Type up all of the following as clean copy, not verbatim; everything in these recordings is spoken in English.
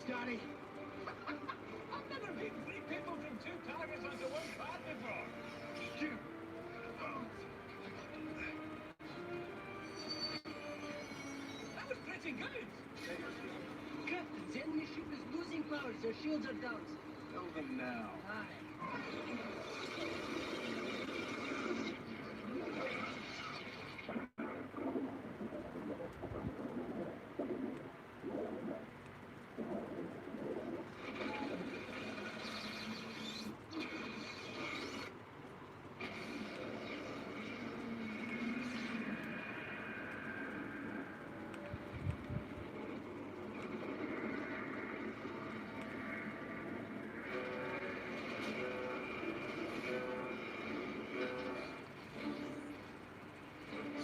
Scotty. I've never made 3 people from 2 targets onto 1 pad before. Jim. That was pretty good. Captain, the enemy ship is losing power. Their shields are down. Tell them now. Aye.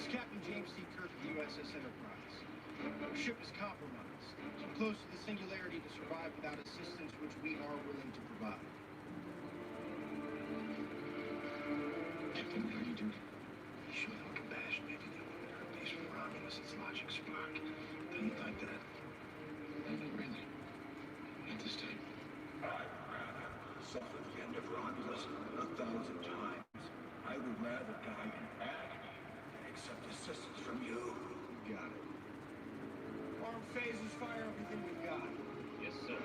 Captain James C. Kirk of the USS Enterprise. Our ship is compromised, too close to the singularity to survive without assistance, which we are willing to provide. Captain, how do you do? You show them compassion, maybe they wouldn't hurt these from Romulus's logic spark. Don't you think that? No, not really. Not this time. I'd rather suffer the end of Romulus 1,000 times. I would rather die in agony than accept assistance from you. Got it. Arm phases, fire everything we've got. Yes, sir.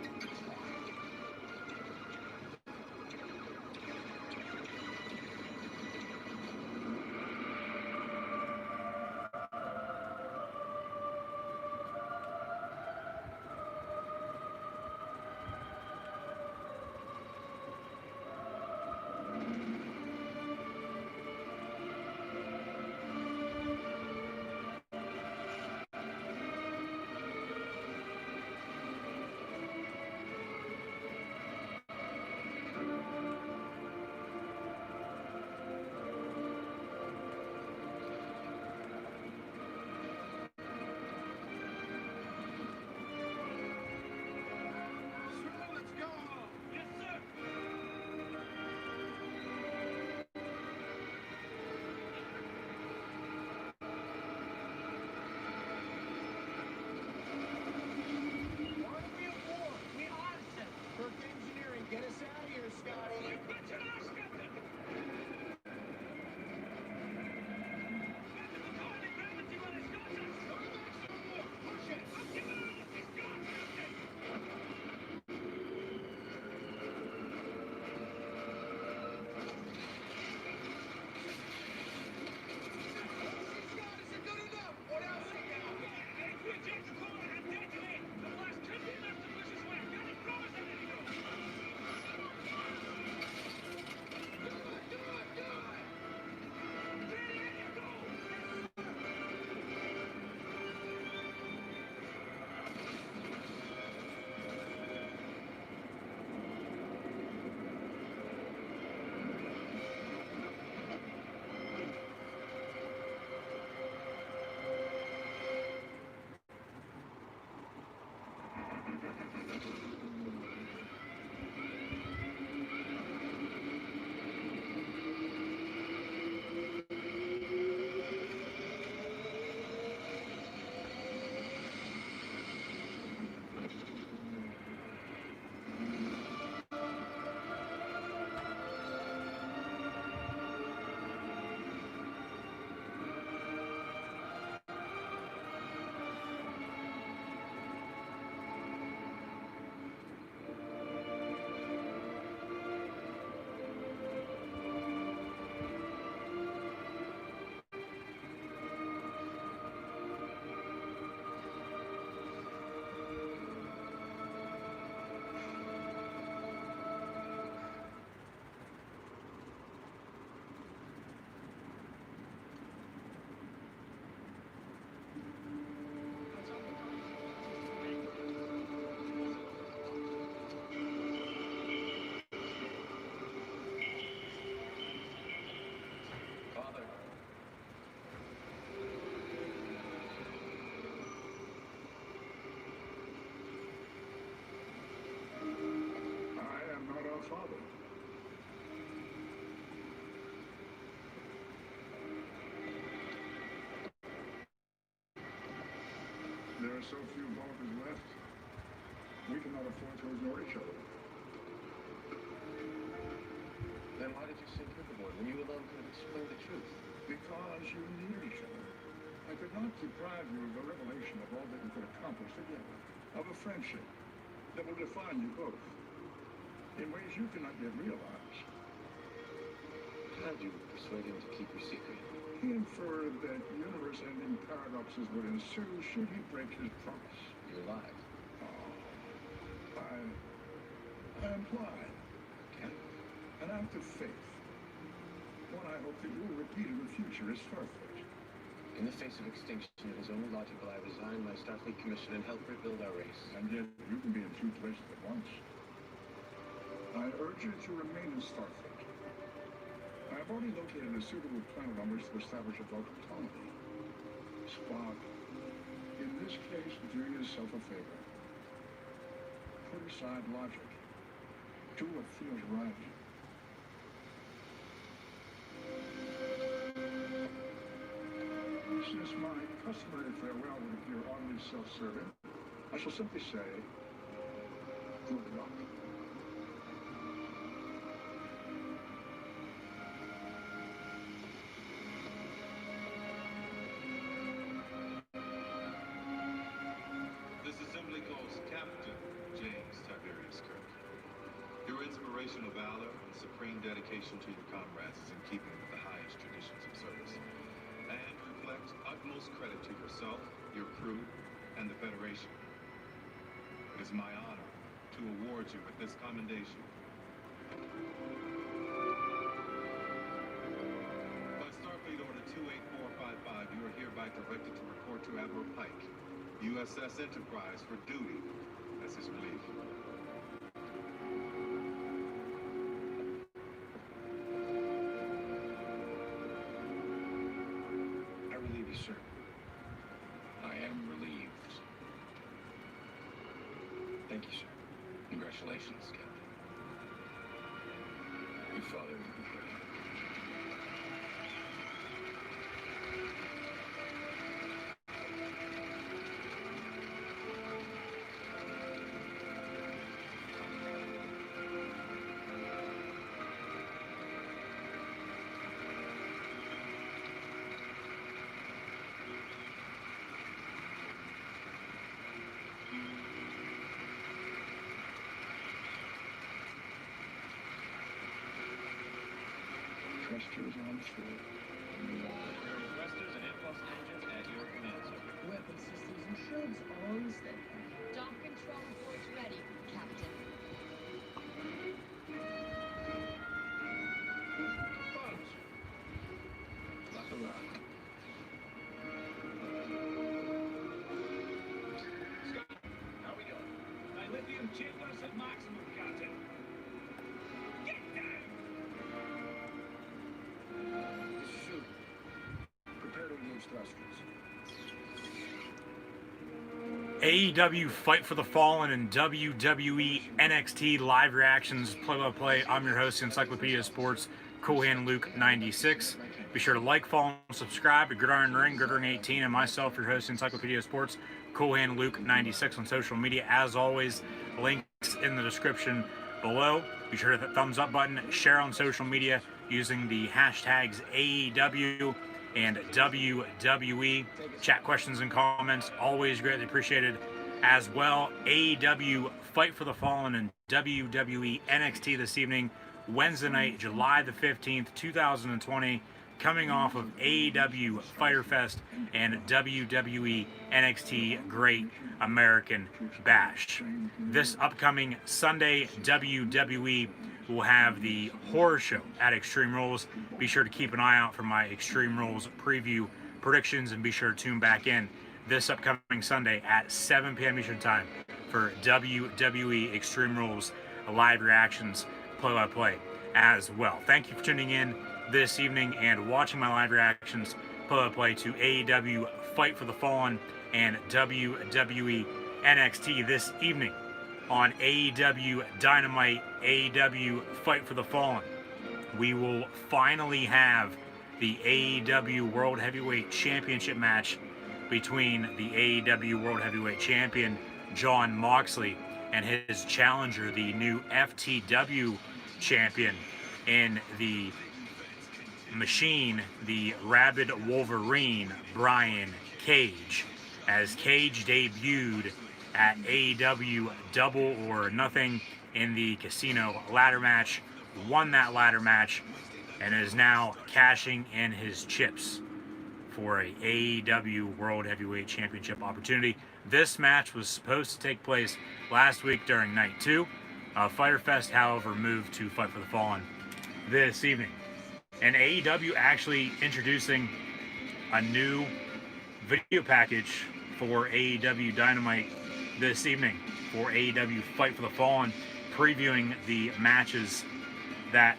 Get us out of here, Scotty. You bet your ass, Captain. Captain, we're calling it gravity when it's got us. Push it. I'm giving out this is gone, Captain. Scott, is it good enough? What else we got? If we eject the core and detonate, the blast could be enough to push us west. Got it, promise a minute ago. father. There are so few Vulcans left. We cannot afford to ignore each other. Then why did you seek Riverboard when you alone could have explained the truth? Because you need each other. I could not deprive you of the revelation of all that you could accomplish together, of a friendship that will define you both in ways you cannot yet realize. How did you persuade him to keep your secret? He inferred that universe-ending paradoxes would ensue should he break his promise. You lied. Oh, I implied Okay. an act of faith. One I hope that you will repeat in the future as Starfleet. In the face of extinction, it is only logical I resign my Starfleet commission and help rebuild our race. And yet you can be in two places at once. I urge you to remain in Starfleet. I have already located a suitable planet on which to establish a local colony. Spock, in this case, do yourself a favor. Put aside logic. Do what feels right. Since my customary farewell would appear oddly self-serving, I shall simply say, good luck. This assembly calls Captain James Tiberius Kirk. Your inspirational valor and supreme dedication to your comrades is in keeping with the highest traditions of service, and reflects utmost credit to yourself, your crew, and the Federation. It is my honor to award you with this commendation. By Starfleet Order 28455, you are hereby directed to report to Admiral Pike, USS Enterprise, for duty as his relief. I relieve you, sir. I am relieved. Thank you, sir. Congratulations, Captain. Your father will be proud. Thrusters on full. Thrusters and impulse engines at your command, sir. Weapon systems and shields on standby. Dom control reports ready, Captain. Bugs! Lock a rock. Scott, how we doing? Dilithium chambers at maximum, Captain. Get down! Shoot. Prepare to engage thrusters. AEW Fight for the Fallen and WWE NXT live reactions play-by-play. I'm your host, Encyclopedia Sports, Cool Hand Luke 96. Be sure to like, follow, and subscribe to Gridiron Ring, Gridiron 18, and myself, your host, Encyclopedia Sports, Cool Hand Luke 96 on social media. As always, links in the description below. Be sure to hit the thumbs up button, share on social media using the hashtags AEW and WWE. Chat questions and comments, always greatly appreciated as well. AEW Fight for the Fallen and WWE NXT this evening, Wednesday night, July the 15th, 2020, coming off of AEW Fyter Fest and WWE NXT Great American Bash. This upcoming Sunday, WWE will have the horror show at Extreme Rules. Be sure to keep an eye out for my Extreme Rules preview predictions, and be sure to tune back in this upcoming Sunday at 7 p.m. Eastern Time for WWE Extreme Rules live reactions play-by-play as well. Thank you for tuning in this evening and watching my live reactions play-by-play to AEW Fight for the Fallen and WWE NXT this evening on AEW Dynamite, AEW Fight for the Fallen. We will finally have the AEW World Heavyweight Championship match between the AEW World Heavyweight Champion Jon Moxley and his challenger, the new FTW champion in the Machine, the Rabid Wolverine, Brian Cage, as Cage debuted at AEW Double or Nothing in the Casino ladder match, won that ladder match, and is now cashing in his chips for a AEW World Heavyweight Championship opportunity. This match was supposed to take place last week during Night 2. Fyter Fest, however, moved to Fight for the Fallen this evening. And AEW actually introducing a new video package for AEW Dynamite this evening for AEW Fight for the Fallen, previewing the matches that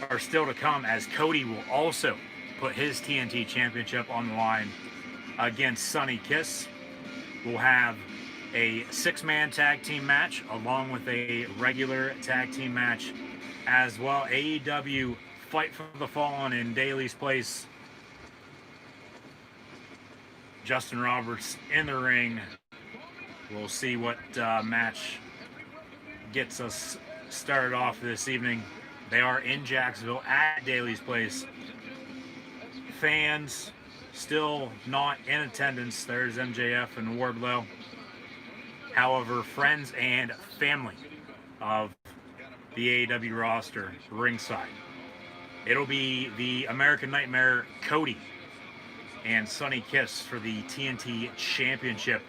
are still to come, as Cody will also put his TNT Championship on the line against Sonny Kiss. We'll have a 6-man tag team match along with a regular tag team match as well. AEW Fight for the Fallen in Daly's place. Justin Roberts in the ring. We'll see what match gets us started off this evening. They are in Jacksonville at Daly's place. Fans still not in attendance. There's MJF and Wardlow. However, friends and family of the AEW roster ringside. It'll be the American Nightmare Cody and Sonny Kiss for the TNT Championship,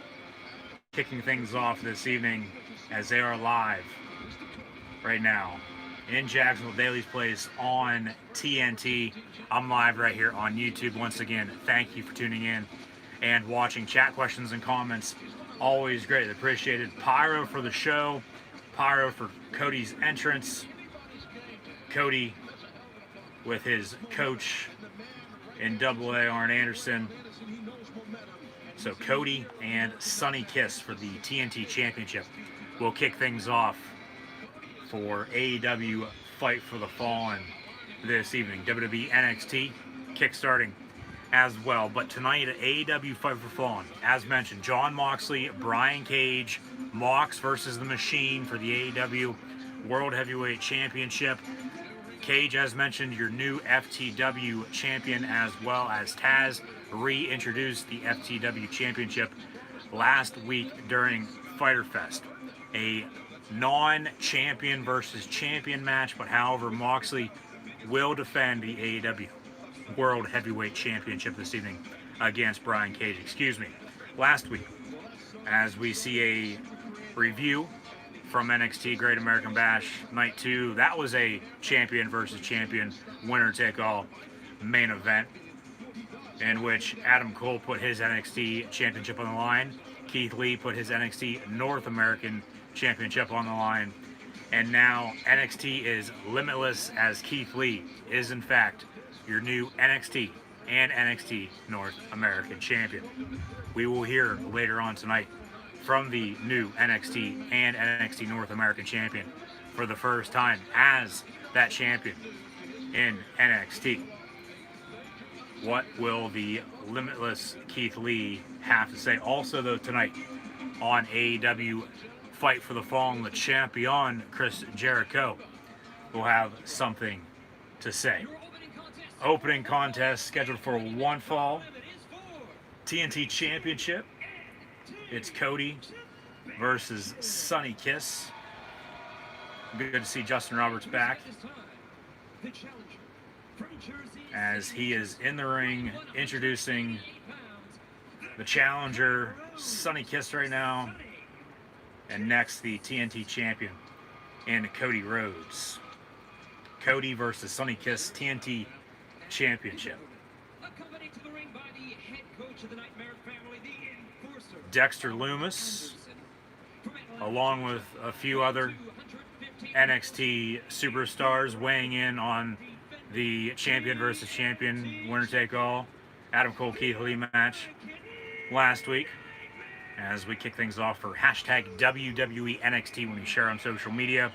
kicking things off this evening as they are live right now in Jacksonville, Daly's place on TNT. I'm live right here on YouTube. Once again, thank you for tuning in and watching. Chat questions and comments, always greatly appreciated. Pyro for the show, pyro for Cody's entrance. Cody with his coach in AA, Arn Anderson. So Cody and Sonny Kiss for the TNT Championship will kick things off for AEW Fight for the Fallen this evening. WWE NXT kickstarting as well. But tonight at AEW Fight for the Fallen, as mentioned, Jon Moxley, Brian Cage, Mox versus the Machine for the AEW World Heavyweight Championship. Cage, as mentioned, your new FTW champion, as well as Taz reintroduced the FTW championship last week during Fyter Fest. A non-champion versus champion match, but however, Moxley will defend the AEW World Heavyweight Championship this evening against Brian Cage. Last week, as we see a review from NXT Great American Bash Night 2, that was a champion versus champion winner-take-all main event in which Adam Cole put his NXT championship on the line, Keith Lee put his NXT North American championship on the line, and now NXT is limitless, as Keith Lee is in fact your new NXT and NXT North American champion. We will hear later on tonight from the new NXT and NXT North American champion for the first time as that champion in NXT. What will the limitless Keith Lee have to say? Also, though, tonight on AEW Fight for the Fallen, the champion Chris Jericho will have something to say. Opening contest scheduled for one fall. TNT Championship. It's Cody versus Sonny Kiss. Good to see Justin Roberts back, as he is in the ring introducing the challenger, Sonny Kiss, right now. And next, the TNT champion in Cody Rhodes. Cody versus Sonny Kiss, TNT Championship. Dexter Lumis, along with a few other NXT superstars, weighing in on the champion versus champion winner-take-all Adam Cole Keith Lee match last week, as we kick things off for hashtag WWE NXT when you share on social media.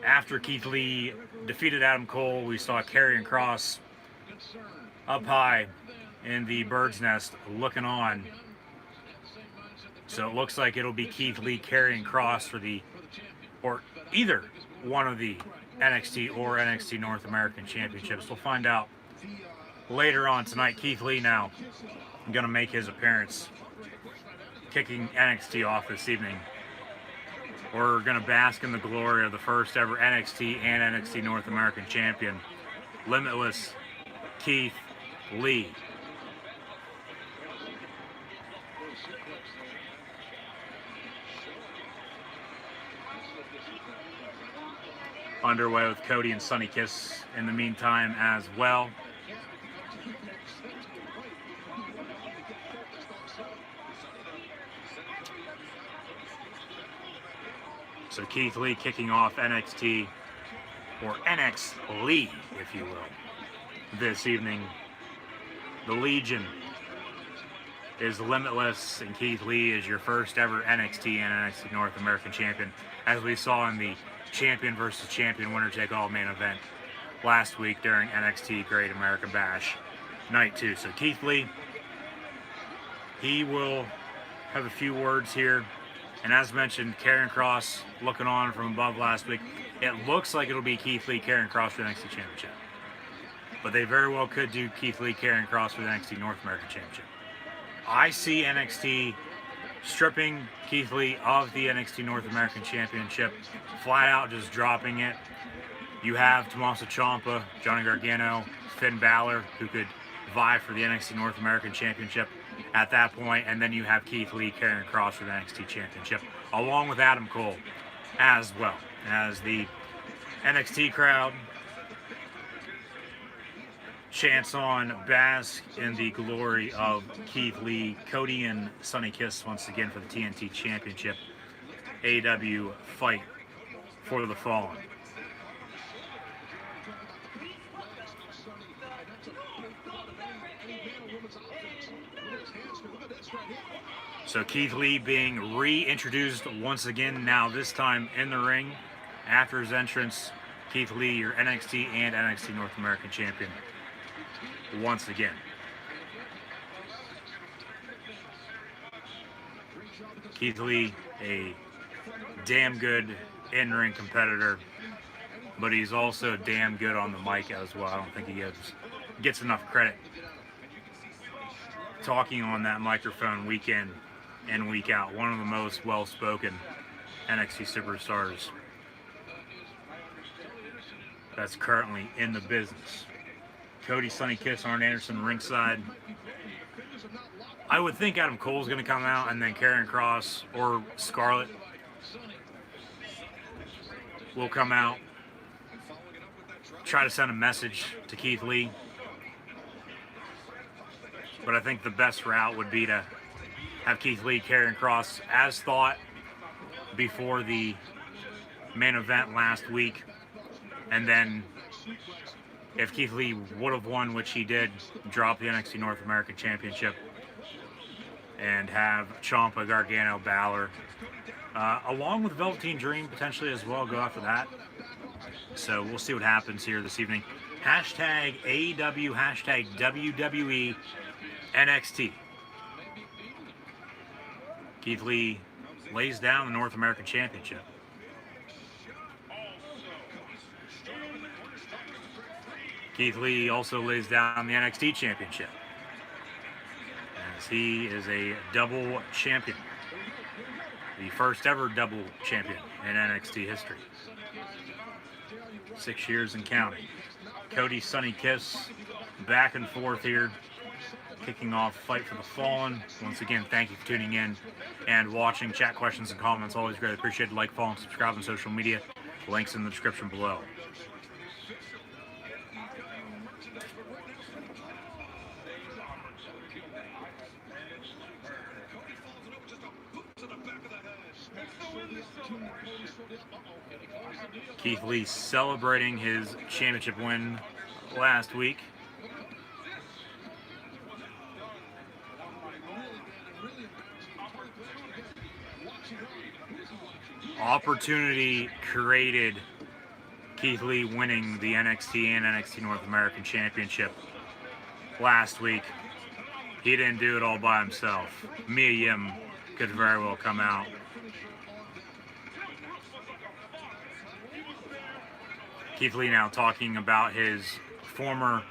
After Keith Lee defeated Adam Cole, we saw Karrion Kross up high in the bird's nest looking on So it looks like it'll be Keith Lee carrying Cross for or either one of the NXT or NXT North American Championships. We'll find out later on tonight. Keith Lee now going to make his appearance, kicking NXT off this evening. We're going to bask in the glory of the first ever NXT and NXT North American champion, Limitless Keith Lee. Underway with Cody and Sonny Kiss in the meantime as well. So Keith Lee kicking off NXT, or NX Lee, if you will, this evening. The Legion is Limitless, and Keith Lee is your first ever NXT and NXT North American champion, as we saw in the champion versus champion winner-take-all main event last week during NXT Great American Bash Night 2. So Keith Lee, he will have a few words here. And as mentioned, Karrion Kross looking on from above last week. It looks like it'll be Keith Lee, Karrion Kross for the NXT Championship. But they very well could do Keith Lee, Karrion Kross for the NXT North American Championship. I see NXT stripping Keith Lee of the NXT North American Championship, flat out just dropping it. You have Tommaso Ciampa, Johnny Gargano, Finn Balor, who could vie for the NXT North American Championship at that point, and then you have Keith Lee, Karrion Kross for the NXT Championship, along with Adam Cole as well, as the NXT crowd chants on, bask in the glory of Keith Lee, Cody and Sonny Kiss once again for the TNT Championship. AEW Fight for the Fallen. So Keith Lee being reintroduced once again, now this time in the ring. After his entrance, Keith Lee, your NXT and NXT North American champion, once again. Keith Lee, a damn good in-ring competitor, but he's also damn good on the mic as well. I don't think he gets enough credit talking on that microphone week in and week out. One of the most well-spoken NXT superstars that's currently in the business. Cody, Sonny Kiss, Arn Anderson ringside. I would think Adam Cole's going to come out, and then Karrion Kross or Scarlett will come out, try to send a message to Keith Lee. But I think the best route would be to have Keith Lee, Karrion Kross, as thought before the main event last week. And then if Keith Lee would have won, which he did, drop the NXT North American Championship and have Ciampa, Gargano, Balor, along with Velveteen Dream potentially as well, go after that. So we'll see what happens here this evening. Hashtag AEW, hashtag WWE NXT. Keith Lee lays down the North American Championship. Keith Lee also lays down the NXT Championship, as he is a double champion, the first ever double champion in NXT history. 6 years and counting. Cody, Sonny Kiss, back and forth here, kicking off Fight for the Fallen. Once again, thank you for tuning in and watching. Chat, questions, and comments, always greatly appreciated. Like, follow, and subscribe on social media. Links in the description below. Keith Lee celebrating his championship win last week. Opportunity created, Keith Lee winning the NXT and NXT North American Championship last week. He didn't do it all by himself. Mia Yim could very well come out. Keith Lee now talking about his former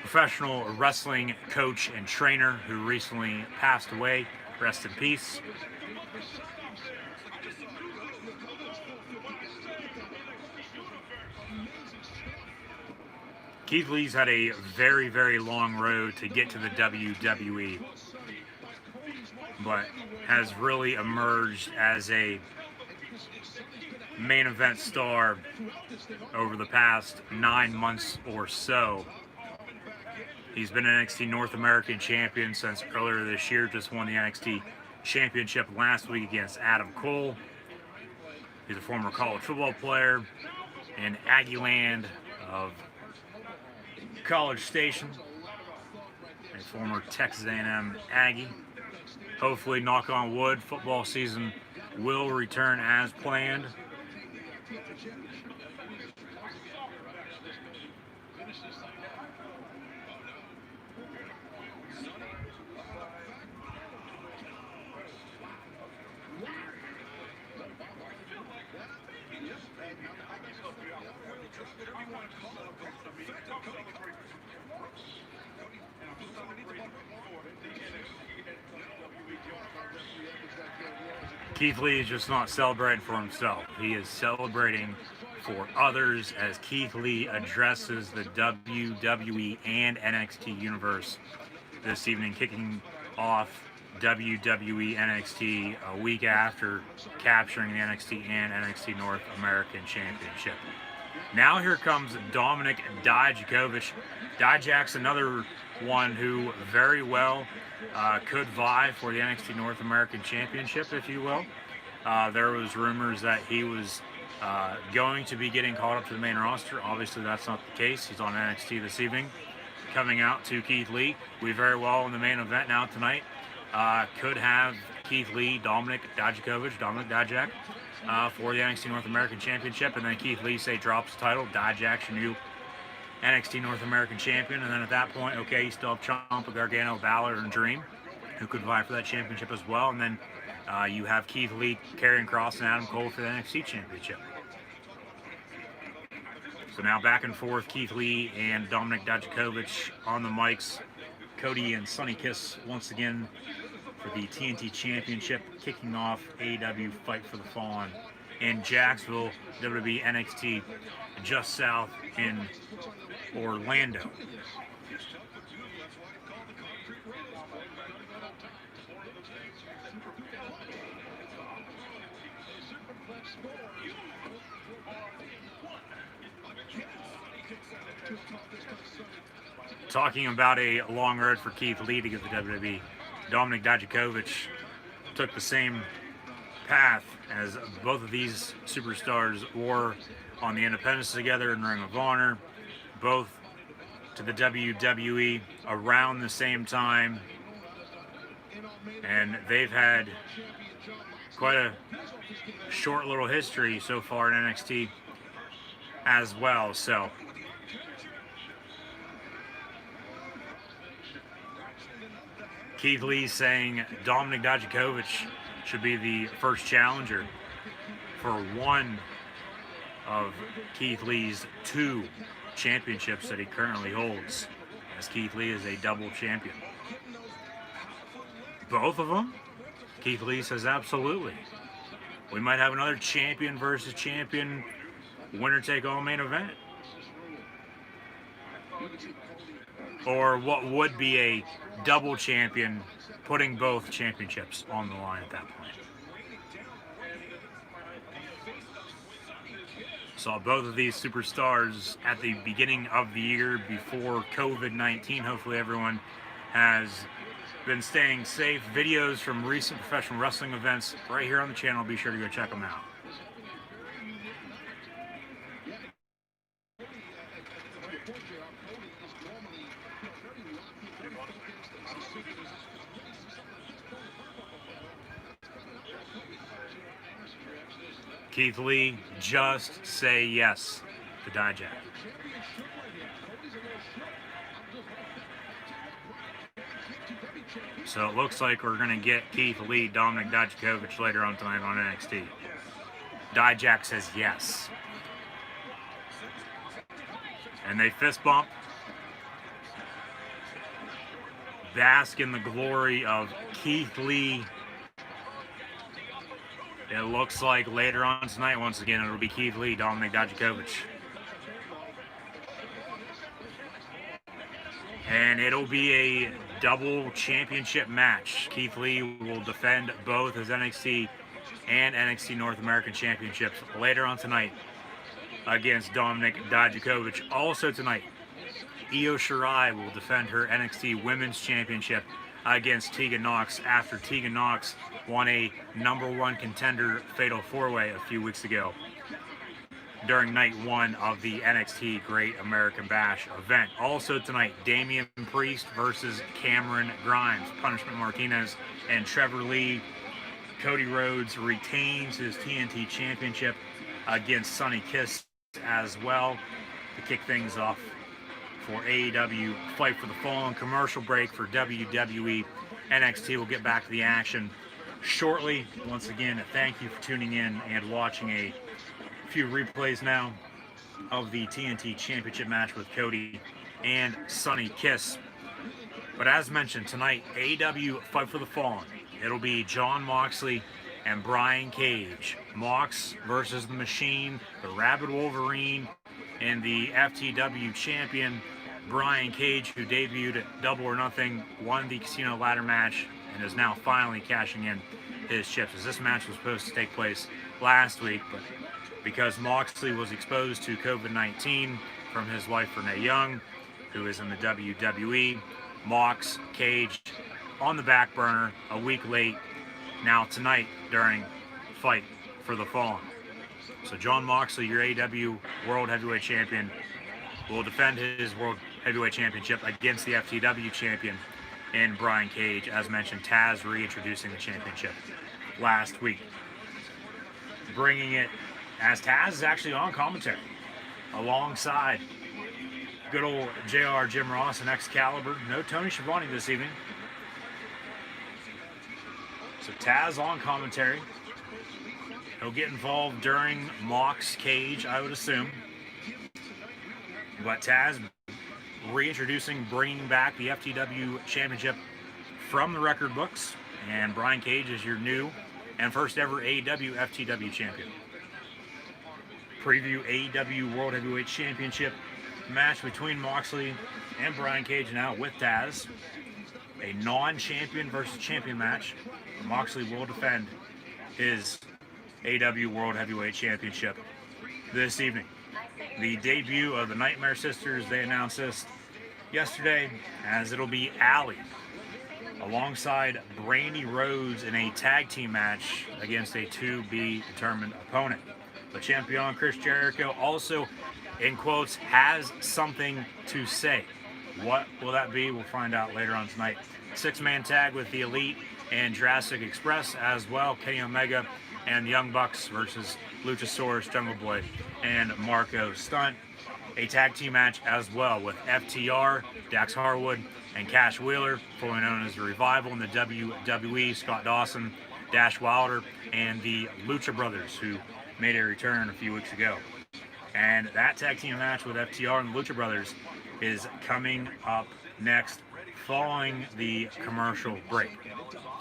professional wrestling coach and trainer who recently passed away. Rest in peace. Keith Lee's had a very, very long road to get to the WWE, but has really emerged as a main event star over the past 9 months or so. He's been NXT North American champion since earlier this year, just won the NXT championship last week against Adam Cole. He's a former college football player in Aggieland of College Station, a former Texas A&M Aggie. Hopefully, knock on wood, football season will return as planned. Keith Lee is just not celebrating for himself. He is celebrating for others as Keith Lee addresses the WWE and NXT universe this evening, kicking off WWE NXT a week after capturing the NXT and NXT North American Championship. Now here comes Dominik Dijakovic. Dijak's another one who very well could vie for the NXT North American Championship, if you will. There was rumors that he was going to be getting called up to the main roster. Obviously, that's not the case. He's on NXT this evening, coming out to Keith Lee. We very well in the main event now tonight could have Keith Lee, Dominik Dijak, for the NXT North American Championship, and then Keith Lee, say, drops the title. Dijak's your new NXT North American Champion, and then at that point, okay, you still have Ciampa, Gargano, Balor, and Dream, who could vie for that championship as well, and then you have Keith Lee, Karrion Kross, and Adam Cole for the NXT Championship. So now back and forth, Keith Lee and Dominik Dijakovic on the mics. Cody and Sonny Kiss once again for the TNT Championship, kicking off AEW Fight for the Fallen in Jacksonville, WWE NXT, just south in Orlando. Talking about a long road for Keith Lee to get the WWE, Dominik Dijakovic took the same path as both of these superstars were on the independents together in Ring of Honor, both to the WWE around the same time, and they've had quite a short little history so far in NXT as well. So Keith Lee saying Dominik Dijakovic should be the first challenger for one of Keith Lee's 2 championships that he currently holds, as Keith Lee is a double champion. Both of them? Keith Lee says absolutely. We might have another champion versus champion winner-take-all main event. Or what would be a double champion, putting both championships on the line at that point. Saw both of these superstars at the beginning of the year before COVID-19. Hopefully everyone has been staying safe. Videos from recent professional wrestling events right here on the channel. Be sure to go check them out. Keith Lee, just say yes to Dijak. So it looks like we're going to get Keith Lee, Dominik Dijakovic later on tonight on NXT. Dijak says yes. And they fist bump. Bask in the glory of Keith Lee. It looks like later on tonight, once again, it'll be Keith Lee, Dominik Dijakovic. And it'll be a double championship match. Keith Lee will defend both his NXT and NXT North American championships later on tonight against Dominik Dijakovic. Also tonight, Io Shirai will defend her NXT Women's Championship against Tegan Nox after Tegan Nox won a #1 contender fatal 4-way a few weeks ago during night 1 of the NXT Great American Bash event. Also tonight, Damian Priest versus Cameron Grimes, Punishment Martinez, and Trevor Lee. Cody Rhodes retains his TNT Championship against Sonny Kiss as well to kick things off for AEW Fight for the Fallen. Commercial break for WWE NXT. We'll get back to the action shortly. Once again, thank you for tuning in and watching a few replays now of the TNT Championship match with Cody and Sonny Kiss. But as mentioned, tonight, AEW Fight for the Fallen. It'll be Jon Moxley and Brian Cage. Mox versus the Machine, the Rabid Wolverine, and the FTW champion Brian Cage, who debuted at Double or Nothing, won the Casino Ladder match, and is now finally cashing in his chips, as this match was supposed to take place last week, but because Moxley was exposed to COVID-19 from his wife Renee Young, who is in the WWE, Mox, Cage on the back burner a week late, now tonight during Fight for the Fallen. So Jon Moxley, your AEW World Heavyweight Champion, will defend his World Heavyweight Championship against the FTW champion in Brian Cage. As mentioned, Taz reintroducing the championship last week. Bringing it as Taz is actually on commentary alongside good old JR, Jim Ross, and Excalibur. No Tony Schiavone this evening. So Taz on commentary. He'll get involved during Mox Cage, I would assume. But Taz reintroducing, bringing back the FTW Championship from the record books. And Brian Cage is your new and first ever AEW FTW champion. Preview AEW World Heavyweight Championship match between Moxley and Brian Cage now with Taz. A non-champion versus champion match. Moxley will defend his AEW World Heavyweight Championship this evening. The debut of the Nightmare Sisters, they announced this yesterday, as it'll be Allie alongside Brandy Rhodes in a tag team match against a to-be-determined opponent. The champion Chris Jericho also, in quotes, has something to say. What will that be? We'll find out later on tonight. 6-man tag with the Elite and Jurassic Express as well. Kenny Omega and the Young Bucks versus Luchasaurus, Jungle Boy, and Marco Stunt. A tag team match as well with FTR, Dax Harwood, and Cash Wheeler, formerly known as the Revival in the WWE, Scott Dawson, Dash Wilder, and the Lucha Brothers, who made a return a few weeks ago. And that tag team match with FTR and the Lucha Brothers is coming up next following the commercial break.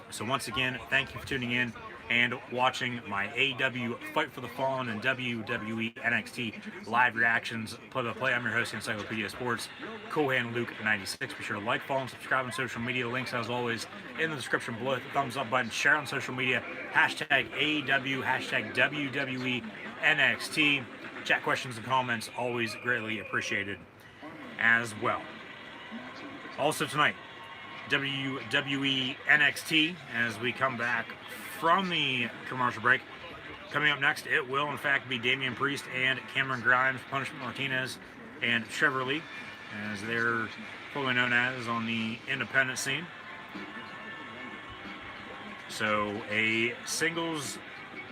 So once again, thank you for tuning in and watching my AEW Fight for the Fallen and WWE NXT live reactions play-by-play. I'm your host, Encyclopedia Sports, Coolhand Luke 96. Be sure to like, follow, and subscribe on social media. Links, as always, in the description below. Hit the thumbs up button, share on social media, hashtag AEW, hashtag WWE NXT. Chat questions and comments, always greatly appreciated as well. Also tonight, WWE NXT, as we come back from the commercial break. Coming up next, it will in fact be Damian Priest and Cameron Grimes, Punishment Martinez, and Trevor Lee, as they're fully known as on the independent scene. So a singles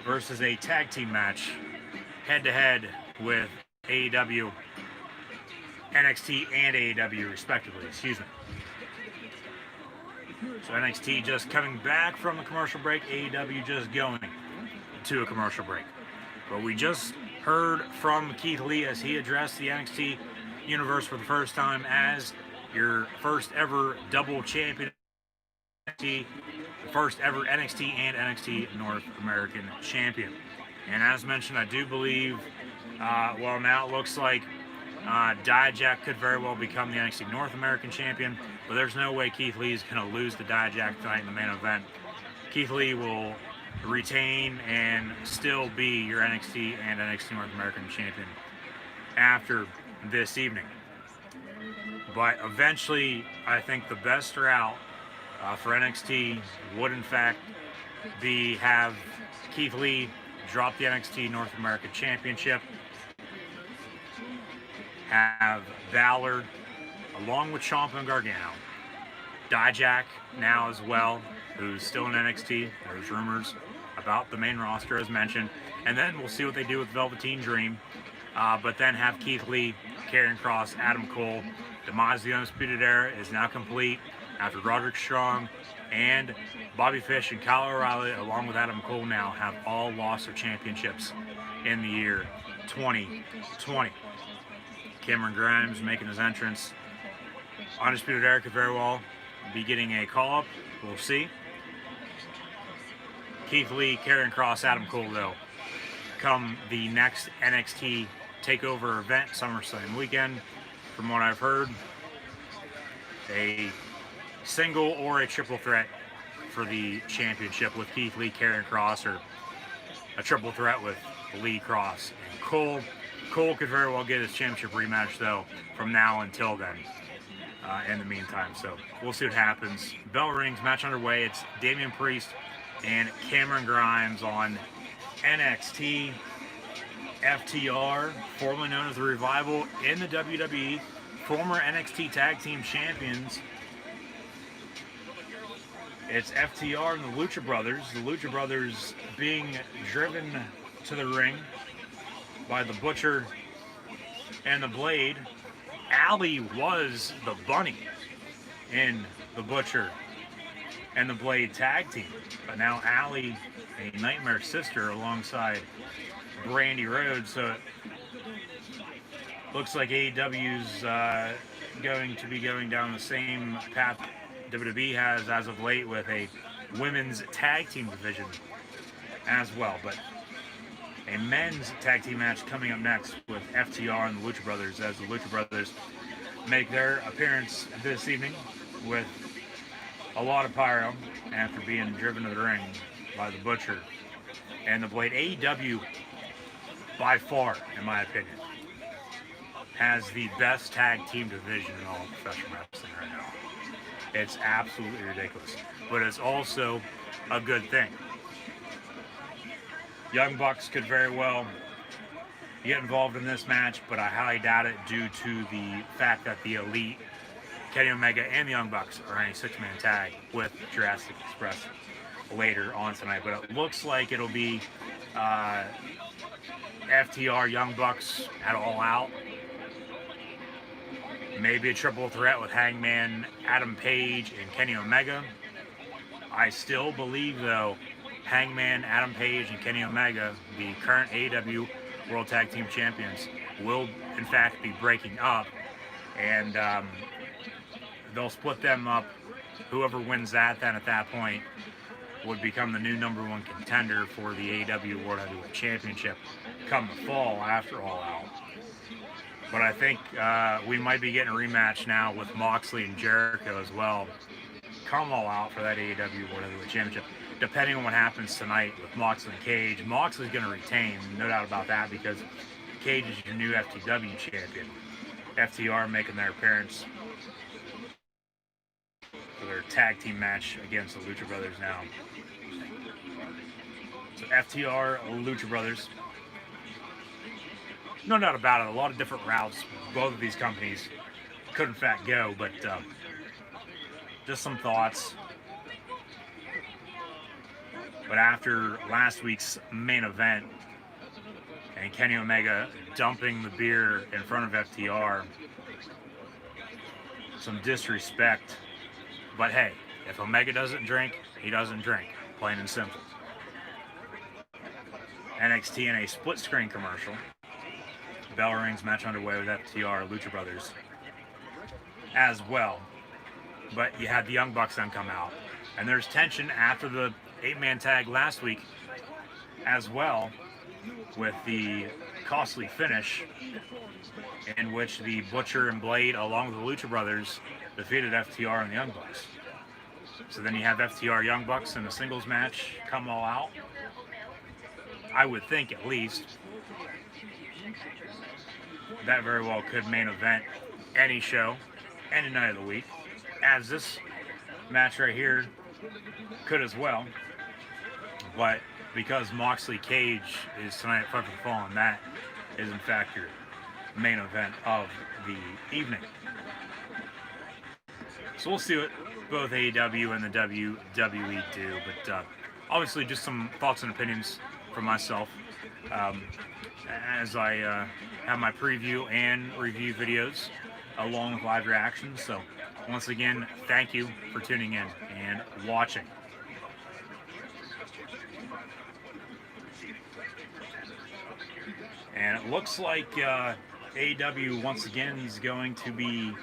versus a tag team match, head-to-head with AEW, NXT, and AEW respectively. Excuse me. So NXT just coming back from the commercial break, AEW just going to a commercial break. But we just heard from Keith Lee as he addressed the NXT universe for the first time as your first ever double champion, the first ever NXT and NXT North American champion. And as mentioned, I do believe, well, now it looks like Dijak could very well become the NXT North American champion, but there's no way Keith Lee is going to lose to Dijak tonight in the main event. Keith Lee will retain and still be your NXT and NXT North American champion after this evening. But eventually, I think the best route for NXT would in fact be have Keith Lee drop the NXT North American Championship, have Ballard along with Ciampa and Gargano, Dijak now as well, who's still in NXT. There's rumors about the main roster as mentioned, and then we'll see what they do with Velveteen Dream. But then have Keith Lee, Karrion Kross, Adam Cole. Demise of the Undisputed Era is now complete after Roderick Strong and Bobby Fish and Kyle O'Reilly, along with Adam Cole, now have all lost their championships in the year 2020. Cameron Grimes making his entrance. Undisputed Era could very well be getting a call-up. We'll see. Keith Lee, Karrion Kross, Adam Cole, though, come the next NXT TakeOver event, SummerSlam weekend. From what I've heard, a single or a triple threat for the championship with Keith Lee, Karrion Kross, or a triple threat with Lee, Kross, and Cole. Cole could very well get his championship rematch, though, from now until then, in the meantime. So we'll see what happens. Bell rings, match underway. It's Damian Priest and Cameron Grimes on NXT. FTR, formerly known as the Revival in the WWE, former NXT Tag Team Champions. It's FTR and the Lucha Brothers. The Lucha Brothers being driven to the ring by the Butcher and the Blade. Allie was the Bunny in the Butcher and the Blade tag team. But now Allie, a Nightmare sister, alongside Brandy Rhodes. So it looks like AEW's going to be going down the same path WWE has as of late with a women's tag team division as well. But a men's tag team match coming up next with FTR and the Lucha Brothers, as the Lucha Brothers make their appearance this evening with a lot of pyro after being driven to the ring by the Butcher and the Blade. AEW, by far, in my opinion, has the best tag team division in all of professional wrestling right now. It's absolutely ridiculous, but it's also a good thing. Young Bucks could very well get involved in this match, but I highly doubt it due to the fact that the Elite, Kenny Omega, and the Young Bucks are in a six-man tag with Jurassic Express later on tonight. But it looks like it'll be FTR, Young Bucks at All Out. Maybe a triple threat with Hangman, Adam Page, and Kenny Omega. I still believe, though, Hangman, Adam Page, and Kenny Omega, the current AEW World Tag Team Champions, will in fact be breaking up, and they'll split them up. Whoever wins that, then at that point, would become the new #1 contender for the AEW World Heavyweight Championship come the fall after All Out. But I think we might be getting a rematch now with Moxley and Jericho as well. Come All Out for that AEW World Heavyweight Championship. Depending on what happens tonight with Moxley and Cage, Moxley's going to retain, no doubt about that, because Cage is your new FTW champion. FTR making their appearance for their tag team match against the Lucha Brothers now. So FTR, Lucha Brothers. No doubt about it, a lot of different routes both of these companies could in fact go, but just some thoughts. But after last week's main event and Kenny Omega dumping the beer in front of FTR, some disrespect. But hey, If Omega doesn't drink, he doesn't drink. Plain and simple. NXT in a split screen commercial. Bell rings, match underway with FTR, Lucha Brothers as well. But you had the Young Bucks then come out. And there's tension after the 8-man tag last week as well, with the costly finish in which the Butcher and Blade, along with the Lucha Brothers, defeated FTR and the Young Bucks. So then you have FTR Young Bucks in a singles match come all out. I would think, at least, that very well could main event any show, any night of the week, as this match right here could as well. But because Moxley Cage is tonight at Fight for the Fallen, that is in fact your main event of the evening. So we'll see what both AEW and the WWE do, but obviously just some thoughts and opinions from myself as I have my preview and review videos along with live reactions. So once again, thank you for tuning in and watching. And it looks like AEW once again is going to be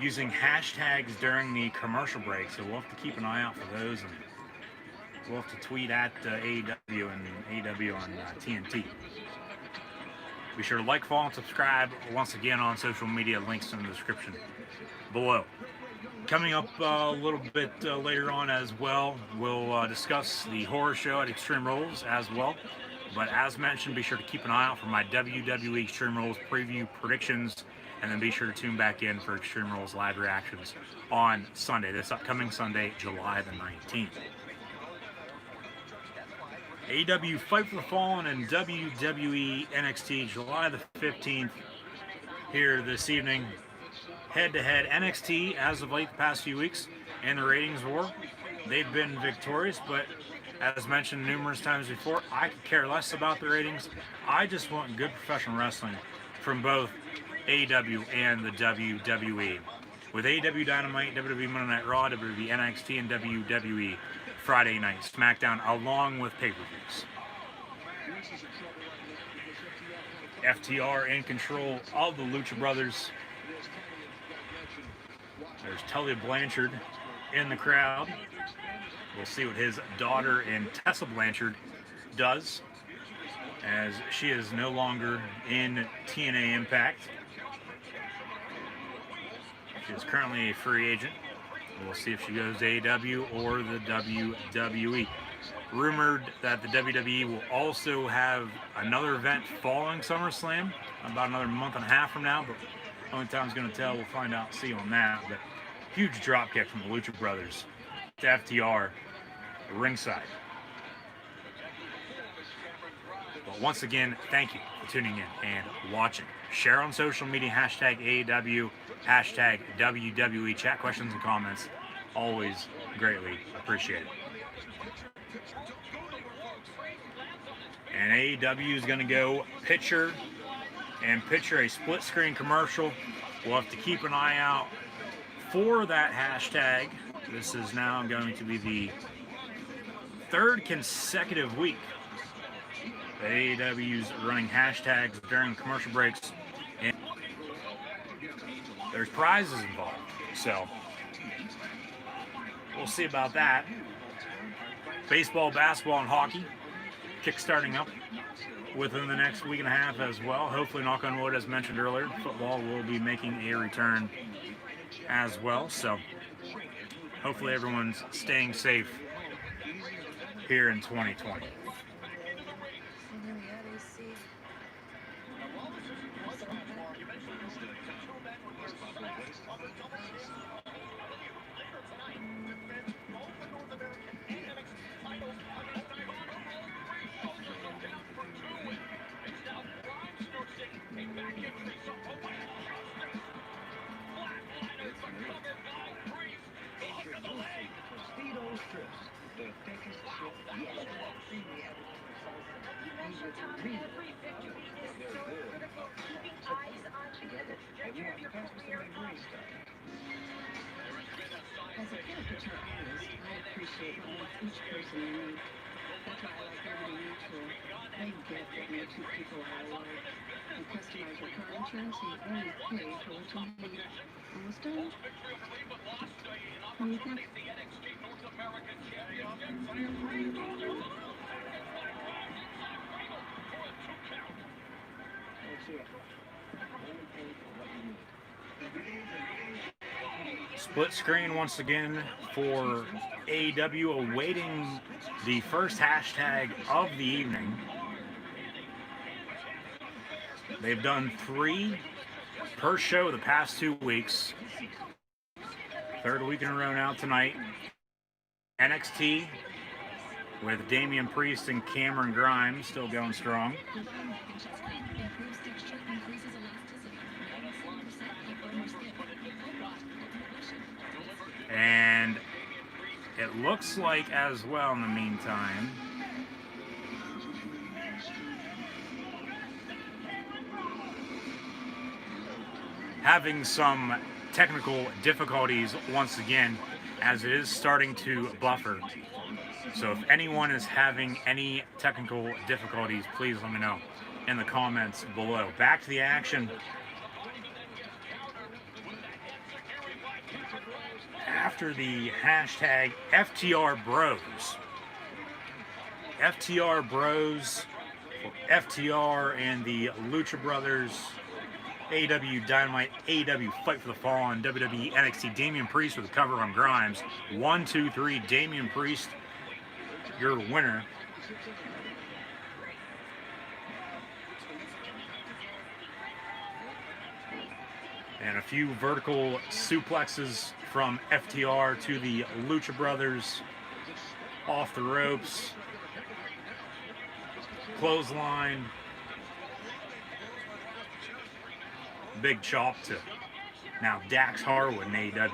using hashtags during the commercial break, so we'll have to keep an eye out for those, and we'll have to tweet at AEW and AEW on TNT. Be sure to like, follow, and subscribe once again on social media. Links in the description below. Coming up a little bit later on as well, we'll discuss the horror show at Extreme Rules as well. But as mentioned, be sure to keep an eye out for my WWE Extreme Rules preview predictions, and then be sure to tune back in for Extreme Rules live reactions on Sunday, this upcoming Sunday, July the 19th. AEW Fight for the Fallen and WWE NXT July the 15th here this evening. Head-to-head NXT, as of late the past few weeks, in the ratings war, they've been victorious, but as mentioned numerous times before, I could care less about the ratings. I just want good professional wrestling from both AEW and the WWE. With AEW Dynamite, WWE Monday Night Raw, WWE NXT, and WWE Friday Night SmackDown, along with pay-per-views. FTR in control of the Lucha Brothers. There's Tully Blanchard in the crowd. We'll see what his daughter and Tessa Blanchard does, as she is no longer in TNA Impact. She is currently a free agent. We'll see if she goes to AEW or the WWE. Rumored that the WWE will also have another event following SummerSlam, about another month and a half from now, but only time's going to tell. We'll find out, see on that. But huge dropkick from the Lucha Brothers to FTR ringside. But once again, thank you for tuning in and watching. Share on social media, hashtag AEW, hashtag WWE. Chat questions and comments, always greatly appreciated. And AEW is going to go picture a split screen commercial. We'll have to keep an eye out for that hashtag. This is now going to be the third consecutive week that AEW's running hashtags during commercial breaks, and there's prizes involved, so we'll see about that. Baseball, basketball, and hockey kick-starting up within the next week and a half as well. Hopefully, knock on wood, as mentioned earlier, football will be making a return as well, so hopefully everyone's staying safe here in 2020. As a caricature artist, I appreciate what each person unique. That's why I like Liberty Mutual. They get that no two people are alike. You customize your car insurance, so you only pay for what you need. Almost done? What do you think? Split screen once again for AEW, awaiting the first hashtag of the evening. They've done 3 per show the past 2 weeks. Third week in a row now tonight. NXT with Damian Priest and Cameron Grimes still going strong. And it looks like as well in the meantime, having some technical difficulties once again, as it is starting to buffer. So if anyone is having any technical difficulties, please let me know in the comments below. Back to the action. After the hashtag FTR Bros. FTR Bros, FTR and the Lucha Brothers, AEW Dynamite, AEW Fight for the Fallen, WWE NXT, Damian Priest with a cover on Grimes. 1, 2, 3, Damian Priest, your winner. And a few vertical suplexes from FTR to the Lucha Brothers. Off the ropes. Clothesline. Big chop to now Dax Harwood in AEW.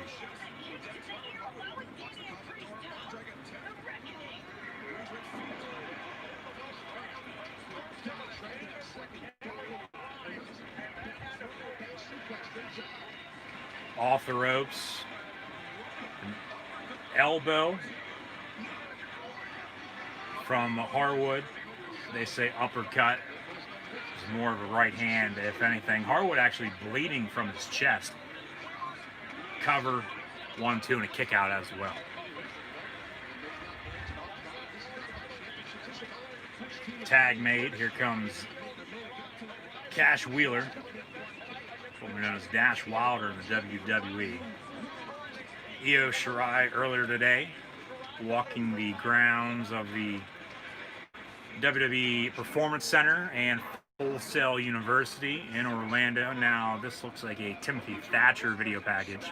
Off the ropes. An elbow from Harwood. They say uppercut. It's more of a right hand, if anything. Harwood actually bleeding from his chest. Cover, 1, 2, and a kick out as well. Tag made. Here comes Cash Wheeler, formerly known as Dash Wilder in the WWE. Io Shirai earlier today, walking the grounds of the WWE Performance Center and Wholesale University in Orlando. Now, this looks like a Timothy Thatcher video package.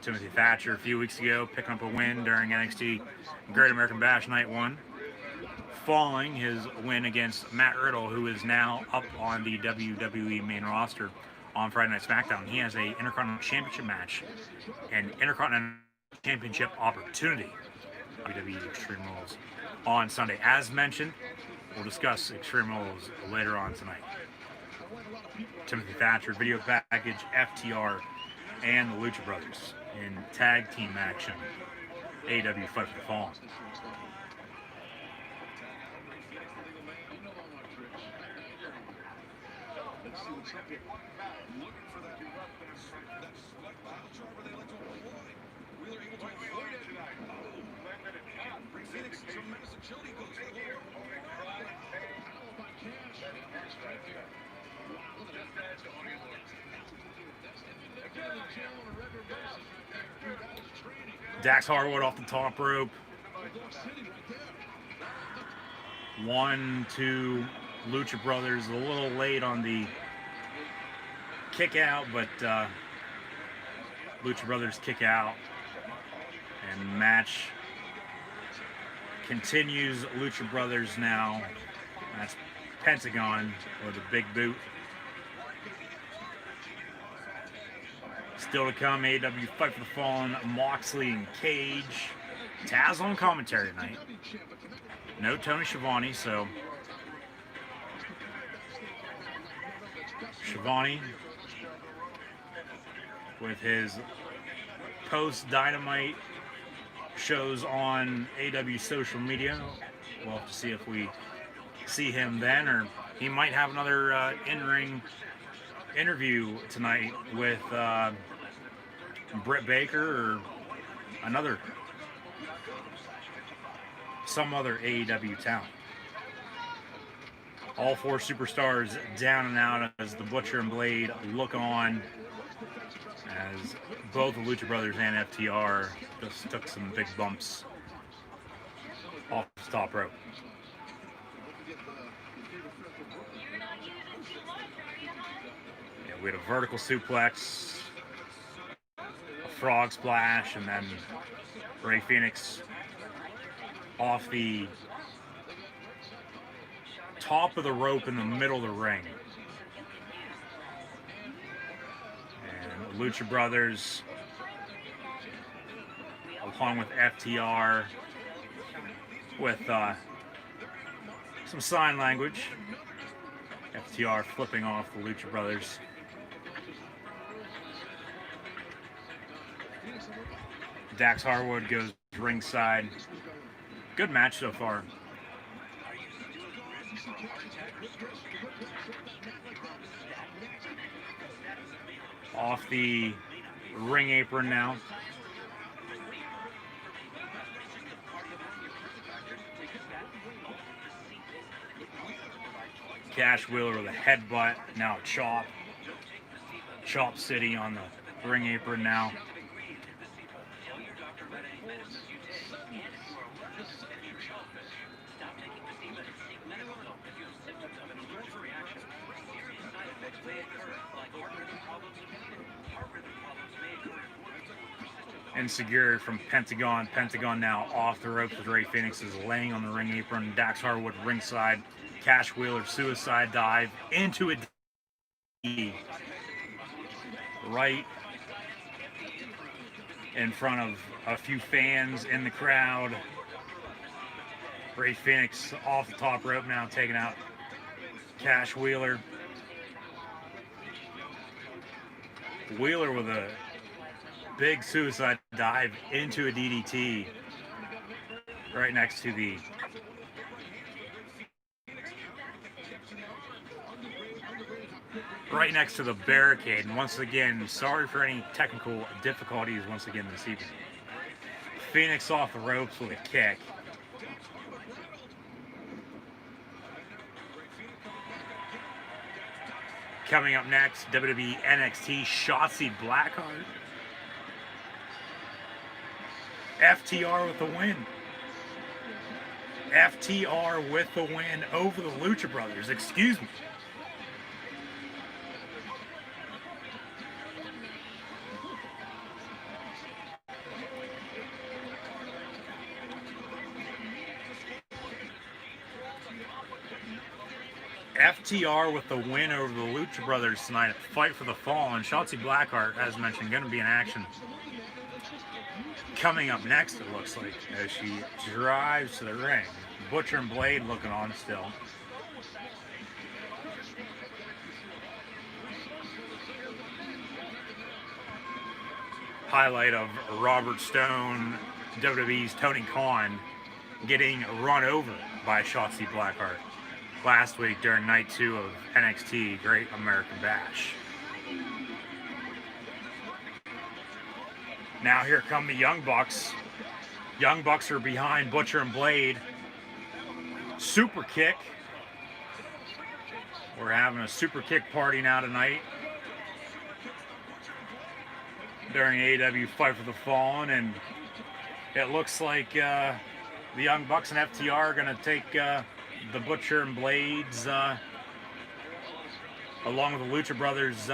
Timothy Thatcher a few weeks ago picking up a win during NXT Great American Bash Night 1. Following his win against Matt Riddle, who is now up on the WWE main roster on Friday Night SmackDown. He has a Intercontinental Championship match and Intercontinental Championship opportunity. WWE Extreme Rules on Sunday. As mentioned, we'll discuss Extreme Rules later on tonight. Timothy Thatcher video package, FTR, and the Lucha Brothers in tag team action. AEW Fight for the Fallen. Dax Harwood off the top rope. 1, 2, Lucha Brothers a little late on the kick out, but Lucha Brothers kick out, and match continues. Lucha Brothers now. That's Pentagon with a big boot. Still to come, AEW Fight for the Fallen, Moxley and Cage. Taz on commentary tonight. No Tony Schiavone, so Schiavone with his post-Dynamite shows on AEW social media. We'll have to see if we see him then, or he might have another in-ring interview tonight with Britt Baker or some other AEW talent. All four superstars down and out as the Butcher and Blade look on, as both the Lucha Brothers and FTR just took some big bumps off the top rope. Yeah, we had a vertical suplex, a frog splash, and then Rey Fenix off the top of the rope in the middle of the ring. And Lucha Brothers, along with FTR, with some sign language. FTR flipping off the Lucha Brothers. Dax Harwood goes ringside. Good match so far. Off the ring apron now. Cash Wheeler with a headbutt, now a chop. Chop City on the ring apron now. Insecure from Pentagon. Pentagon now off the ropes with Rey Fenix is laying on the ring apron. Dax Harwood ringside. Cash Wheeler suicide dive into a D. Right in front of a few fans in the crowd. Rey Fenix off the top rope now, taking out Cash Wheeler. Wheeler with a big suicide dive into a DDT right next to the barricade. And once again, sorry for any technical difficulties once again this evening. Phoenix off the ropes with a kick. Coming up next, WWE NXT Shotzi Blackheart. FTR with the win. FTR with the win over the Lucha Brothers. Excuse me. FTR with the win over the Lucha Brothers tonight at Fight for the Fallen. Shotzi Blackheart, as mentioned, going to be in action. Coming up next, it looks like, as she drives to the ring. Butcher and Blade looking on still. Highlight of Robert Stone, WWE's Tony Khan, getting run over by Shotzi Blackheart last week during night 2 of NXT Great American Bash. Now here come the Young Bucks. Young Bucks are behind Butcher and Blade. Super kick. We're having a super kick party now tonight during AEW Fight for the Fallen, and it looks like the Young Bucks and FTR are going to take the Butcher and Blades along with the Lucha Brothers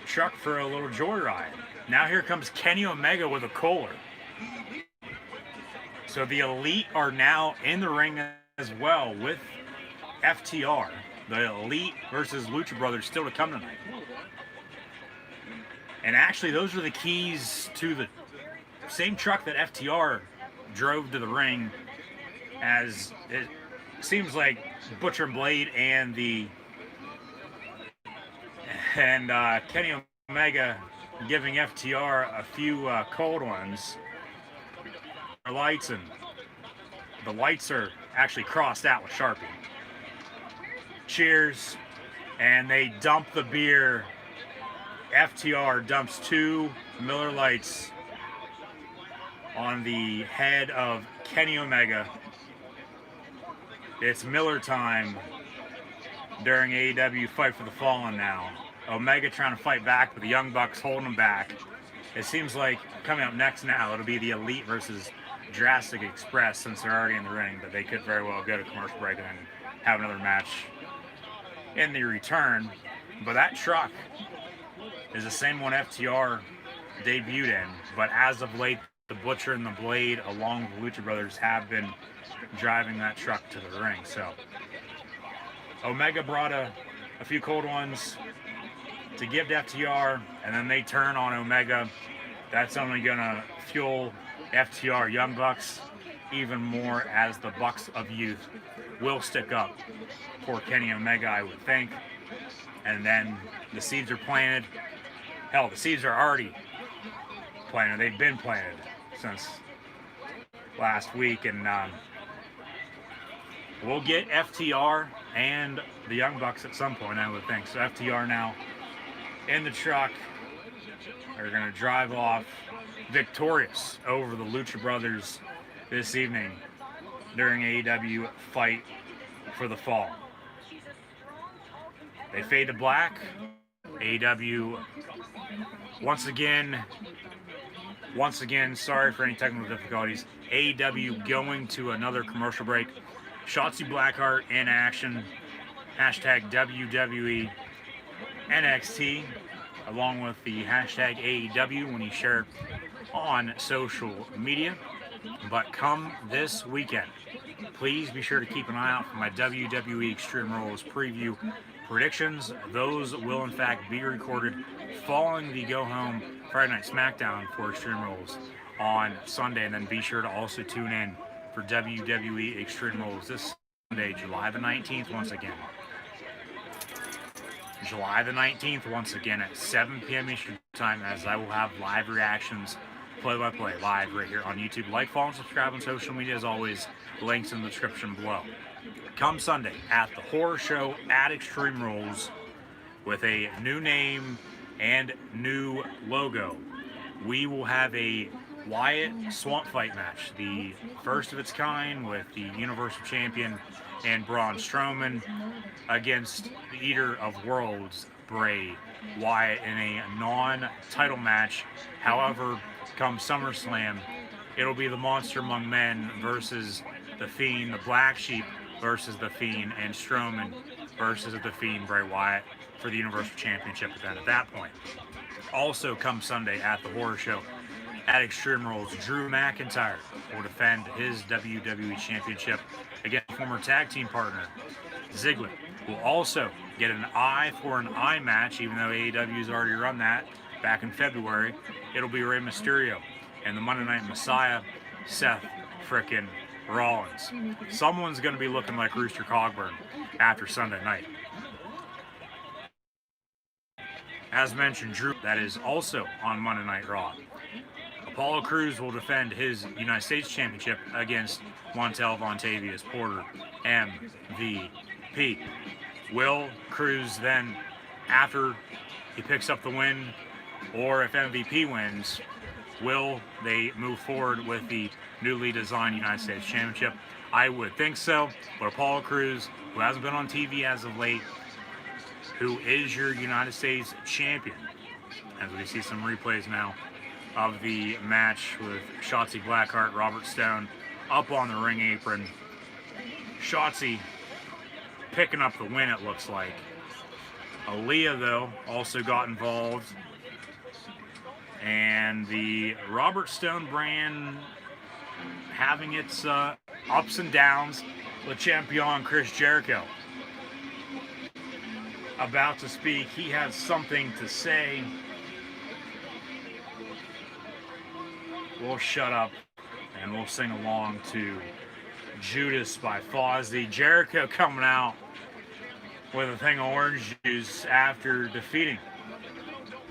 truck for a little joyride. Now here comes Kenny Omega with a Kohler. So the Elite are now in the ring as well with FTR. The Elite versus Lucha Brothers still to come tonight. And actually, those are the keys to the same truck that FTR drove to the ring, as it seems like Butcher and Blade and Kenny Omega giving FTR a few cold ones. Lights, and the lights are actually crossed out with Sharpie. Cheers, and they dump the beer. FTR dumps 2 Miller Lights on the head of Kenny Omega. It's Miller time during AEW Fight for the Fallen now. Omega trying to fight back, but the Young Bucks holding him back. It seems like coming up next now, it'll be the Elite versus Jurassic Express, since they're already in the ring, but they could very well go to commercial break and then have another match in the return. But that truck is the same one FTR debuted in, but as of late, the Butcher and the Blade, along with the Lucha Brothers, have been driving that truck to the ring. So Omega brought a few cold ones to give to FTR, and then they turn on Omega. That's only gonna fuel FTR Young Bucks even more, as the Bucks of Youth will stick up for Kenny Omega, I would think. And then the seeds are planted. Hell, the seeds are already planted. They've been planted since last week, and we'll get FTR and the Young Bucks at some point, I would think. So FTR now in the truck are going to drive off victorious over the Lucha Brothers this evening during AEW Fight for the Fall. They fade to black. AEW once again, sorry for any technical difficulties. AEW going to another commercial break. Shotzi Blackheart in action. Hashtag WWE NXT, along with the hashtag AEW when you share on social media. But come this weekend, please be sure to keep an eye out for my WWE Extreme Rules preview predictions. Those will in fact be recorded following the Go Home Friday Night SmackDown for Extreme Rules on Sunday, and then be sure to also tune in for WWE Extreme Rules this Sunday, July the 19th, once again. July the 19th, once again at 7 p.m. Eastern Time, as I will have live reactions, play-by-play, live right here on YouTube. Like, follow, and subscribe on social media, as always. Links in the description below. Come Sunday at the Horror Show at Extreme Rules, with a new name and new logo, we will have a Wyatt Swamp Fight match, the first of its kind, with the Universal Champion and Braun Strowman against the Eater of Worlds, Bray Wyatt, in a non-title match. However, come SummerSlam, it'll be the Monster Among Men versus the Fiend, the Black Sheep versus the Fiend, and Strowman versus the Fiend, Bray Wyatt, for the Universal Championship event at that point. Also come Sunday at the Horror Show at Extreme Rules, Drew McIntyre will defend his WWE Championship against former tag team partner Ziggler. Will also get an eye for an eye match, even though AEW's already run that back in February. It'll be Rey Mysterio and the Monday Night Messiah, Seth frickin' Rollins. Someone's going to be looking like Rooster Cogburn after Sunday night. As mentioned, Drew, that is also on Monday Night Raw. Apollo Crews will defend his United States Championship against Montel Vontavious Porter, MVP. Will Crews then, after he picks up the win, or if MVP wins, will they move forward with the newly designed United States Championship? I would think so, but Apollo Crews, who hasn't been on TV as of late, who is your United States Champion, as we see some replays now of the match with Shotzi Blackheart, Robert Stone up on the ring apron. Shotzi picking up the win, it looks like. Aaliyah, though, also got involved. And the Robert Stone brand having its ups and downs. Le Champion Chris Jericho about to speak. He has something to say. We'll shut up and we'll sing along to Judas by Fozzy. Jericho coming out with a thing of orange juice after defeating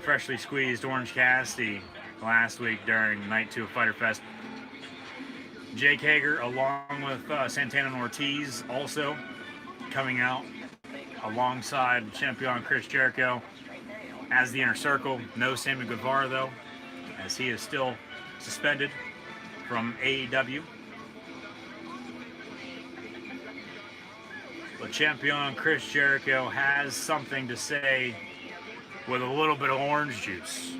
freshly squeezed Orange Cassidy last week during Night 2 of Fyter Fest. Jake Hager, along with Santana and Ortiz, also coming out alongside champion Chris Jericho as the Inner Circle. No Sammy Guevara, though, as he is still suspended from AEW. But champion Chris Jericho has something to say with a little bit of orange juice.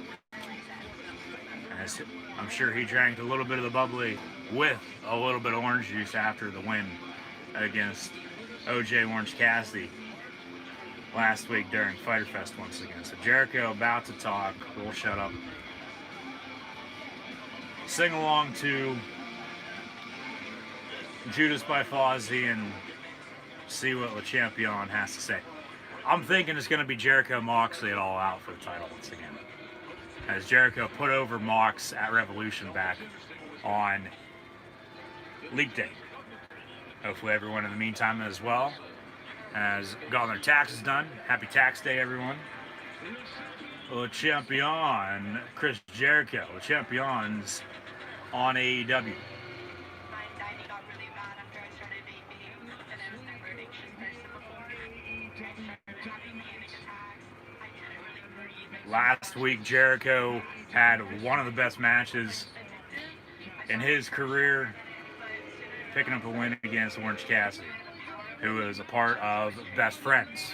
As I'm sure he drank a little bit of the bubbly with a little bit of orange juice after the win against OJ Orange Cassidy last week during Fyter Fest once again. So Jericho about to talk. We'll shut up. Sing along to Judas by Fozzy and see what Le Champion has to say. I'm thinking it's going to be Jericho Moxley at All Out for the title once again, as Jericho put over Mox at Revolution back on Leap Day. Hopefully everyone in the meantime as well has gotten their taxes done. Happy tax day, everyone. Le Champion Chris Jericho, Le Champion's on AEW. Last week, Jericho had one of the best matches in his career, picking up a win against Orange Cassidy, who is a part of Best Friends.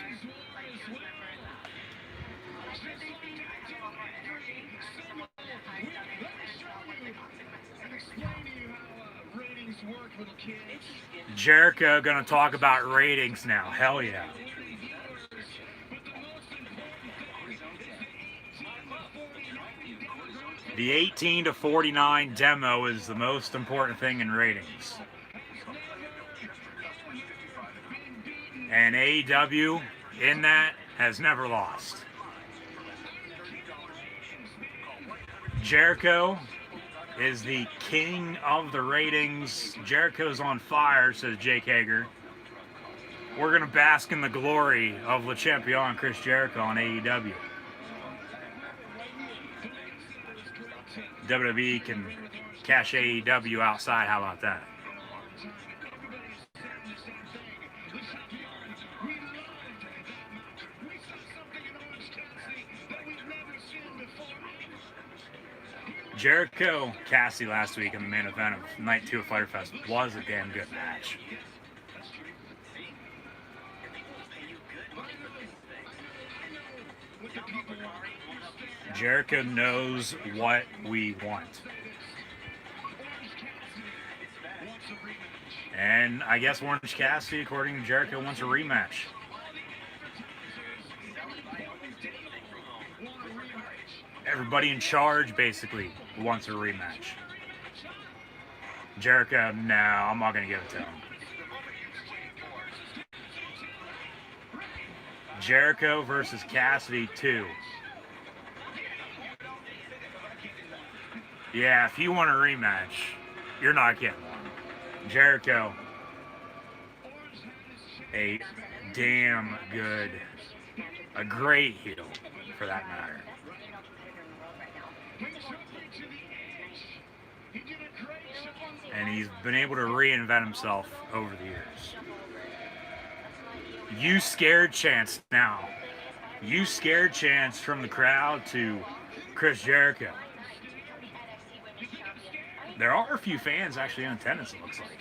Jericho gonna talk about ratings now. Hell yeah. The 18 to 49 demo is the most important thing in ratings. And AEW in that has never lost. Jericho is the king of the ratings. Jericho's on fire, says Jake Hager. We're going to bask in the glory of Le Champion Chris Jericho on AEW. WWE can cash AEW outside. How about that? Jericho Cassidy last week in the main event of Night 2 of Fyter Fest was a damn good match. Jericho knows what we want. And I guess Orange Cassidy, according to Jericho, wants a rematch. Everybody in charge, basically, wants a rematch. Jericho, no, I'm not going to give it to him. Jericho versus Cassidy 2. Yeah, if you want a rematch, you're not getting one. Jericho, a damn good, a great heel, for that matter. And he's been able to reinvent himself over the years. You scared chants now. You scared chants from the crowd to Chris Jericho. There are a few fans actually in attendance, it looks like.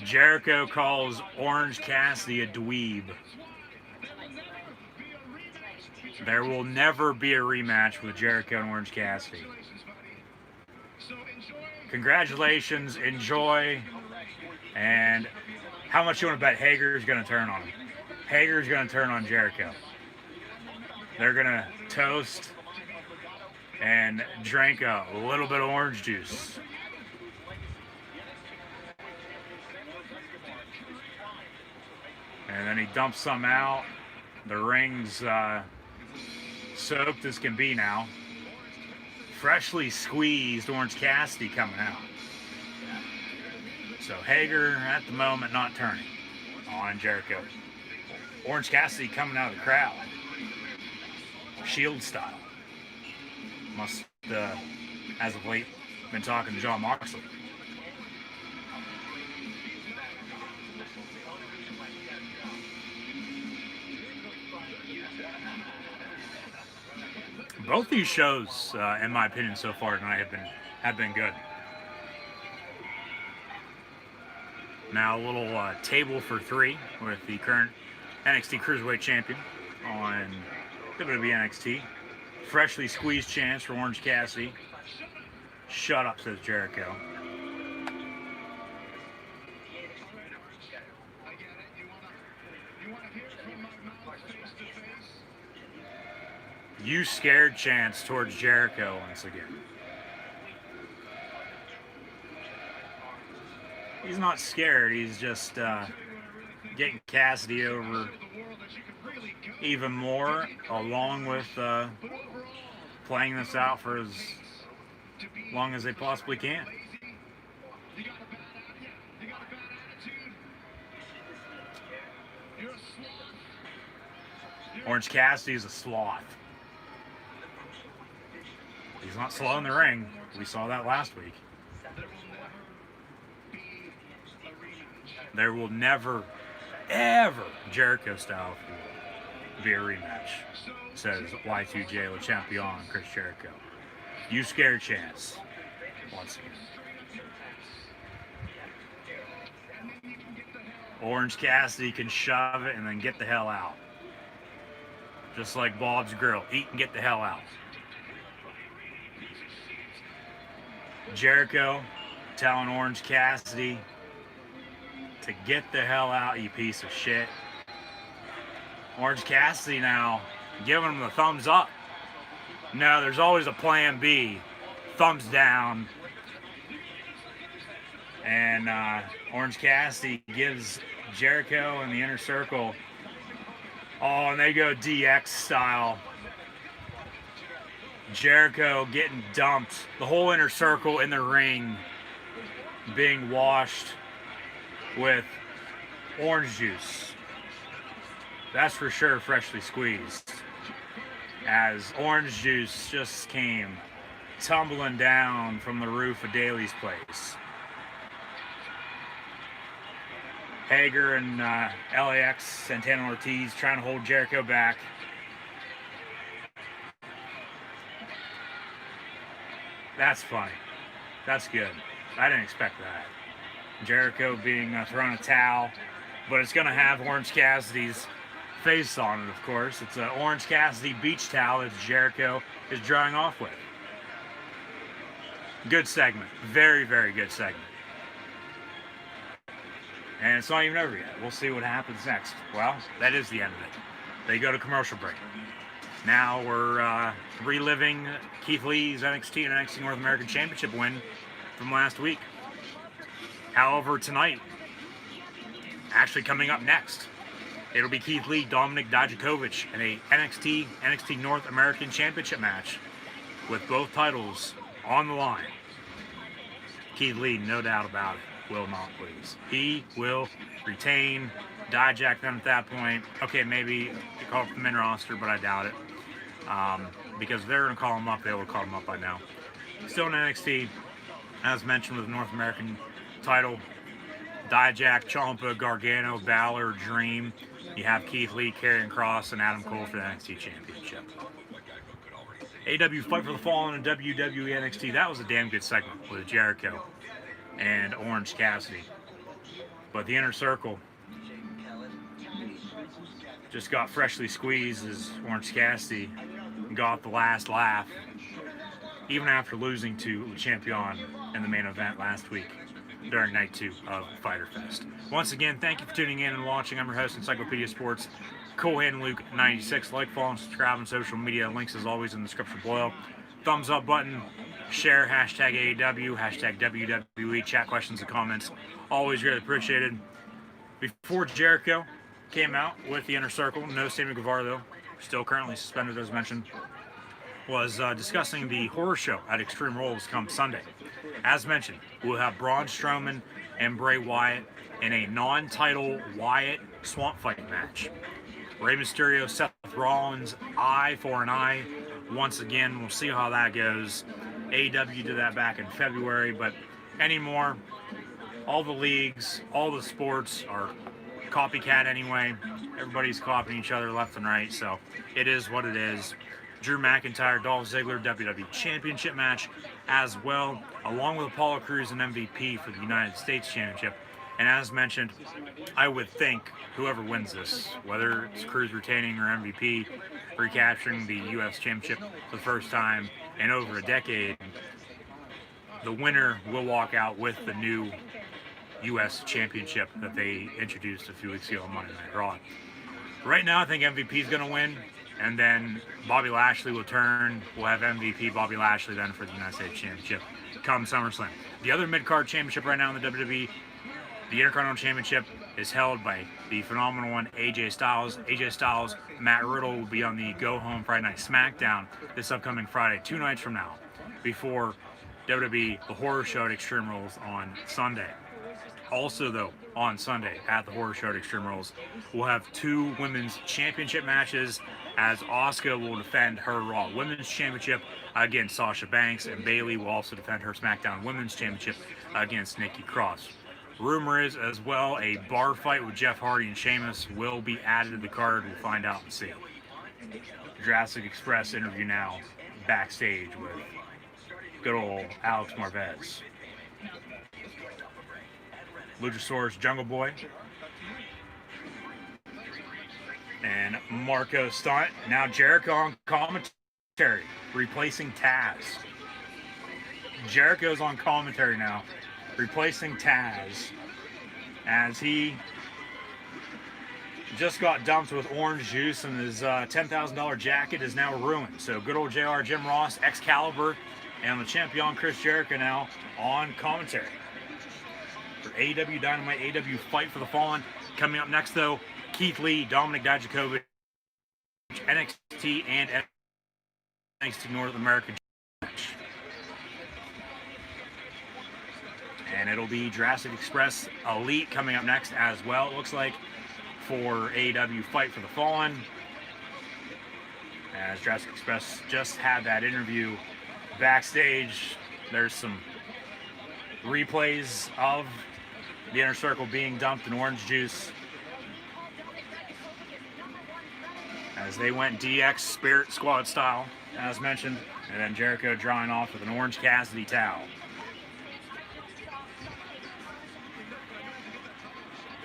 Jericho calls Orange Cassidy a dweeb. There will never be a rematch with Jericho and Orange Cassidy. Congratulations, enjoy, and how much you want to bet Hager's going to turn on him? Hager's going to turn on Jericho. They're going to toast and drink a little bit of orange juice. And then he dumps some out. The ring's soaked as can be now. Freshly squeezed Orange Cassidy coming out. So Hager at the moment not turning on Jericho. Orange Cassidy coming out of the crowd. Shield style. Must, as of late, been talking to John Moxley. Both these shows, in my opinion, so far tonight have been good. Now a little table for three with the current NXT Cruiserweight Champion on WWE NXT. Freshly squeezed chance for Orange Cassidy. Shut up, says Jericho. You scared chance towards Jericho once again. He's not scared, he's just getting Cassidy over even more, along with playing this out for as long as they possibly can. Orange Cassidy is a sloth. He's not slow in the ring. We saw that last week. There will never, ever, Jericho style, be a rematch, says Y2J Le Champion Chris Jericho. You scared chance. Once again. Orange Cassidy can shove it and then get the hell out. Just like Bob's Grill. Eat and get the hell out. Jericho telling Orange Cassidy to get the hell out, you piece of shit. Orange Cassidy now giving him the thumbs up. No, there's always a plan B. Thumbs down. And Orange Cassidy gives Jericho in the inner circle. Oh, and they go DX style. Jericho getting dumped. The whole inner circle in the ring being washed with orange juice. That's for sure freshly squeezed. As orange juice just came tumbling down from the roof of Daly's place. Hager and LAX, Santana Ortiz trying to hold Jericho back. That's funny. That's good. I didn't expect that. Jericho being thrown a towel, but it's going to have Orange Cassidy's face on it, of course. It's an Orange Cassidy beach towel that Jericho is drying off with. Good segment. Very, very good segment. And it's not even over yet. We'll see what happens next. Well, that is the end of it. They go to commercial break. Now we're reliving Keith Lee's NXT and NXT North American Championship win from last week. However, tonight, actually coming up next, it'll be Keith Lee, Dominik Dijakovic in a NXT North American Championship match with both titles on the line. Keith Lee, no doubt about it, will not lose. He will retain, Dijak them at that point. Okay, maybe call up the men roster, but I doubt it. Because if they're going to call him up, they would call him up by now. Still in NXT, as mentioned with the North American title, Dijak, Ciampa, Gargano, Balor, Dream. You have Keith Lee, Karrion Kross, and Adam Cole for the NXT Championship. AEW Fight for the Fallen and WWE NXT. That was a damn good segment with Jericho and Orange Cassidy. But the Inner Circle just got freshly squeezed as Orange Cassidy got the last laugh, even after losing to Le Champion in the main event last week during night 2 of Fyter Fest. Once again, thank you for tuning in and watching. I'm your host, Encyclopedia Sports, Cool-Hand Luke 96. Like, follow, and subscribe on social media. Links, as always, in the description below. Thumbs up button, share, hashtag AEW, hashtag WWE, chat questions and comments. Always really appreciated. Before Jericho came out with the Inner Circle, no Sammy Guevara though, still currently suspended as mentioned, was discussing the horror show at Extreme Rules come Sunday. As mentioned, we'll have Braun Strowman and Bray Wyatt in a non-title Wyatt swamp fight match. Rey Mysterio, Seth Rollins, eye for an eye. Once again, we'll see how that goes. AEW did that back in February, but anymore, all the leagues, all the sports are copycat anyway. Everybody's copying each other left and right, so it is what it is. Drew McIntyre, Dolph Ziggler, WWE Championship match as well, along with Apollo Crews and MVP for the United States Championship. And as mentioned, I would think whoever wins this, whether it's Crews retaining or MVP recapturing the U.S. Championship for the first time in over a decade, the winner will walk out with the new U.S. Championship that they introduced a few weeks ago on Monday Night Raw. Right now, I think MVP is going to win, and then Bobby Lashley will turn. We'll have MVP Bobby Lashley then for the United States Championship come SummerSlam. The other mid-card championship right now in the WWE, the Intercontinental Championship, is held by the phenomenal one, AJ Styles. AJ Styles, Matt Riddle will be on the Go Home Friday Night SmackDown this upcoming Friday, 2 nights from now, before WWE The Horror Show at Extreme Rules on Sunday. Also, though, on Sunday at the Horror Show at Extreme Rules, we'll have 2 women's championship matches as Asuka will defend her Raw Women's Championship against Sasha Banks, and Bayley will also defend her SmackDown Women's Championship against Nikki Cross. Rumor is, as well, a bar fight with Jeff Hardy and Sheamus will be added to the card. We'll find out and see. Jurassic Express interview now, backstage with good old Alex Marvez. Luchasaurus Jungle Boy and Marco Stunt. Now Jericho on commentary, replacing Taz. Jericho's on commentary now, replacing Taz, as he just got dumped with orange juice and his $10,000 jacket is now ruined. So good old JR Jim Ross, Excalibur, and the champion Chris Jericho now on commentary for AEW Dynamite, AEW Fight for the Fallen. Coming up next, though, Keith Lee, Dominic Dijakovic, NXT and NXT North America match. And it'll be Jurassic Express Elite coming up next as well, it looks like, for AEW Fight for the Fallen. As Jurassic Express just had that interview backstage, there's some replays of the Inner Circle being dumped in orange juice as they went DX Spirit Squad style, as mentioned, and then Jericho drawing off with an Orange Cassidy towel.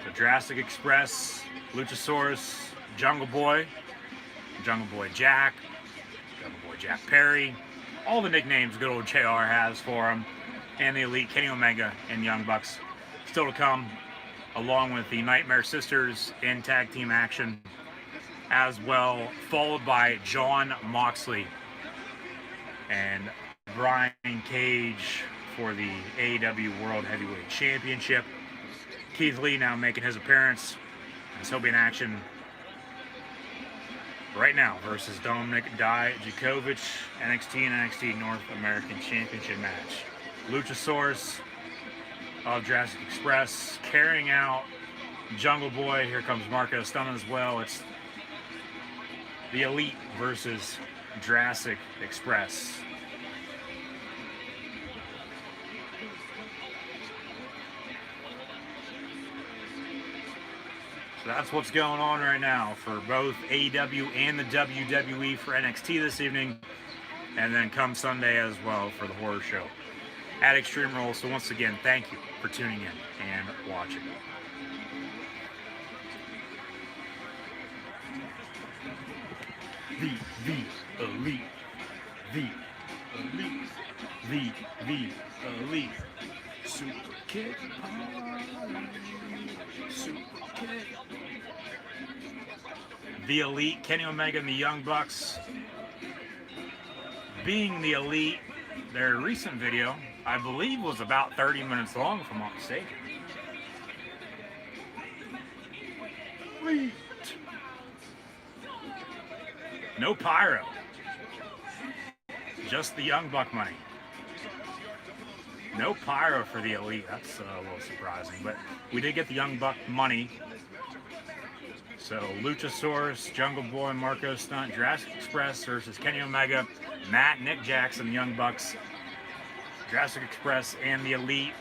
So Jurassic Express, Luchasaurus, Jungle Boy Jack, Jungle Boy Jack Perry, all the nicknames good old JR has for him, and the Elite, Kenny Omega and Young Bucks still to come, along with the Nightmare Sisters in tag team action as well, followed by Jon Moxley and Brian Cage for the AEW World Heavyweight Championship. Keith Lee now making his appearance, as he'll be in action right now versus Dominic Dijakovic, NXT and NXT North American Championship match. Luchasaurus of Jurassic Express carrying out Jungle Boy. Here comes Marco Stunt as well. It's the Elite versus Jurassic Express. So that's what's going on right now for both AEW and the WWE for NXT this evening, and then come Sunday as well for the Horror Show at Extreme Rules. So once again, thank you for tuning in and watching. The Elite, the Elite, Super Kick, Super Kick. The Elite, Kenny Omega and the Young Bucks being the Elite. Their recent video, I believe, was about 30 minutes long, if I'm not mistaken. Elite. No pyro. Just the Young Buck money. No pyro for the Elite. That's a little surprising, but we did get the Young Buck money. So Luchasaurus, Jungle Boy, Marco Stunt, Jurassic Express versus Kenny Omega, Matt, Nick Jackson, Young Bucks, Jurassic Express, and the Elite,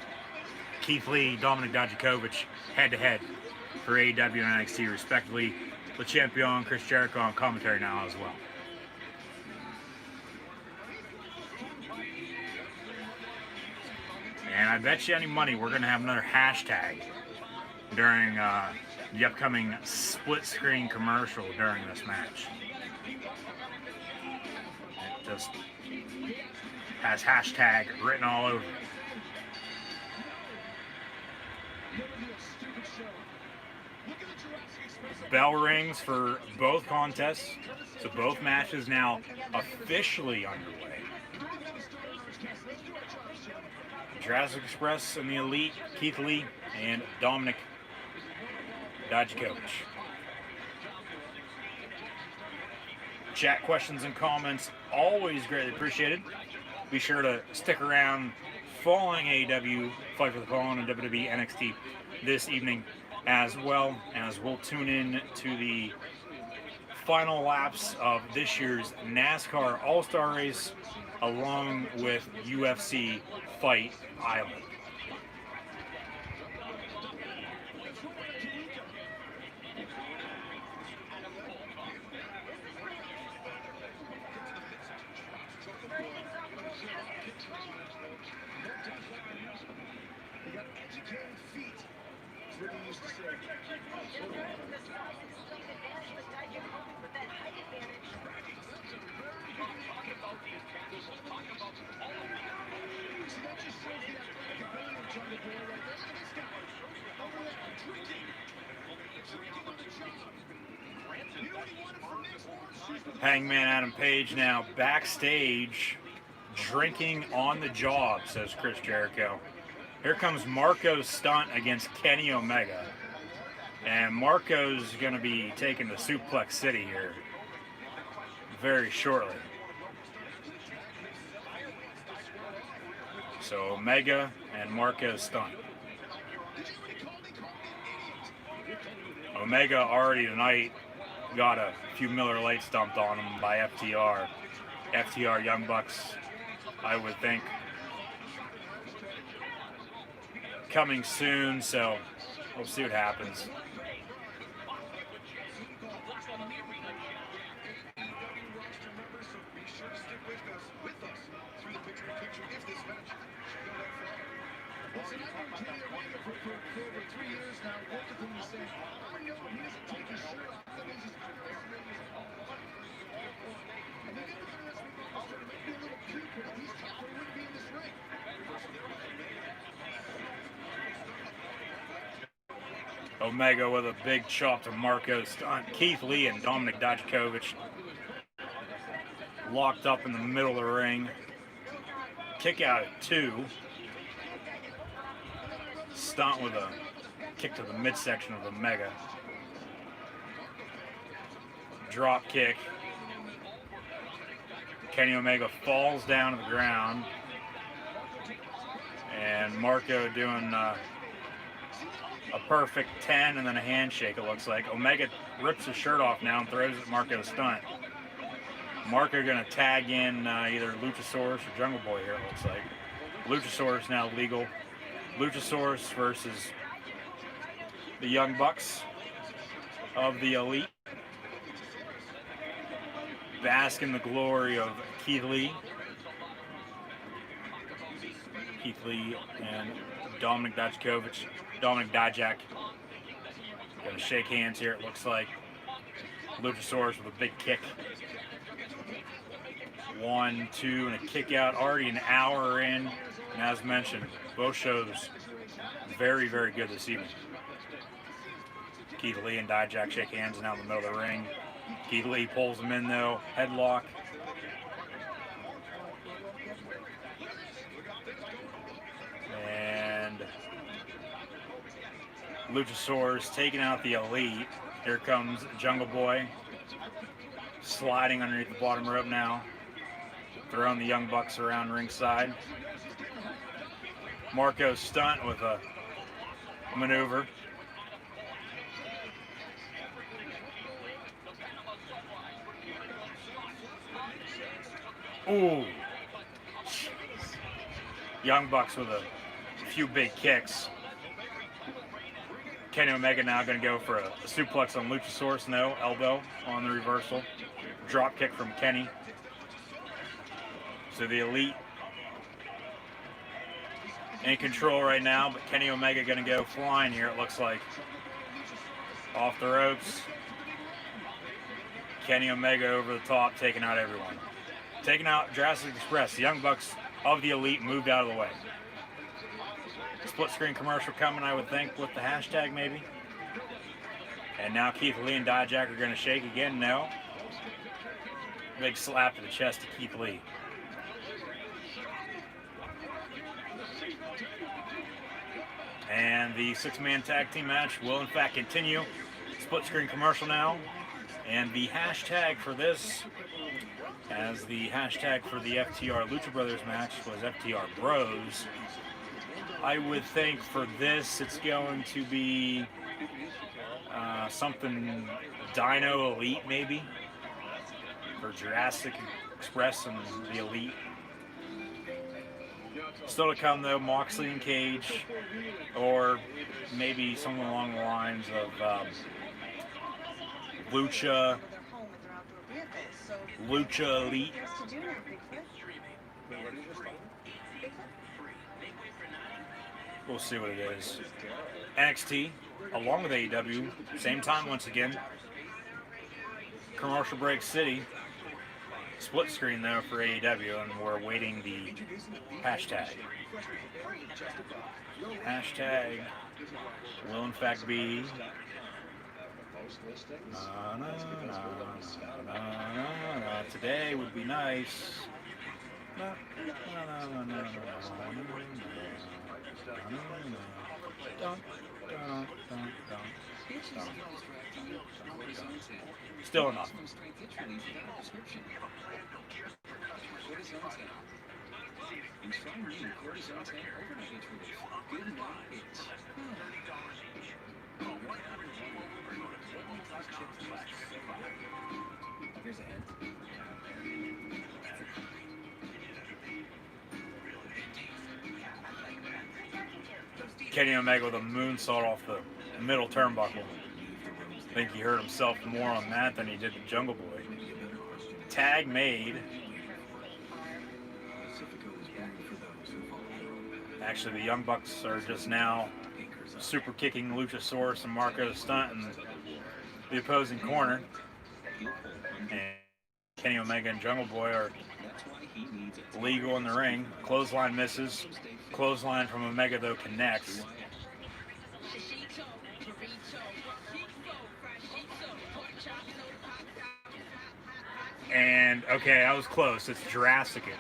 Keith Lee, Dominik Dijakovic, head-to-head for AEW and NXT, respectively. Le Champion, Chris Jericho on commentary now as well. And I bet you any money we're going to have another hashtag during the upcoming split-screen commercial during this match. It just has hashtag written all over it. Bell rings for both contests, so both matches now officially underway. Jurassic Express and the Elite, Keith Lee and Dominik Dijakovic. Chat questions and comments, always greatly appreciated. Be sure to stick around following AEW Fight for the Fallen and WWE NXT this evening, as well as we'll tune in to the final laps of this year's NASCAR All-Star Race, along with UFC Fight Island. Hangman Adam Page now backstage, drinking on the job, says Chris Jericho. Here comes Marco's stunt against Kenny Omega. And Marco's going to be taken to Suplex City here very shortly. So Omega and Marco's stunt. Omega already tonight got a few Miller Lights dumped on him by FTR. FTR Young Bucks, I would think, coming soon, so we'll see what happens. Omega with a big chop to Marco's stunt. Keith Lee and Dominik Dijakovic locked up in the middle of the ring. Kick out at 2. Stunt with a kick to the midsection of Omega. Drop kick. Kenny Omega falls down to the ground. And Marco doing a perfect 10 and then a handshake, it looks like. Omega rips his shirt off now and throws it at Marco's stunt. Marco going to tag in either Luchasaurus or Jungle Boy here, it looks like. Luchasaurus now legal. Luchasaurus versus the Young Bucks of the Elite. Bask in the glory of Keith Lee. Keith Lee and Dominik Dijakovic. Dominik Dijak. Gonna shake hands here, it looks like. Luchasaurus with a big kick. 1, 2, and a kick out. Already an hour in. And as mentioned, both shows very, very good this evening. Keith Lee and Dijak shake hands now in the middle of the ring. Keith Lee pulls him in though. Headlock. And Luchasaurus taking out the Elite. Here comes Jungle Boy. Sliding underneath the bottom rope now. Throwing the Young Bucks around ringside. Marco's stunt with a maneuver. Ooh. Young Bucks with a few big kicks. Kenny Omega now going to go for a suplex on Luchasaurus. No, elbow on the reversal. Drop kick from Kenny. So the Elite in control right now, but Kenny Omega going to go flying here, it looks like. Off the ropes. Kenny Omega over the top, taking out everyone. Taking out Jurassic Express. The Young Bucks of the Elite moved out of the way. Split screen commercial coming, I would think, with the hashtag maybe. And now Keith Lee and Dijak are going to shake again. No. Big slap to the chest to Keith Lee. And the six-man tag team match will in fact continue. Split screen commercial now. And the hashtag for this, as the hashtag for the FTR Lucha Brothers match was FTR Bros. I would think for this it's going to be something Dino Elite maybe. For Jurassic Express and the Elite. Still to come though, Moxley and Cage, or maybe something along the lines of Lucha Elite. We'll see what it is. NXT, along with AEW, same time once again. Commercial break city. Split screen though for AEW, and we're awaiting the hashtag. Hashtag will in fact be today would be nice. Still enough. Kenny Omega with a moonsault off the middle turnbuckle. I think he hurt himself more on that than he did the Jungle Boy. Tag made. Actually, the Young Bucks are just now super kicking Luchasaurus and Marco Stunt in the opposing corner. And Kenny Omega and Jungle Boy are legal in the ring. Clothesline misses. Clothesline from Omega, though, connects. And, okay, I was close. It's Jurassic Elite.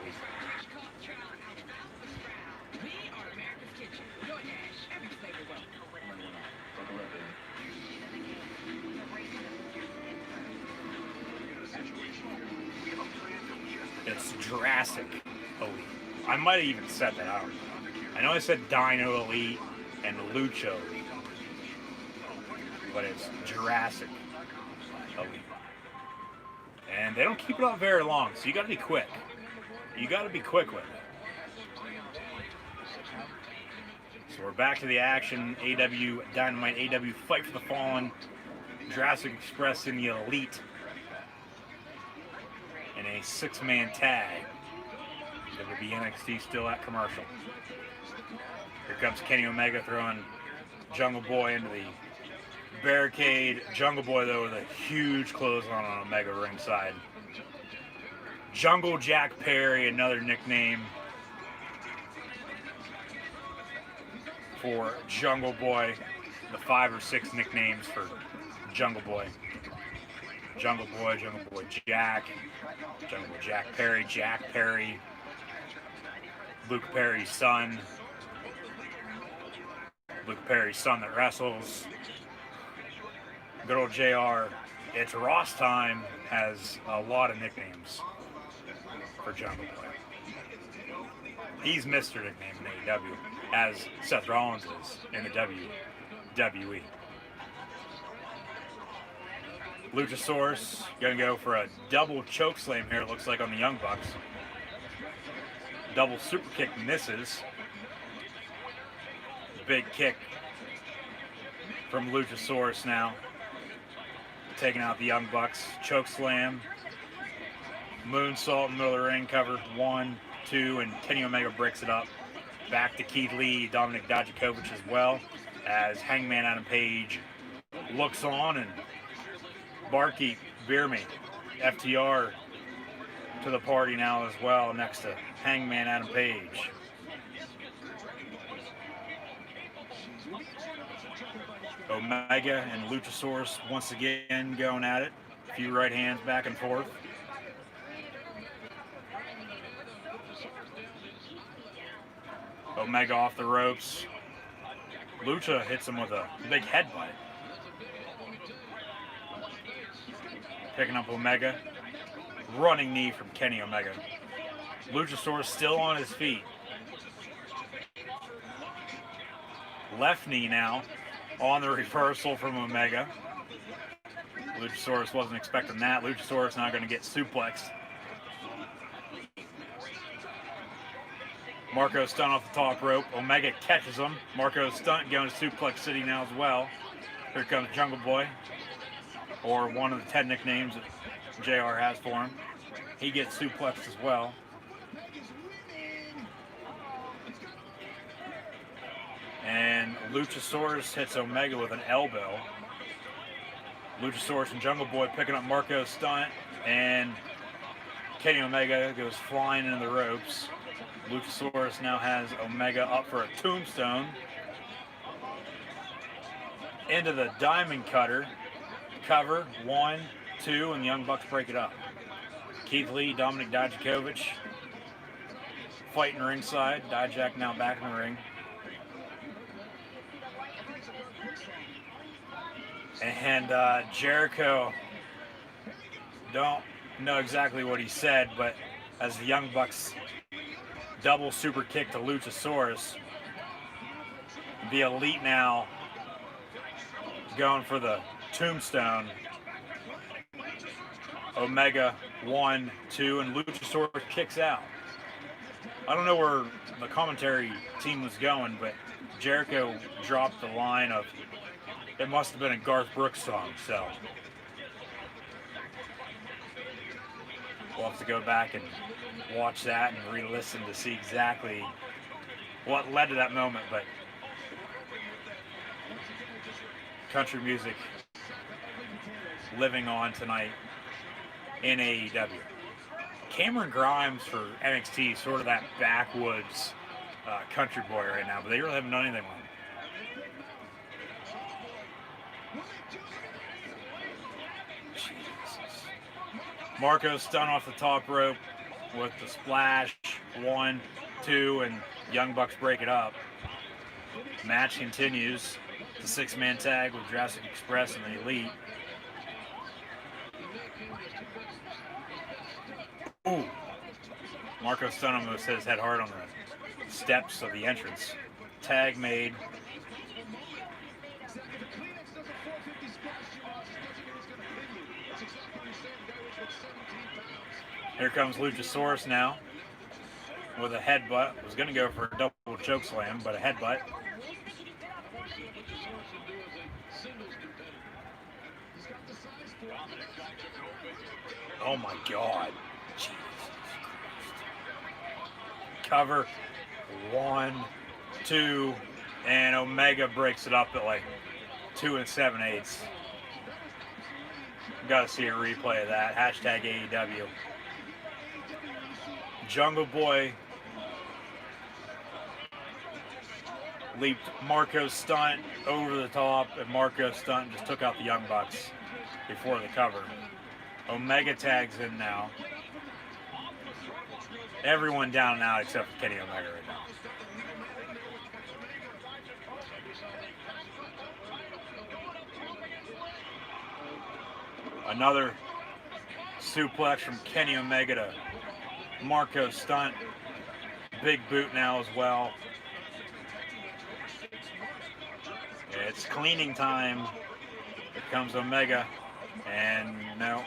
It's Jurassic Elite. I might have even said that out. I know I said Dino Elite and Lucha Elite, but it's Jurassic Elite. And they don't keep it up very long, so you gotta be quick. You gotta be quick with it. So we're back to the action. AEW Dynamite, AEW Fight for the Fallen, Jurassic Express in the Elite, and a six-man tag. WWE NXT still at commercial. Here comes Kenny Omega throwing Jungle Boy into the barricade. Jungle Boy, though, with a huge clothesline on Omega ringside. Jungle Jack Perry, another nickname for Jungle Boy. The 5 or 6 nicknames for Jungle Boy. Jungle Boy Jack, Jungle Jack Perry, Luke Perry's son, Luke Perry's son that wrestles. Good old JR. It's Ross time has a lot of nicknames for Jungle Boy. He's Mr. Nickname in AEW, as Seth Rollins is in the WWE. Luchasaurus gonna go for a double choke slam here, it looks like, on the Young Bucks. Double super kick misses. Big kick from Luchasaurus now. Taking out the Young Bucks. Choke slam. Moonsault in the middle of the ring. Cover 1, 2, and Kenny Omega breaks it up. Back to Keith Lee, Dominic Dijakovic as well, as Hangman Adam Page looks on, and Barkeep, Beer Me, FTR to the party now as well, next to Hangman Adam Page. Omega and Luchasaurus once again going at it. A few right hands back and forth. Omega off the ropes. Lucha hits him with a big headbutt. Picking up Omega. Running knee from Kenny Omega. Luchasaurus still on his feet. Left knee now on the reversal from Omega. Luchasaurus wasn't expecting that. Luchasaurus now going to get suplexed. Marco Stunt off the top rope. Omega catches him. Marco Stunt going to Suplex City now as well. Here comes Jungle Boy, or one of the 10 nicknames that JR has for him. He gets suplexed as well. And Luchasaurus hits Omega with an elbow. Luchasaurus and Jungle Boy picking up Marco Stunt, and Kenny Omega goes flying into the ropes. Luchasaurus now has Omega up for a tombstone. Into the Diamond Cutter. Cover, 1, 2, and the Young Bucks break it up. Keith Lee, Dominic Dijakovic fighting ringside. Dijak now back in the ring. And Jericho, don't know exactly what he said, but as the Young Bucks double super kick to Luchasaurus, the Elite now going for the tombstone. Omega 1, 2, and Luchasaurus kicks out. I don't know where the commentary team was going, but Jericho dropped the line of, it must have been a Garth Brooks song, so we'll have to go back and watch that and re-listen to see exactly what led to that moment. But country music living on tonight in AEW. Cameron Grimes for NXT, sort of that backwoods country boy right now, but they really haven't done anything with him. Jesus. Marco Stunt off the top rope with the splash. 1, 2, and Young Bucks break it up. Match continues. The 6-man tag with Jurassic Express and the Elite. Ooh. Marco Stunt almost hit his head hard on the steps of the entrance. Tag made. Here comes Luchasaurus now with a headbutt. Was going to go for a double choke slam, but a headbutt. Oh my God. Jesus Christ. Cover. 1, 2, and Omega breaks it up at like 2 7/8. Gotta see a replay of that. Hashtag AEW. Jungle Boy leaped Marco Stunt over the top, and Marco Stunt just took out the Young Bucks before the cover. Omega tags in now. Everyone down and out except for Kenny Omega right now. Another suplex from Kenny Omega to Marco Stunt. Big boot now as well. It's cleaning time. Here comes Omega. And no,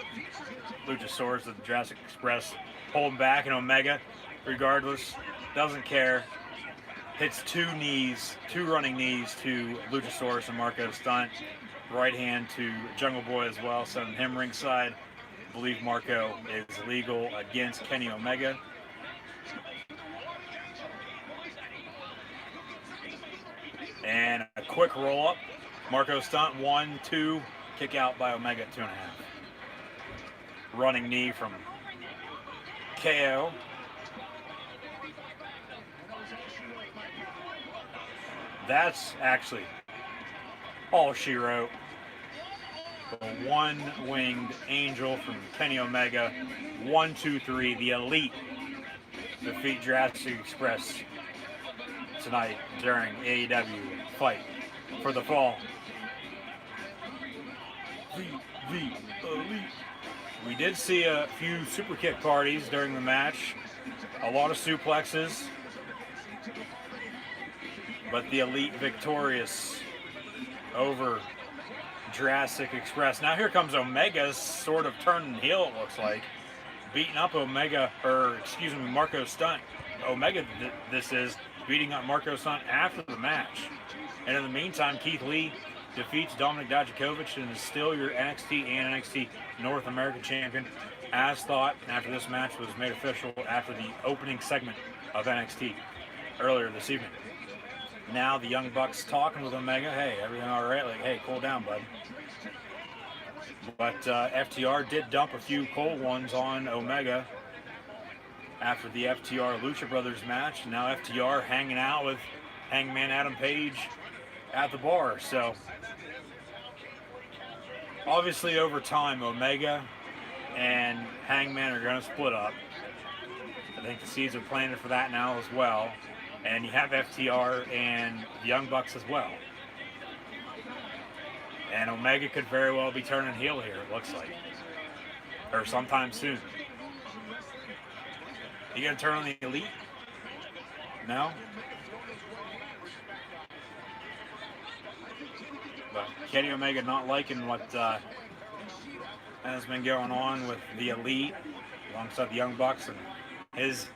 Luchasaurus of the Jurassic Express holding back, and Omega, regardless, doesn't care. Hits two running knees to Luchasaurus and Marco Stunt. Right hand to Jungle Boy as well, sending him ringside. I believe Marco is legal against Kenny Omega. And a quick roll up. Marco Stunt, 1, 2, kick out by Omega at 2.5. Running knee from KO. That's actually all she wrote. The one-winged angel from Kenny Omega. 1, 2, 3. The Elite defeat Jurassic Express tonight during AEW Fight for the Fall. The Elite. We did see a few super kick parties during the match. A lot of suplexes. But the Elite victorious over Jurassic Express. Now here comes Omega, sort of turning heel, it looks like. Beating up Marco Stunt. Omega, this is, beating up Marco Stunt after the match. And in the meantime, Keith Lee defeats Dominik Dijakovic and is still your NXT and NXT North American champion, as thought after this match was made official after the opening segment of NXT earlier this evening. Now the Young Bucks talking with Omega. Hey, everything all right? Like, hey, cool down, bud. But FTR did dump a few cold ones on Omega after the FTR Lucha Brothers match. Now FTR hanging out with Hangman Adam Page at the bar. So obviously over time, Omega and Hangman are going to split up. I think the seeds are planted for that now as well. And you have FTR and the Young Bucks as well. And Omega could very well be turning heel here, it looks like. Or sometime soon. You gonna turn on the Elite? No? But Kenny Omega not liking what has been going on with the Elite alongside the Young Bucks and his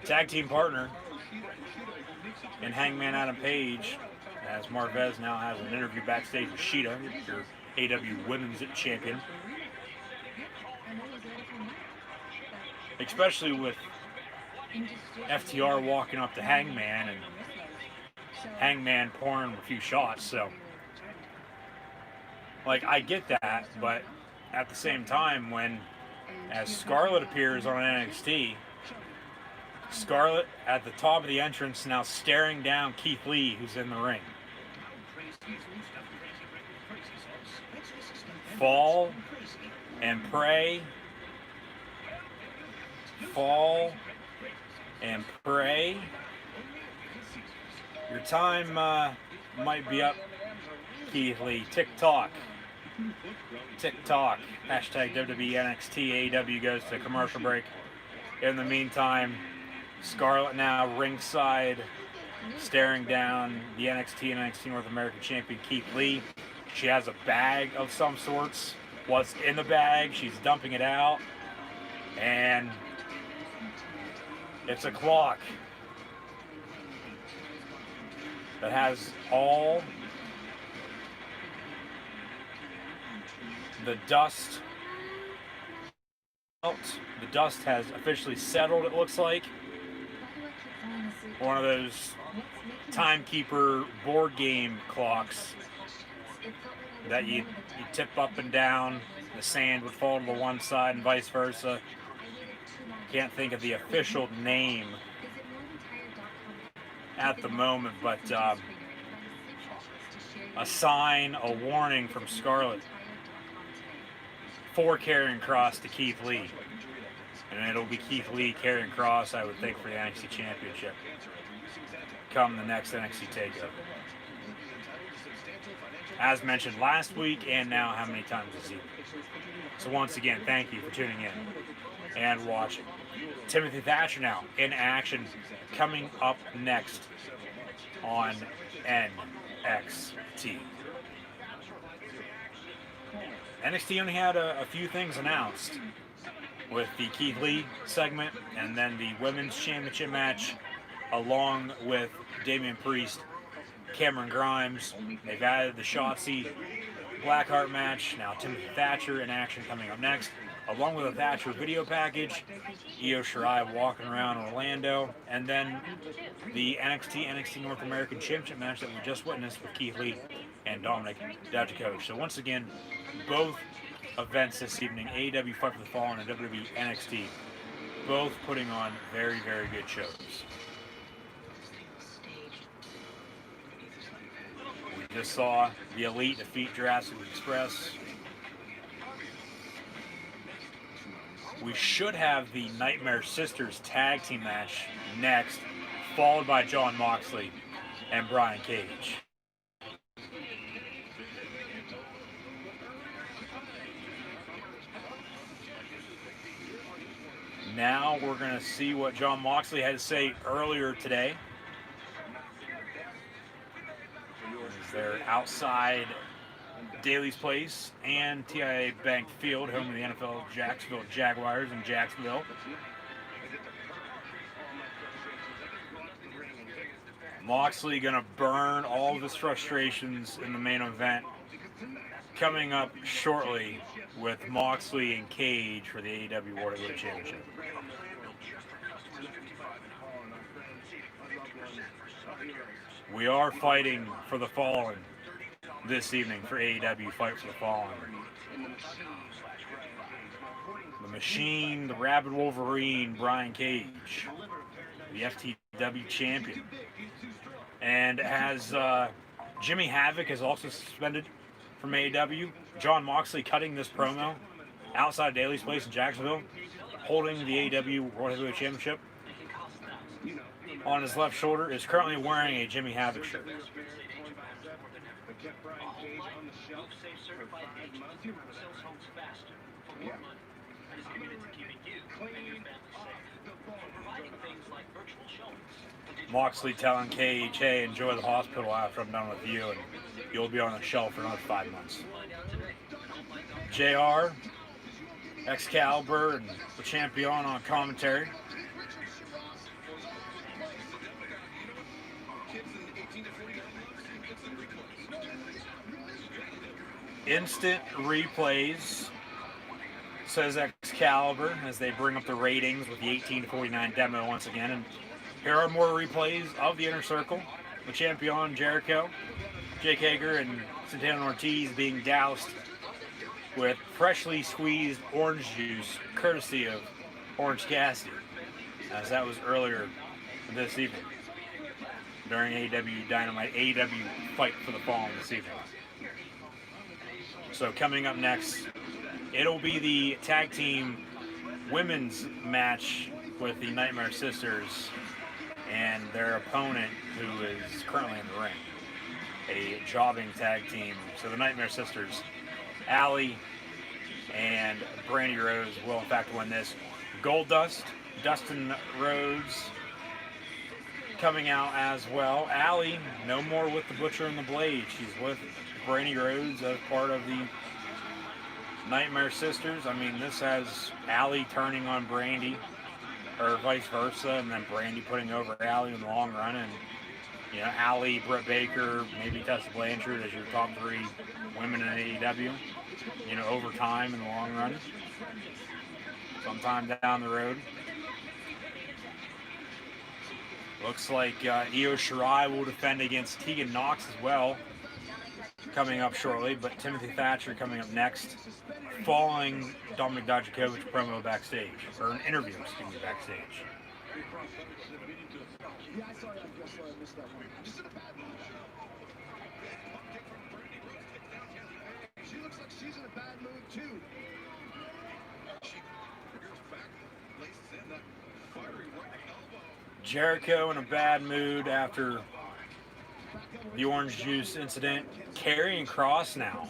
tag team partner in Hangman Adam Page, as Marvez now has an interview backstage with Shida, your AEW Women's Champion. Especially with FTR walking up to Hangman and Hangman pouring a few shots, so like I get that, but at the same time when as Scarlett appears on NXT, Scarlett at the top of the entrance now staring down Keith Lee, who's in the ring. Fall and pray. Fall and pray. Your time might be up, Keith Lee. Tick-tock. Tick-tock. Hashtag WWE NXT. AEW goes to commercial break. In the meantime, Scarlett now ringside, staring down the NXT and NXT North American champion Keith Lee. She has a bag of some sorts. What's in the bag? She's dumping it out. And it's a clock that has all the dust out. The dust has officially settled, it looks like. One of those timekeeper board game clocks that you tip up and down, the sand would fall to the one side and vice versa. Can't think of the official name at the moment, but a sign, a warning from Scarlett for Karrion Kross to Keith Lee. And it'll be Keith Lee, Karrion Kross, I would think, for the NXT Championship come the next NXT TakeOver. As mentioned last week, and now how many times this evening. So once again, thank you for tuning in and watching. Timothy Thatcher now in action, coming up next on NXT. NXT only had a few things announced, with the Keith Lee segment and then the Women's Championship match along with Damian Priest, Cameron Grimes. They've added the Shotzi Blackheart match. Now Timothy Thatcher in action coming up next, along with a Thatcher video package. Io Shirai walking around Orlando, and then the NXT North American Championship match that we just witnessed with Keith Lee and Dominic Dijakovic. So once again, both events this evening, AEW Fight for the Fallen and WWE NXT, both putting on very, very good shows. We just saw the Elite defeat Jurassic Express. We should have the Nightmare Sisters tag team match next, followed by Jon Moxley and Brian Cage. Now we're going to see what Jon Moxley had to say earlier today. They're outside Daly's Place and TIA Bank Field, home of the NFL Jacksonville Jaguars in Jacksonville. Moxley going to burn all of his frustrations in the main event. Coming up shortly with Moxley and Cage for the AEW World Heavyweight Championship. We are fighting for the Fallen this evening for AEW Fight for the Fallen. The Machine, the Rabid Wolverine, Brian Cage, the FTW champion. And as Jimmy Havoc is also suspended from AEW, Jon Moxley cutting this promo outside Daly's Place in Jacksonville, holding the AEW World Heavyweight Championship on his left shoulder, is currently wearing a Jimmy Havoc shirt. Moxley telling Cage, hey, enjoy the hospital after I'm done with you, and you'll be on the shelf for another 5 months. JR, Excalibur, and the champion on commentary. Instant replays, says Excalibur, as they bring up the ratings with the 18-49 demo once again. And here are more replays of the Inner Circle. The champion, Jericho, Jake Hager, and Santana Ortiz being doused with freshly squeezed orange juice, courtesy of Orange Cassidy, as that was earlier this evening during AEW Dynamite, AEW Fight for the Fallen this evening. So coming up next, it'll be the tag team women's match with the Nightmare Sisters and their opponent, who is currently in the ring, a jobbing tag team. So the Nightmare Sisters, Allie and Brandy Rose, will in fact win this. Goldust, Dustin Rhodes coming out as well. Allie, no more with the Butcher and the Blade. She's with Brandy Rhodes as part of the Nightmare Sisters. I mean, this has Allie turning on Brandy, or vice versa, and then Brandy putting over Allie in the long run. And, you know, Allie, Britt Baker, maybe Tessa Blanchard as your top 3 women in AEW, you know, over time in the long run, sometime down the road. Looks like Io Shirai will defend against Tegan Nox as well, coming up shortly, but Timothy Thatcher coming up next, following Dominic Dijakovic promo backstage, or an interview, excuse me, backstage. She looks like she's in a bad mood too. Jericho in a bad mood after the orange juice incident. Karrion Kross now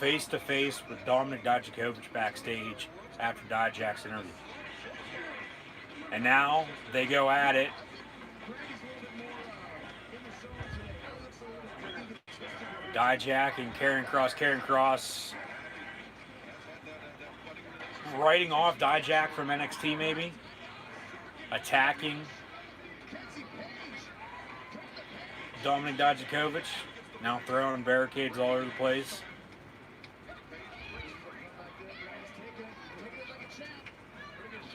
face to face with Dominic Dijakovic backstage after Dijak's interview. And now they go at it. Dijak and Karrion Kross. Karrion Kross writing off Dijak from NXT maybe. Attacking Dominik Dijakovic now throwing barricades all over the place.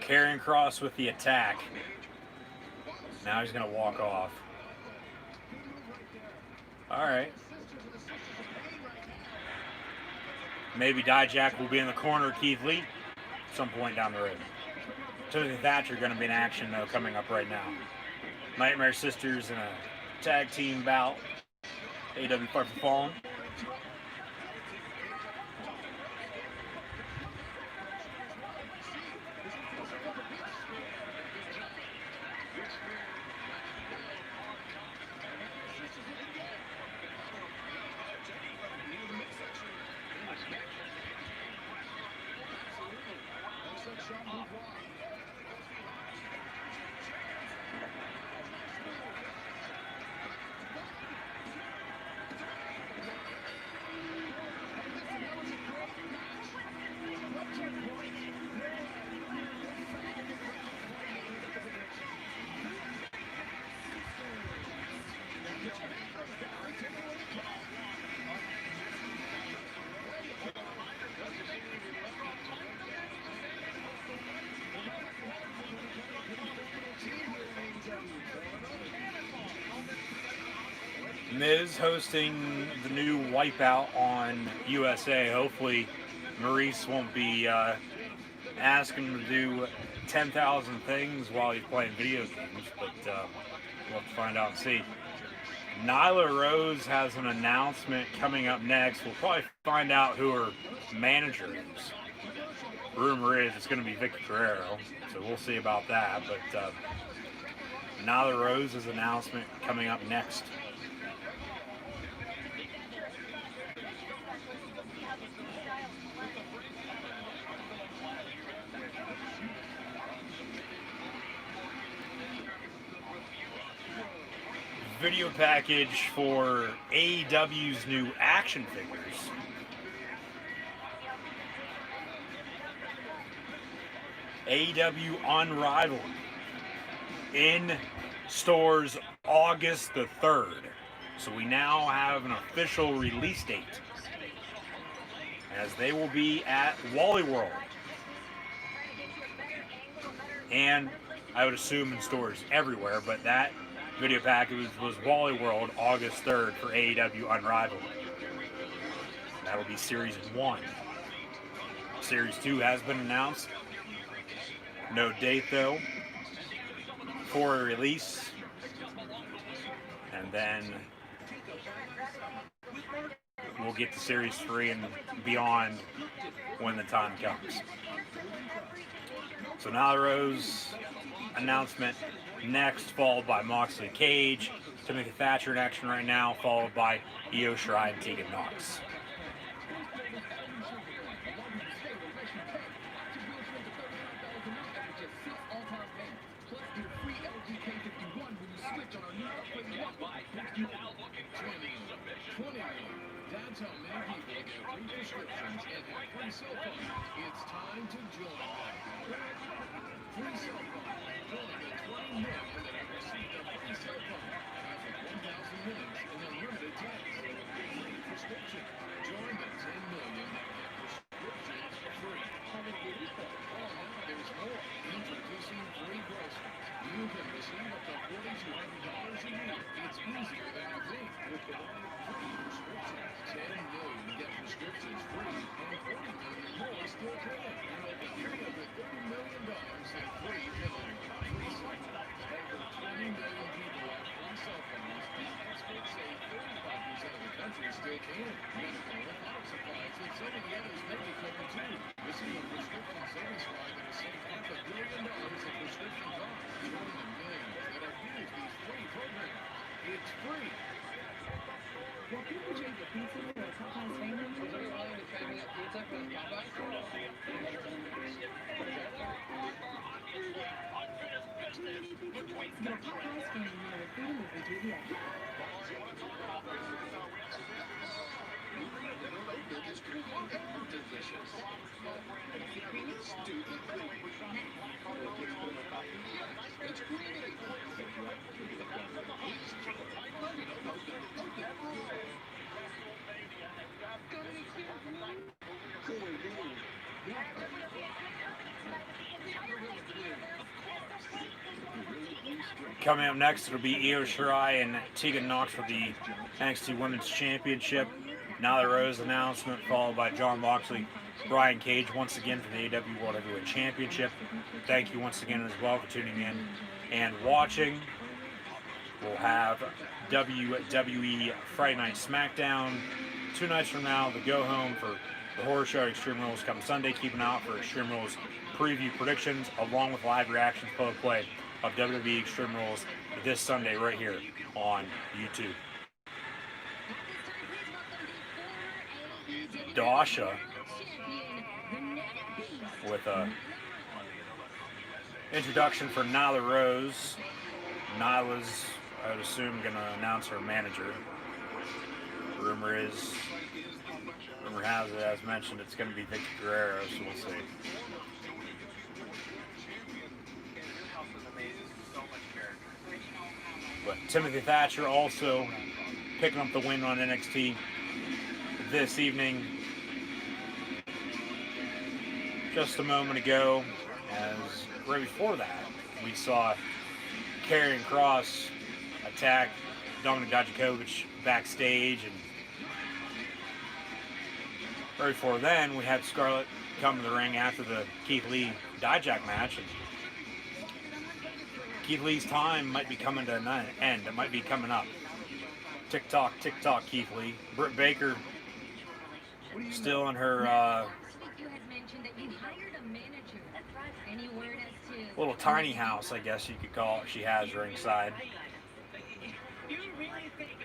Karrion Kross with the attack. Now he's going to walk off. All right. Maybe Dijak will be in the corner of Keith Lee at some point down the road. Timothy Thatcher going to be in action, though, coming up right now. Nightmare Sisters in a tag team bout. AEW Fight for the Fallen. Miz hosting the new Wipeout on USA. Hopefully Maurice won't be asking him to do 10,000 things while he's playing video games, but we'll have to find out and see. Nyla Rose has an announcement coming up next. We'll probably find out who her manager is. Rumor is it's going to be Vicky Guerrero, so we'll see about that. But Nyla Rose's announcement coming up next. Video package for AEW's new action figures. AEW Unrivaled in stores August the 3rd. So we now have an official release date, as they will be at Wally World. And I would assume in stores everywhere, but that video package was Wally World August 3rd for AEW Unrivaled. That'll be Series 1. Series 2 has been announced. No date though for a release. And then we'll get to Series 3 and beyond when the time comes. So Nyla Rose announcement next, followed by Moxley Cage, Timothy Thatcher in action right now, followed by Io Shirai and Tegan Nox. That's how many people get free prescriptions and have free cell phone. It's time to join them. Free cell phone. Join the 20 million that have received a free cell phone. Traffic 1,000 minutes and unlimited text. Free prescription. Join the 10 million that have prescriptions free. Oh, now there's more. Introducing free groceries. You can receive up to $4,200 a year. It's easier than you think. With the free prescriptions. 10 million get prescriptions free, and 40 million more still can. And over $330 million in free pills. Free cell phones. Over 20 million people have free cell phones, and experts say 35% of the country still can. Medical and auto supplies and so many others may be covered too. Receive a prescription savings card that will save $500 million in prescription costs. Join the millions that have used these free programs. It's free. Will people drink a pizza for a Popeye's family? Would you be willing to trade me a pizza for the Popeye? The Popeye's family meal with free delivery through the app. Delicious. Stupid. Coming up next, it'll be Io Shirai and Tegan Knox for the NXT Women's Championship. Nyla Rose announcement, followed by Jon Moxley, Brian Cage once again for the AEW World Heavyweight Championship. Thank you once again as well for tuning in and watching. We'll have WWE Friday Night SmackDown. 2 nights from now, the go home for the Horror Show Extreme Rules come Sunday. Keep an eye out for Extreme Rules preview predictions along with live reactions play of WWE Extreme Rules this Sunday right here on YouTube. Dasha with a introduction for Nyla Rose. Nyla's, I would assume, going to announce her manager. Rumor has it, as mentioned, it's going to be Vicky Guerrero, so we'll see. But Timothy Thatcher also picking up the win on NXT this evening. Just a moment ago, as right before that, we saw Karrion Kross attack Dominik Dijakovic backstage, and right before then, we had Scarlett come to the ring after the Keith Lee Dijak match, and Keith Lee's time might be coming to an end. It might be coming up. Tick tock, Keith Lee. Britt Baker still in her little tiny house, I guess you could call it. She has ringside. You really think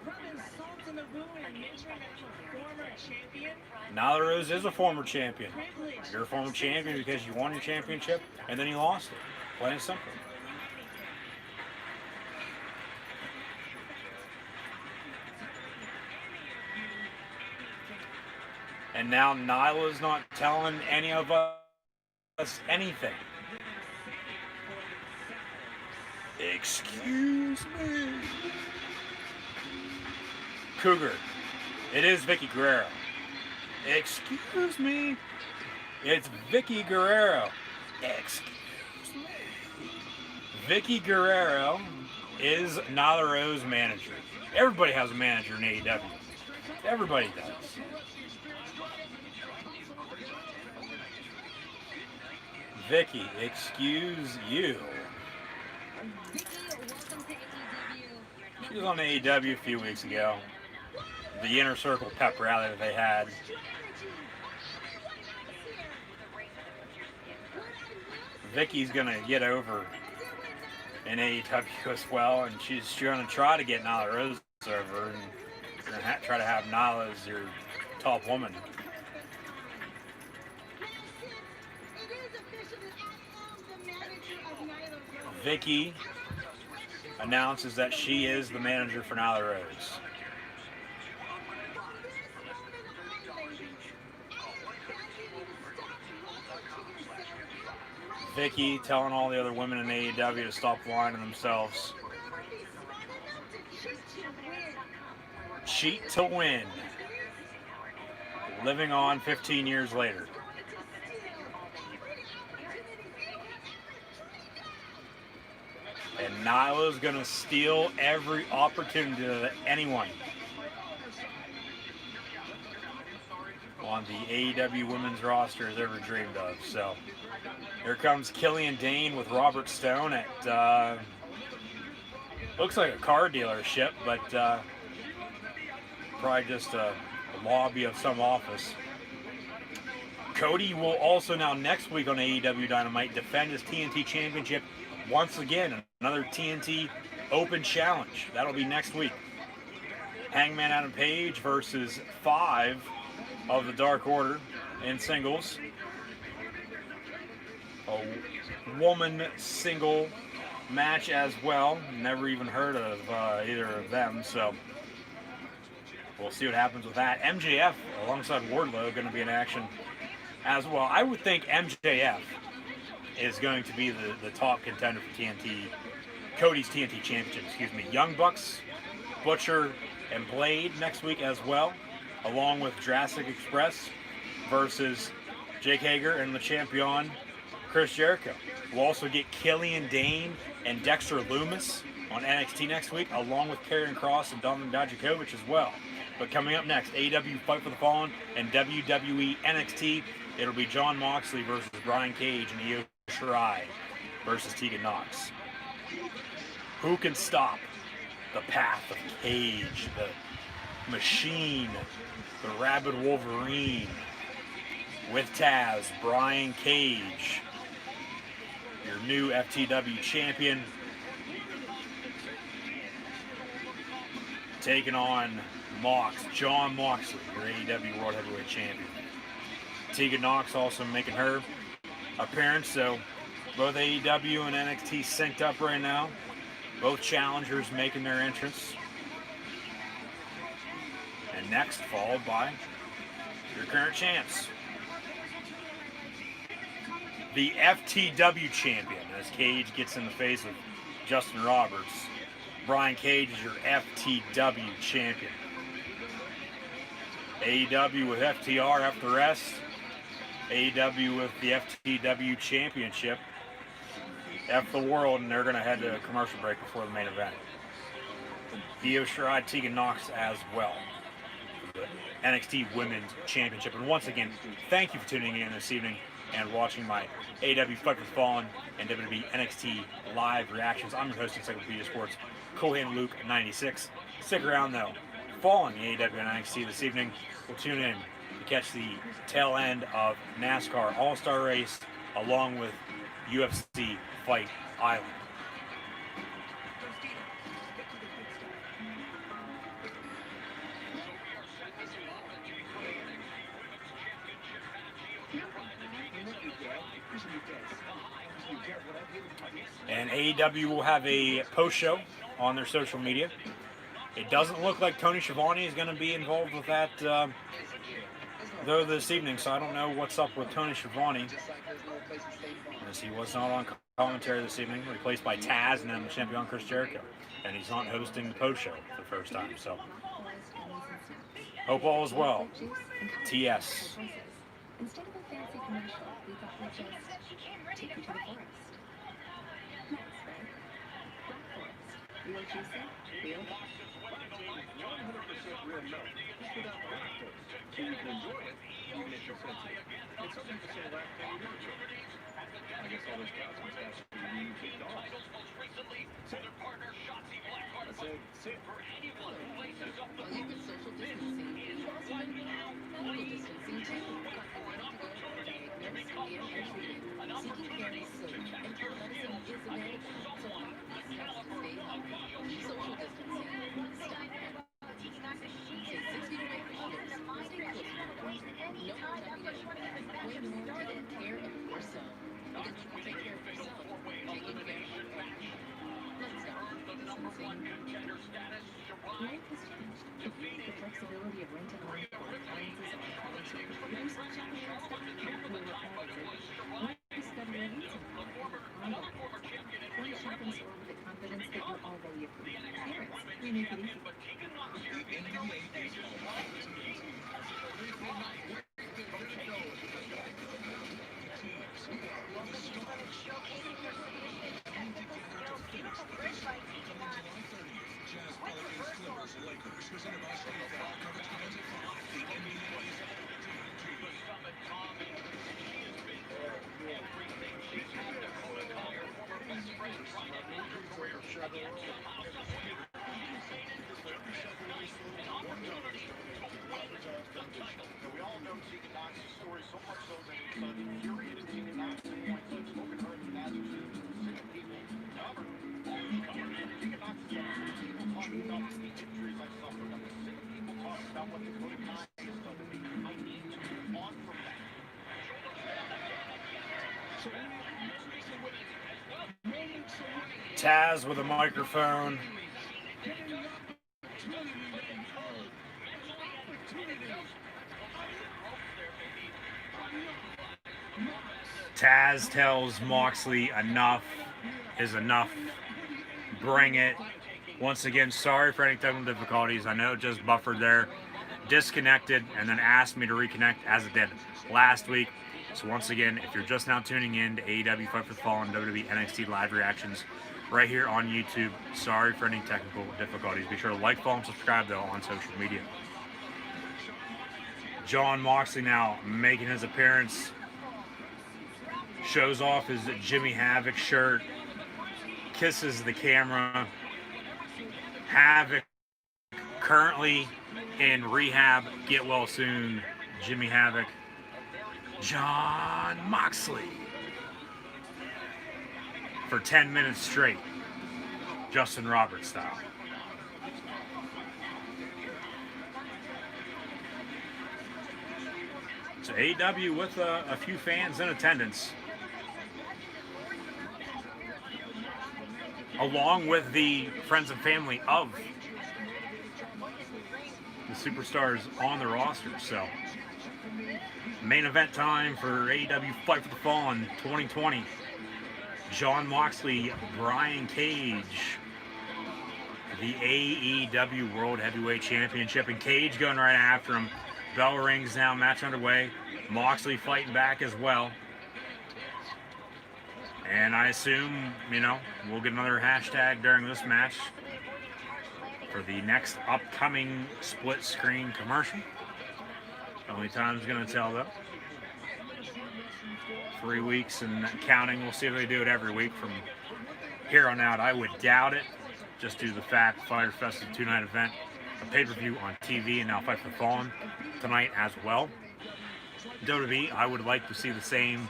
rubbing salt in the wound and mentioning that you're a former champion? Nyla Rose is a former champion. You're a former champion because you won your championship and then you lost it. Plain and simple. And now Nyla's not telling any of us anything. Excuse me. Cougar, it is Vicky Guerrero. Excuse me. It's Vicky Guerrero. Excuse me. Vicky Guerrero is Nyla Rose's manager. Everybody has a manager in AEW. Everybody does. Vicky, excuse you. She was on AEW a few weeks ago. The Inner Circle pep rally that they had. Vicky's gonna get over in AEW as well, and she's gonna try to get Nyla Rose over, and gonna try to have Nyla as your top woman. Vicky announces that she is the manager for Nyla Rose. Vicky telling all the other women in AEW to stop lying to themselves. Cheat to win. Living on 15 years later. And Nyla's going to steal every opportunity that anyone on the AEW women's roster has ever dreamed of. So here comes Killian Dane with Robert Stone at, looks like a car dealership, but probably just a lobby of some office. Cody will also now next week on AEW Dynamite defend his TNT Championship once again. Another TNT Open Challenge. That'll be next week. Hangman Adam Page versus 5 of the Dark Order in singles. A woman single match as well. Never even heard of either of them, so we'll see what happens with that. MJF alongside Wardlow going to be in action as well. I would think MJF is going to be the top contender for Cody's TNT Championship, excuse me. Young Bucks, Butcher, and Blade next week as well, along with Jurassic Express versus Jake Hager and the champion Chris Jericho. We'll also get Killian Dane and Dexter Lumis on NXT next week, along with Karrion Kross and Dominik Dijakovic as well. But coming up next, AEW Fight for the Fallen and WWE NXT, it'll be Jon Moxley versus Brian Cage and Io Shirai versus Tegan Nox. Who can stop the path of Cage, the Machine, the Rabid Wolverine? With Taz, Brian Cage, your new FTW champion, taking on Jon Moxley, your AEW World Heavyweight Champion. Tegan Nox also making her appearance, so both AEW and NXT synced up right now. Both challengers making their entrance. And next, followed by your current champs. The FTW champion, as Cage gets in the face of Justin Roberts. Brian Cage is your FTW champion. AEW with FTR after the rest. AEW with the FTW championship. F the world, and they're going to head to a commercial break before the main event. Io Shirai, Tegan Nox as well. The NXT Women's Championship. And once again, thank you for tuning in this evening and watching my AEW Fight for the Fallen and WWE NXT live reactions. I'm your host, Encyclopedia Sports, Coolhand Luke 96. Stick around though. Following AEW and NXT this evening, we'll tune in to catch the tail end of NASCAR All-Star Race along with UFC Fight Island. And AEW will have a post show on their social media. It doesn't look like Tony Schiavone is going to be involved with that though this evening, so I don't know what's up with Tony Schiavone, as he was not on commentary this evening, replaced by Taz and then the champion Chris Jericho, and he's not hosting the post show for the first time. So hope all is well. TS. Instead of a fancy commercial, we thought we'd just take you to the forest. Nice, right? Black forest. Real juicy, real black. 100% real milk, just without the lactose. So you can enjoy it, even if you're sensitive. It's something to say lactate your children. I guess all those cows must actually really big dogs. I said, sit. Well, you've been social distancing. You've also been medical distancing too. Got the right to go diagnosed and treated. Seeking care is safe, and telemedicine is available. So all of these steps to stay healthy. Social distancing. Stop it. Stay 6 feet away from others. Stay close to others. No one every day. Way more to take care of yourself. Because when you take care of yourself, taking care of others. Let's start distancing. Life has changed. The flexibility of rent-to-own for appliances, electronics, or computers, shopping on stock, we're all discover your needs in one shopping store with the confidence that you're already approved. Parents, we make it easy. We all know Tegan Nox's story so much so that it's infuriated Tegan Nox to the point that it's spoken her as an advocate for sick people. However, Tegan Nox has said people talk about the injuries I suffered. I'm sick of people talking about what the good guy has done to me. I need to move on from that. Taz with a microphone. Taz tells Moxley enough is enough. Bring it. Once again, sorry for any technical difficulties. I know it just buffered there. Disconnected and then asked me to reconnect as it did last week. So once again, if you're just now tuning in to AEW Fight for the Fallen WWE NXT live reactions right here on YouTube, sorry for any technical difficulties. Be sure to like, follow, and subscribe though on social media. Jon Moxley now making his appearance. Shows off his Jimmy Havoc shirt. Kisses the camera. Havoc currently in rehab. Get well soon, Jimmy Havoc. Jon Moxley for 10 minutes straight, Justin Roberts style. So AEW with a few fans in attendance, along with the friends and family of the superstars on the roster. So main event time for AEW Fight for the Fallen 2020. Jon Moxley, Brian Cage, the AEW World Heavyweight Championship, and Cage going right after him. Bell rings now, match underway. Moxley fighting back as well. And I assume, we'll get another hashtag during this match for the next upcoming split screen commercial. Only time's gonna tell though. 3 weeks and counting. We'll see if they do it every week from here on out. I would doubt it, just due to the fact Fyter Fest is a 2-night event, a pay-per-view on TV, and now Fight for the Fallen tonight as well. WWE, I would like to see the same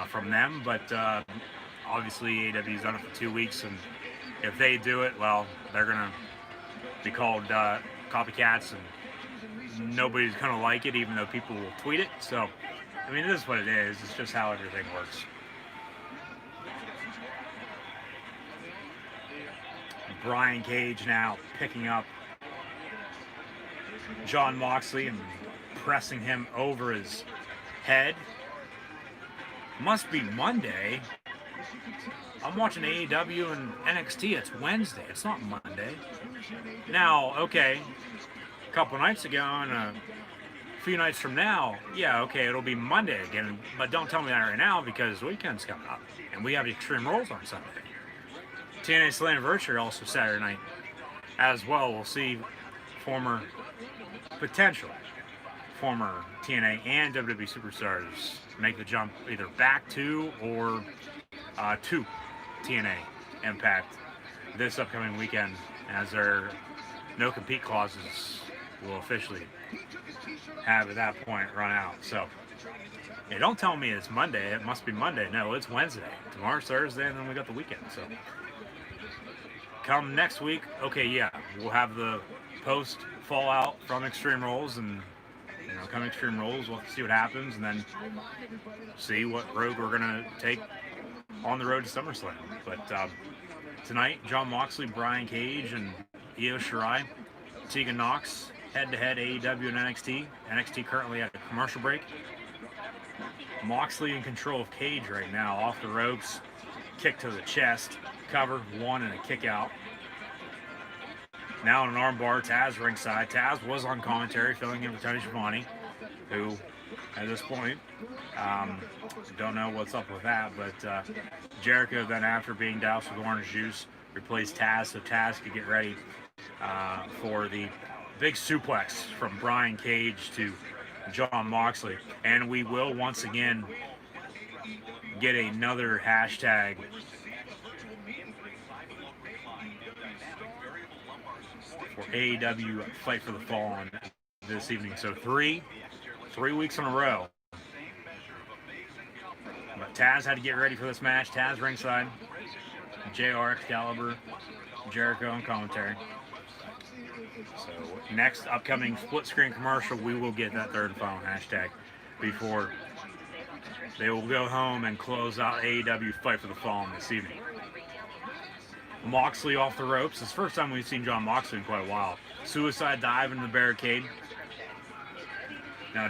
from them, but obviously AEW's done it for 2 weeks, and if they do it, well, they're gonna be called copycats, and nobody's gonna like it, even though people will tweet it. So, I mean, it is what it is. It's just how everything works. Brian Cage now picking up Jon Moxley and pressing him over his head. Must be Monday. I'm watching AEW and NXT. It's Wednesday. It's not Monday. Now, okay, a couple nights ago and a few nights from now, yeah, okay, it'll be Monday again. But don't tell me that right now because the weekend's coming up and we have Extreme Rules on Sunday. TNA Slammiversary also Saturday night as well. We'll see potential former TNA and WWE superstars make the jump either back to or to TNA Impact this upcoming weekend, as their no-compete clauses will officially have at that point run out. So, yeah, don't tell me it's Monday. It must be Monday. No, it's Wednesday. Tomorrow's Thursday, and then we got the weekend. So, come next week, okay, yeah, we'll have the post fallout from Extreme Rules, and come Extreme Rules, we'll see what happens, and then see what road we're gonna take on the road to SummerSlam. But tonight, Jon Moxley, Brian Cage, and Io Shirai, Tegan Nox, head-to-head AEW and NXT. NXT currently at a commercial break. Moxley in control of Cage right now, off the ropes, kick to the chest, cover, one, and a kick out. Now in an armbar, Taz ringside. Taz was on commentary, filling in for Tony Schiavone, who, at this point, don't know what's up with that, but Jericho then, after being doused with orange juice, replaced Taz so Taz could get ready for the big suplex from Brian Cage to Jon Moxley. And we will once again get another hashtag for AEW Fight for the Fallen this evening. So three weeks in a row. But Taz had to get ready for this match. Taz ringside, JR, Excalibur, Jericho on commentary. So next upcoming split screen commercial, we will get that third and final hashtag before they will go home and close out AEW Fight for the Fallen this evening. Moxley off the ropes. It's the first time we've seen Jon Moxley in quite a while. Suicide dive into the barricade. Now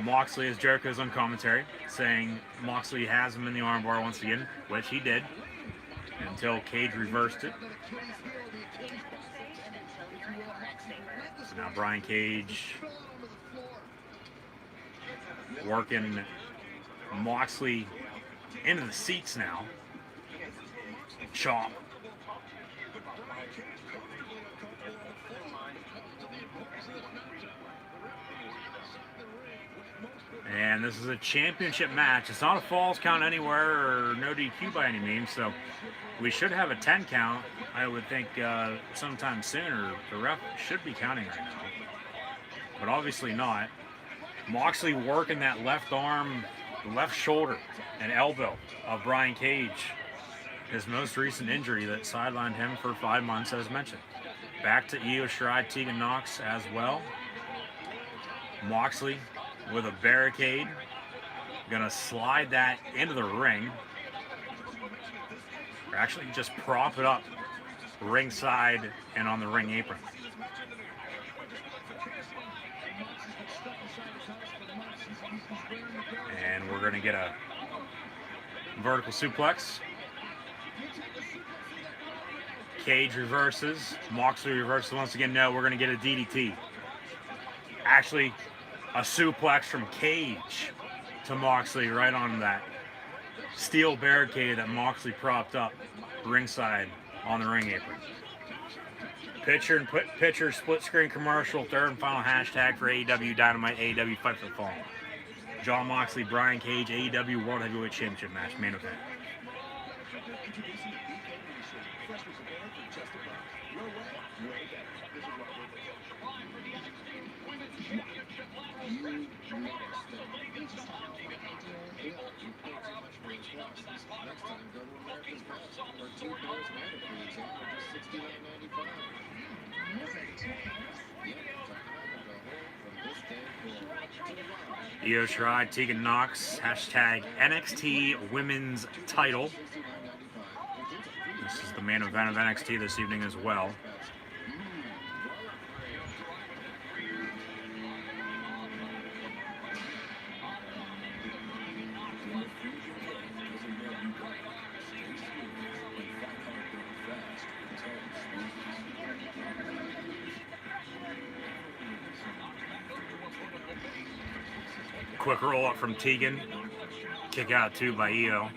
Moxley as Jericho's on commentary, saying Moxley has him in the armbar once again, which he did, until Cage reversed it. So now Brian Cage working Moxley into the seats now. Chop. And this is a championship match. It's not a falls count anywhere or no DQ by any means, so we should have a 10 count, I would think, sometime sooner. The ref should be counting right now, but obviously not. Moxley working that left arm, left shoulder, and elbow of Brian Cage, his most recent injury that sidelined him for 5 months, as mentioned. Back to Io Shirai, Tegan Nox as well. Moxley with a barricade, gonna slide that into the ring, or actually just prop it up ringside and on the ring apron. And we're gonna get a vertical suplex. Cage reverses, Moxley reverses once again. No, we're gonna get a DDT. Actually, a suplex from Cage to Moxley right on that steel barricade that Moxley propped up ringside on the ring apron. Pitcher split screen commercial, third and final hashtag for AEW Dynamite, AEW Fight for the Fallen. Jon Moxley, Brian Cage, AEW World Heavyweight Championship match, main event. Io Shirai, Tegan Nox, hashtag NXT Women's Title. This is the main event of NXT this evening as well. Quick roll up from Tegan. Kick out two by Io.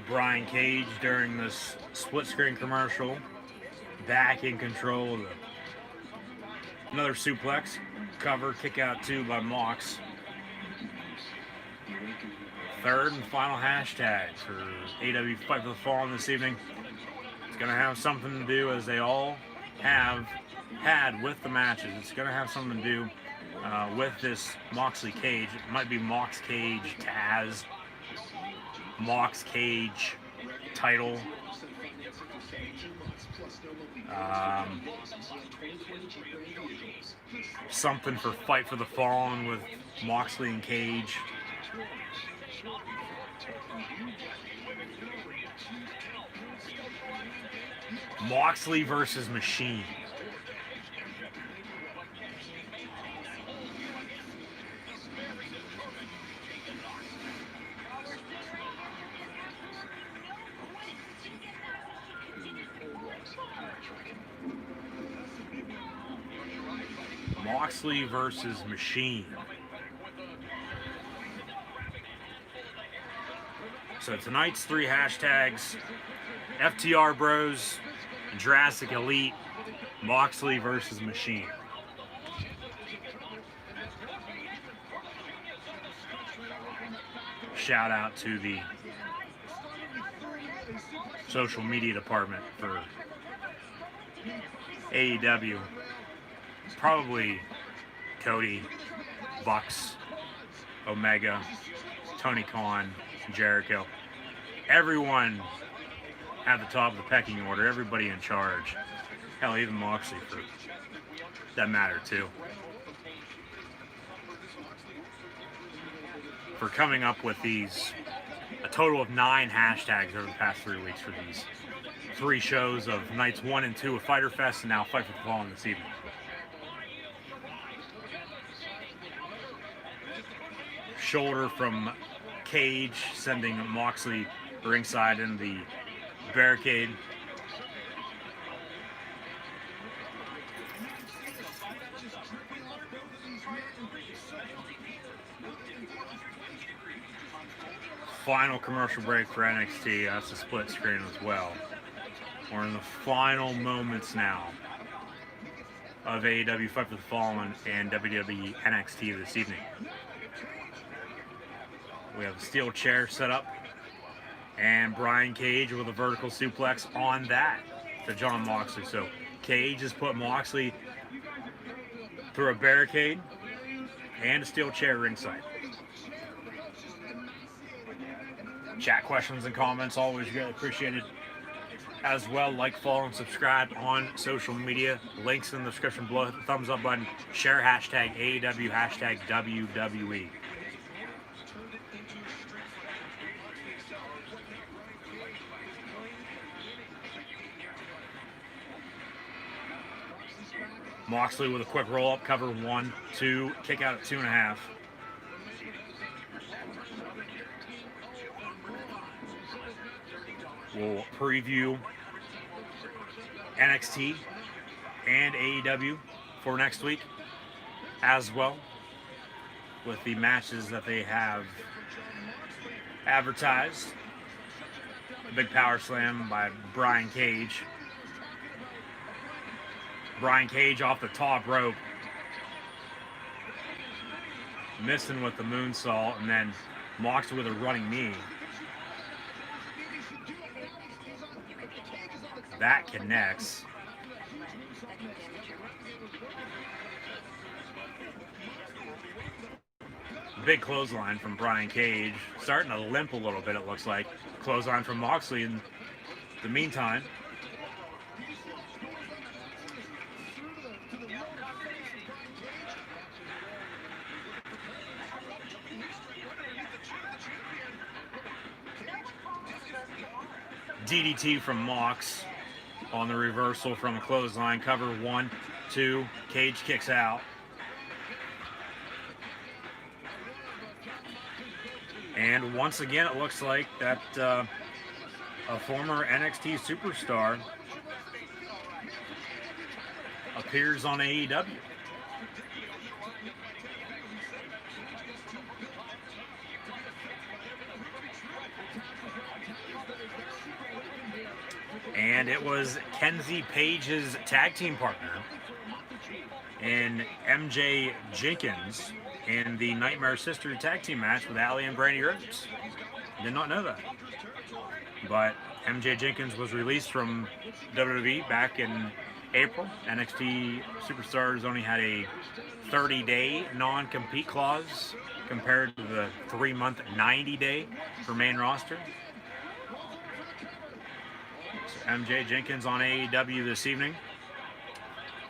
Brian Cage during this split screen commercial, back in control of another suplex, cover, kick out two by Mox. Third and final hashtag for AEW Fight for the Fallen this evening. It's going to have something to do, as they all have had with the matches. It's going to have something to do with this Moxley Cage. It might be Mox Cage Taz, Mox Cage title. Something for Fight for the Fallen with Moxley and Cage. Moxley versus Machine. Moxley versus Machine. So tonight's three hashtags: FTR Bros, Jurassic Elite, Moxley versus Machine. Shout out to the social media department for AEW. Probably Cody, Bucks, Omega, Tony Khan, Jericho. Everyone at the top of the pecking order, everybody in charge. Hell, even Moxley for that matter too. For coming up with these, a total of 9 hashtags over the past 3 weeks for these 3 shows of nights 1 and 2 of Fyter Fest, and now Fight for the Fallen this evening. Shoulder from Cage, sending Moxley ringside in the barricade. Final commercial break for NXT. That's a split screen as well. We're in the final moments now of AEW Fight for the Fallen and WWE NXT this evening. We have a steel chair set up, and Brian Cage with a vertical suplex on that to Jon Moxley. So Cage has put Moxley through a barricade and a steel chair ringside. Chat questions and comments, always good, appreciated. As well, like, follow, and subscribe on social media. Links in the description below. Hit the thumbs up button. Share hashtag AEW, hashtag WWE. Moxley with a quick roll up, cover 1, 2, kick out at 2.5. We'll preview NXT and AEW for next week as well, with the matches that they have advertised. A big power slam by Brian Cage. Brian Cage off the top rope, missing with the moonsault, and then Moxley with a running knee. That connects. Big clothesline from Brian Cage. Starting to limp a little bit, it looks like. Clothesline from Moxley in the meantime. DDT from Mox on the reversal from a clothesline. Cover 1, 2. Cage kicks out. And once again, it looks like that a former NXT superstar appears on AEW. And it was Kenzie Page's tag team partner in MJ Jenkins in the Nightmare Sister tag team match with Allie and Brandy Rhodes. Did not know that. But MJ Jenkins was released from WWE back in April. NXT Superstars only had a 30-day non-compete clause compared to the 3-month 90-day for main roster. So MJ Jenkins on AEW this evening.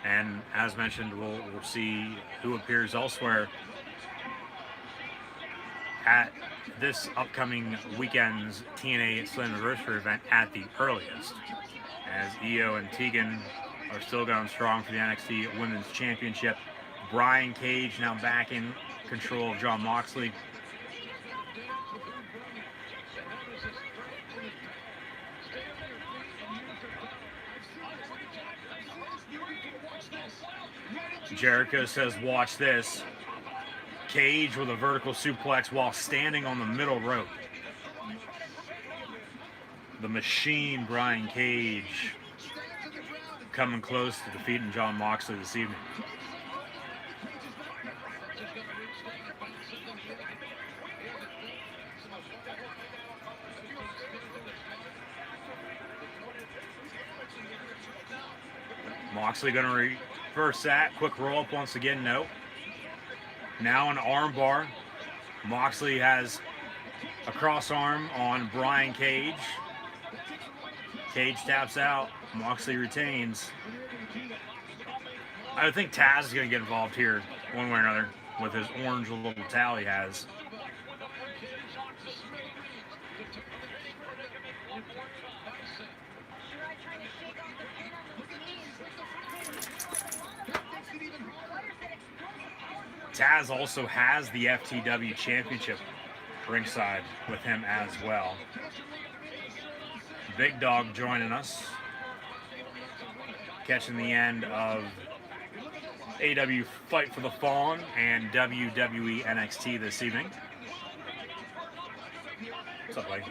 And as mentioned, we'll see who appears elsewhere at this upcoming weekend's TNA Slammiversary event at the earliest, as Io and Tegan are still going strong for the NXT Women's Championship. Brian Cage now back in control of Jon Moxley. Jericho says, watch this. Cage with a vertical suplex while standing on the middle rope. The Machine, Brian Cage, coming close to defeating Jon Moxley this evening. Moxley going to reverse that. Quick roll up once again. No. Now an armbar Moxley has a cross arm on Brian Cage. Cage taps out. Moxley retains. I think Taz is going to get involved here one way or another with his orange little towel he has. Taz also has the FTW Championship ringside with him as well. Big Dog joining us, catching the end of AEW Fight for the Fallen and WWE NXT this evening. What's up, buddy?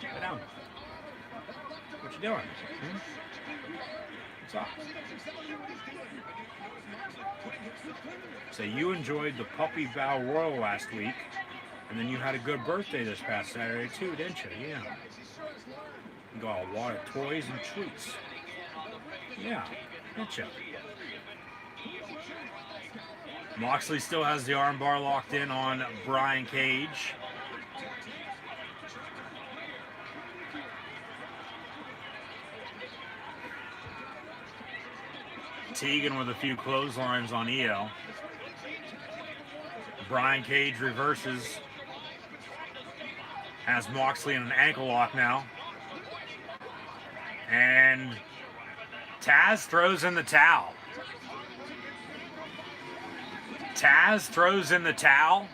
Sit down. What you doing? What's up? So you enjoyed the Puppy Battle Royal last week, and then you had a good birthday this past Saturday too, didn't you? Yeah. You got a lot of toys and treats. Yeah, didn't you? Moxley still has the armbar locked in on Brian Cage. Tegan with a few clotheslines on EO. Brian Cage reverses. Has Moxley in an ankle lock now. And Taz throws in the towel. Taz throws in the towel.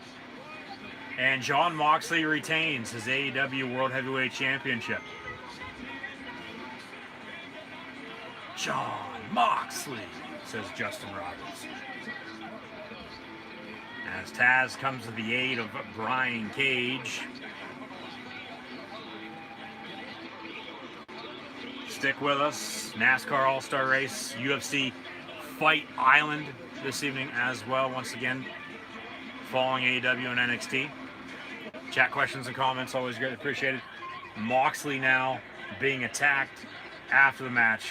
And Jon Moxley retains his AEW World Heavyweight Championship. Jon Moxley, says Justin Roberts. As Taz comes to the aid of Brian Cage. Stick with us. NASCAR All-Star Race, UFC Fight Island this evening as well. Once again, following AEW and NXT. Chat questions and comments, always greatly appreciated. Moxley now being attacked after the match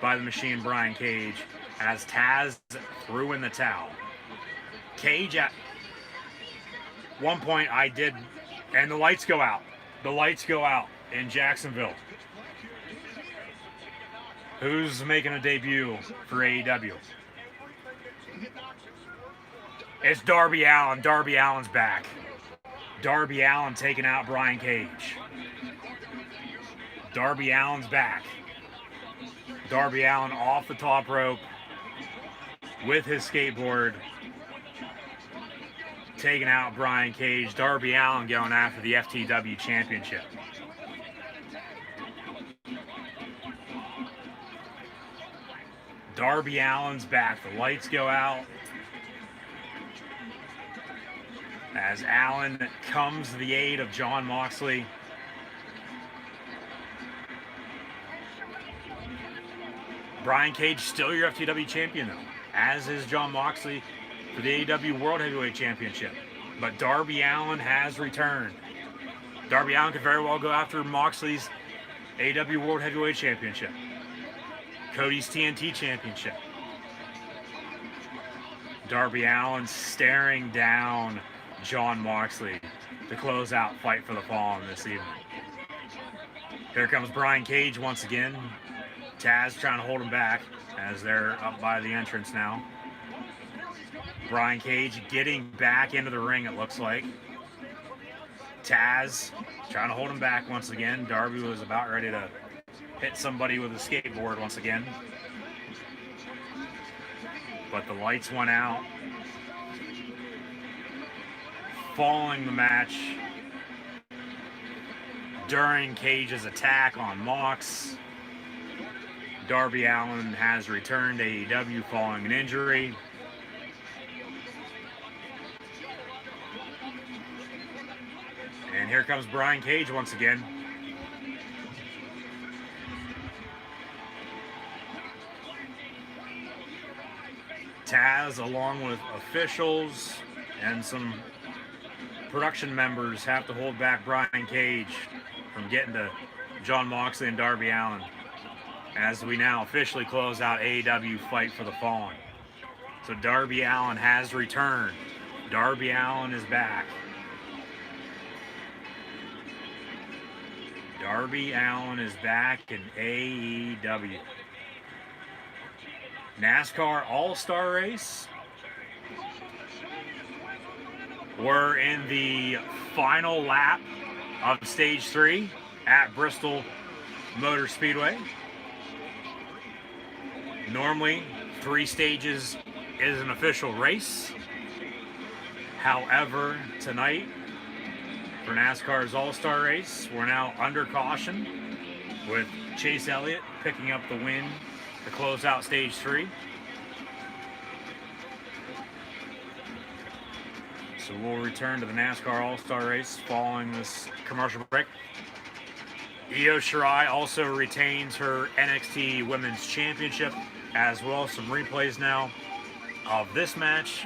by the Machine Brian Cage as Taz threw in the towel. Cage at one point and the lights go out. The lights go out in Jacksonville. Who's making a debut for AEW? It's Darby Allin. Darby Allin's back. Darby Allin taking out Brian Cage. Darby Allin's back. Darby Allin off the top rope with his skateboard, taking out Brian Cage. Darby Allin going after the FTW Championship. Darby Allin's back. The lights go out as Allin comes to the aid of Jon Moxley. Brian Cage still your FTW champion though, as is Jon Moxley for the AEW World Heavyweight Championship. But Darby Allin has returned. Darby Allin could very well go after Moxley's AEW World Heavyweight Championship. Cody's TNT Championship. Darby Allin staring down Jon Moxley to close out Fight for the Fallen this evening. Here comes Brian Cage once again. Taz trying to hold him back as they're up by the entrance now. Brian Cage getting back into the ring, it looks like. Taz trying to hold him back once again. Darby was about ready to hit somebody with a skateboard once again. But the lights went out. Following the match, during Cage's attack on Mox, Darby Allin has returned to AEW following an injury. And here comes Brian Cage once again. Taz, along with officials and some production members, have to hold back Brian Cage from getting to Jon Moxley and Darby Allin as we now officially close out AEW Fight for the Fallen. So Darby Allin has returned. Darby Allin is back. Darby Allin is back in AEW. NASCAR All-Star Race. We're in the final lap of Stage 3 at Bristol Motor Speedway. Normally, 3 stages is an official race. However, tonight, for NASCAR's All-Star Race, we're now under caution with Chase Elliott picking up the win to close out Stage 3. So we'll return to the NASCAR All-Star Race following this commercial break. Io Shirai also retains her NXT Women's Championship, as well as some replays now of this match.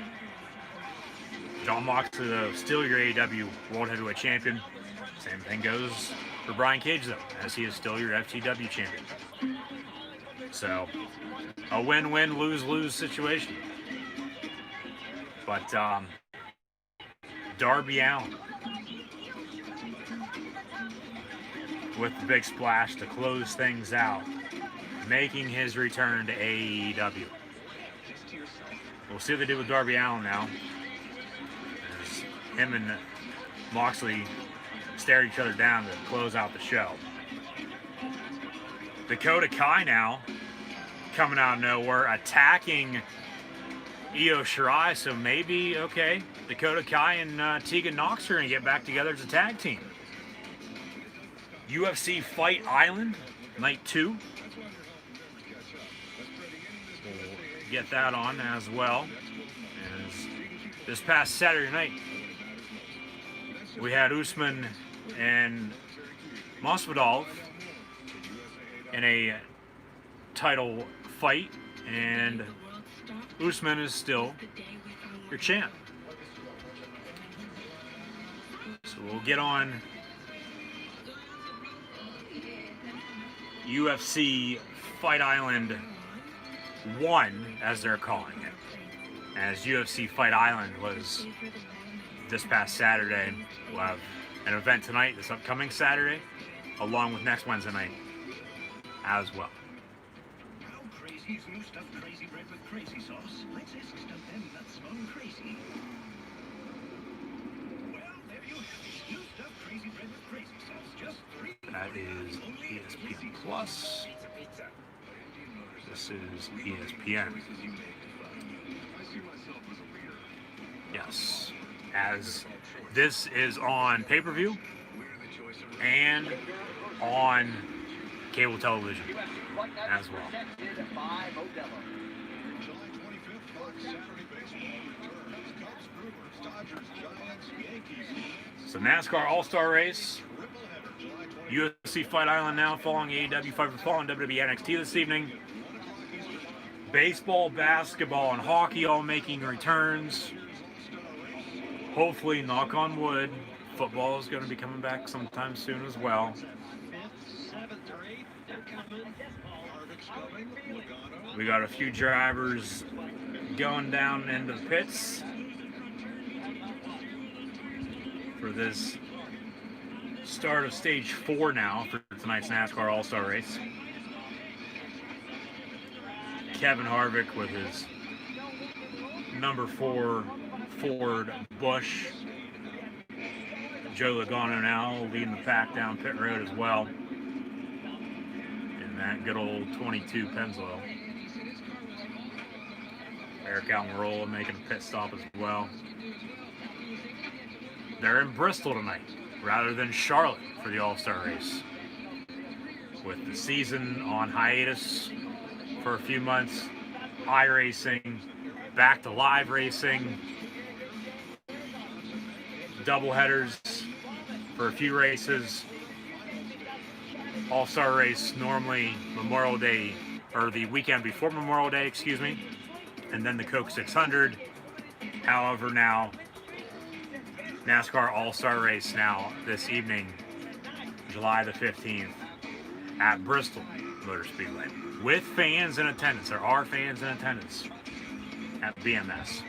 Jon Moxley, still your AEW World Heavyweight Champion. Same thing goes for Brian Cage, though, as he is still your FTW Champion. So, a win-win, lose-lose situation. But, Darby Allin with the big splash to close things out, making his return to AEW. We'll see what they do with Darby Allin now, as him and Moxley stare each other down to close out the show. Dakota Kai now coming out of nowhere, attacking Io Shirai, so maybe, okay, Dakota Kai and Tegan Nox are going to get back together as a tag team. UFC Fight Island, Night 2. We'll get that on as well. As this past Saturday night, we had Usman and Masvidal in a title fight, and Usman is still your champ. So we'll get on UFC Fight Island 1, as they're calling it. As UFC Fight Island was this past Saturday. We'll have an event tonight, this upcoming Saturday, along with next Wednesday night as well. How crazy is new stuffed crazy bread with crazy sauce? Let's ask stuff them nuts gone crazy. Well, there you have it. New stuffed crazy bread with crazy sauce. Just $3. That is ESPN Plus. This is ESPN. Yes. As this is on pay-per-view and on cable television as well. So NASCAR All-Star Race, UFC Fight Island now following AEW Fight for Fallen, WWE NXT this evening. Baseball, basketball, and hockey all making returns. Hopefully, knock on wood, football is going to be coming back sometime soon as well. We got a few drivers going down into the pits for this start of stage 4 now for tonight's NASCAR All-Star Race. Kevin Harvick with his number 4 Ford Busch. Joe Logano now leading the pack down pit road as well. And that good old 22 Pennzoil. Eric Almirola making a pit stop as well. They're in Bristol tonight rather than Charlotte for the All-Star Race. With the season on hiatus for a few months, iRacing, back to live racing, double headers for a few races. All-Star Race normally Memorial Day, or the weekend before Memorial Day, excuse me, and then the Coke 600. However, now NASCAR All-Star Race now this evening, July the 15th, at Bristol Motor Speedway, with fans in attendance. There are fans in attendance at BMS.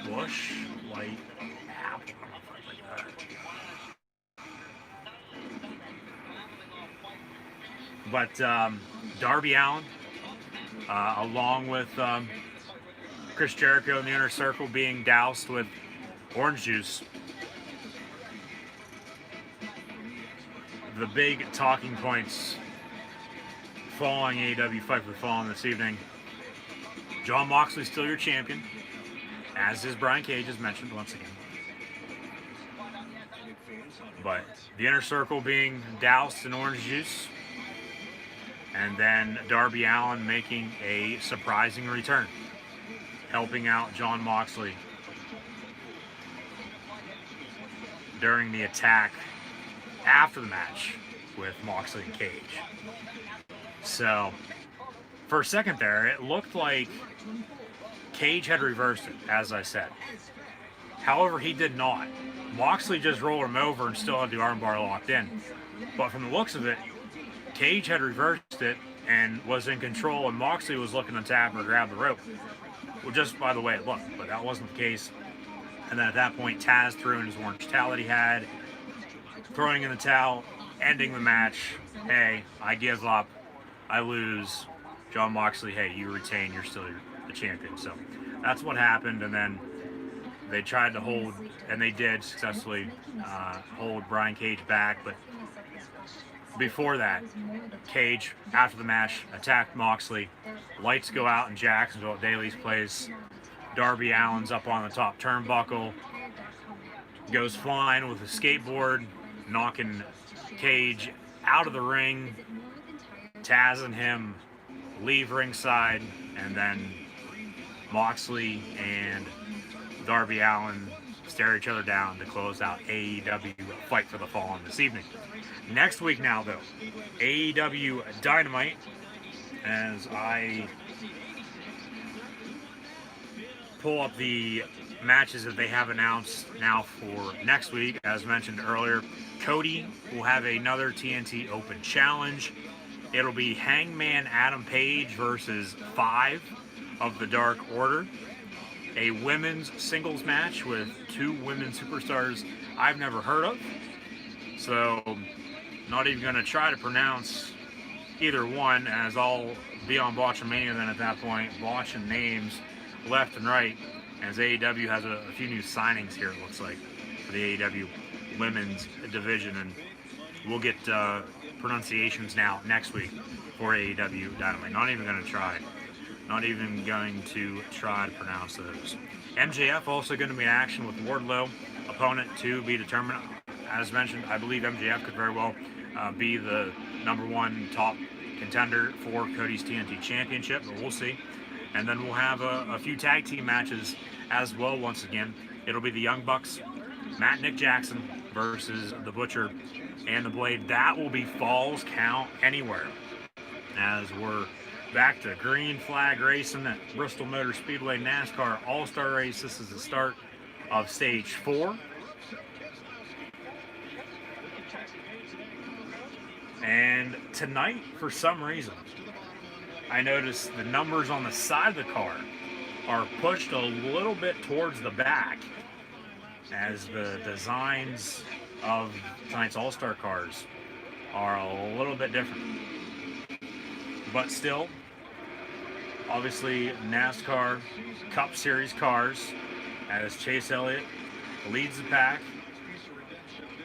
Busch, White apple. Like that. But Darby Allin, along with Chris Jericho in the Inner Circle, being doused with orange juice. The big talking points following AEW Fight for the Fallen this evening. Jon Moxley's still your champion, as is Brian Cage, as mentioned once again. But the Inner Circle being doused in orange juice, and then Darby Allin making a surprising return, helping out Jon Moxley during the attack after the match with Moxley and Cage. So, for a second there, it looked like Cage had reversed it, as I said. However, he did not. Moxley just rolled him over and still had the armbar locked in. But from the looks of it, Cage had reversed it and was in control, and Moxley was looking to tap or grab the rope. Well, just by the way it looked, but that wasn't the case. And then at that point, Taz threw in his orange towel that he had, throwing in the towel, ending the match. Hey, I give up. I lose. Jon Moxley, hey, you retain. You're still the champion. So that's what happened. And then they tried to hold, and they did successfully hold Brian Cage back. But before that, Cage, after the match, attacked Moxley. Lights go out in Jacksonville at Daly's place. Darby Allin's up on the top turnbuckle. Goes flying with a skateboard, knocking Cage out of the ring. Taz and him leave ringside, and then Moxley and Darby Allin stare each other down to close out AEW Fight for the Fallen this evening. Next week now, though, AEW Dynamite, as I pull up the matches that they have announced now for next week. As mentioned earlier, Cody will have another TNT Open Challenge. It'll be Hangman Adam Page versus 5 of the Dark Order. A women's singles match with 2 women superstars I've never heard of. So, not even going to try to pronounce either one, as I'll be on Botchamania then at that point, botching names left and right, as AEW has a few new signings here, it looks like, for the AEW women's division, and we'll get pronunciations now next week for AEW Dynamite. Not even going to try to pronounce those. MJF also going to be in action with Wardlow, opponent to be determined. As mentioned, I believe MJF could very well be the #1 top contender for Cody's TNT Championship, but we'll see. And then we'll have a few tag team matches as well. Once again, it'll be the Young Bucks, Matt Nick Jackson versus the Butcher and the Blade. That will be Falls Count Anywhere, as we're back to green flag racing at Bristol Motor Speedway NASCAR All-Star Race. This is the start of Stage 4. And tonight, for some reason, I noticed the numbers on the side of the car are pushed a little bit towards the back, as the designs of tonight's All-Star cars are a little bit different. But still, obviously, NASCAR Cup Series cars, as Chase Elliott leads the pack.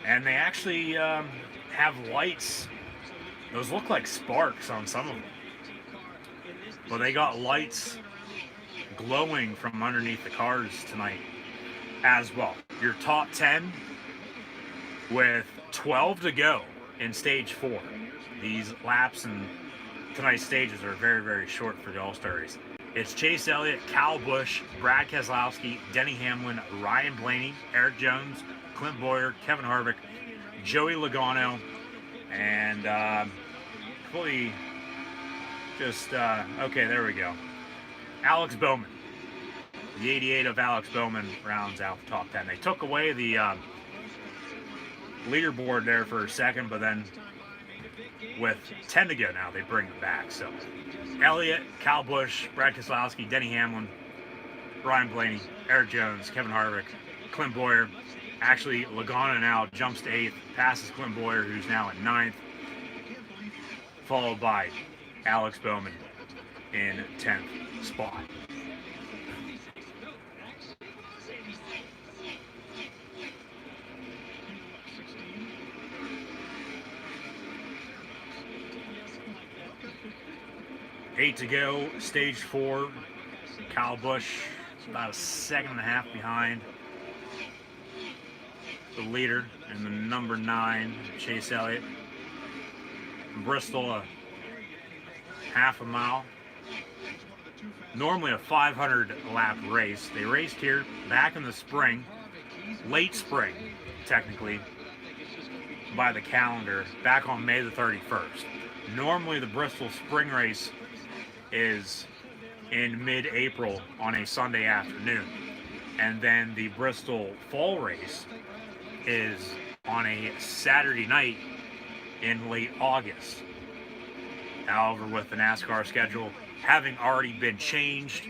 And they actually have lights. Those look like sparks on some of them. But they got lights glowing from underneath the cars tonight as well. Your top 10 with 12 to go in Stage 4. These laps and tonight's stages are very, very short for the All-Star race. It's Chase Elliott, Kyle Busch, Brad Keselowski, Denny Hamlin, Ryan Blaney, Eric Jones, Clint Boyer, Kevin Harvick, Joey Logano, and completely just, okay, there we go. Alex Bowman. The 88 of Alex Bowman rounds out the top 10. They took away the leaderboard there for a second, but then with 10 to go now, they bring it back. So, Elliott, Kyle Busch, Brad Keselowski, Denny Hamlin, Ryan Blaney, Eric Jones, Kevin Harvick, Clint Boyer. Actually, Lagana now jumps to 8th, passes Clint Boyer, who's now at 9th, followed by Alex Bowman in 10th spot. Eight to go, stage 4. Kyle Busch about a second and a half behind the leader and the number 9, Chase Elliott. Bristol, a half a mile. Normally a 500 lap race. They raced here back in the spring, late spring, technically, by the calendar, back on May the 31st. Normally the Bristol spring race is in mid-April on a Sunday afternoon. And then the Bristol fall race is on a Saturday night in late August. However, with the NASCAR schedule having already been changed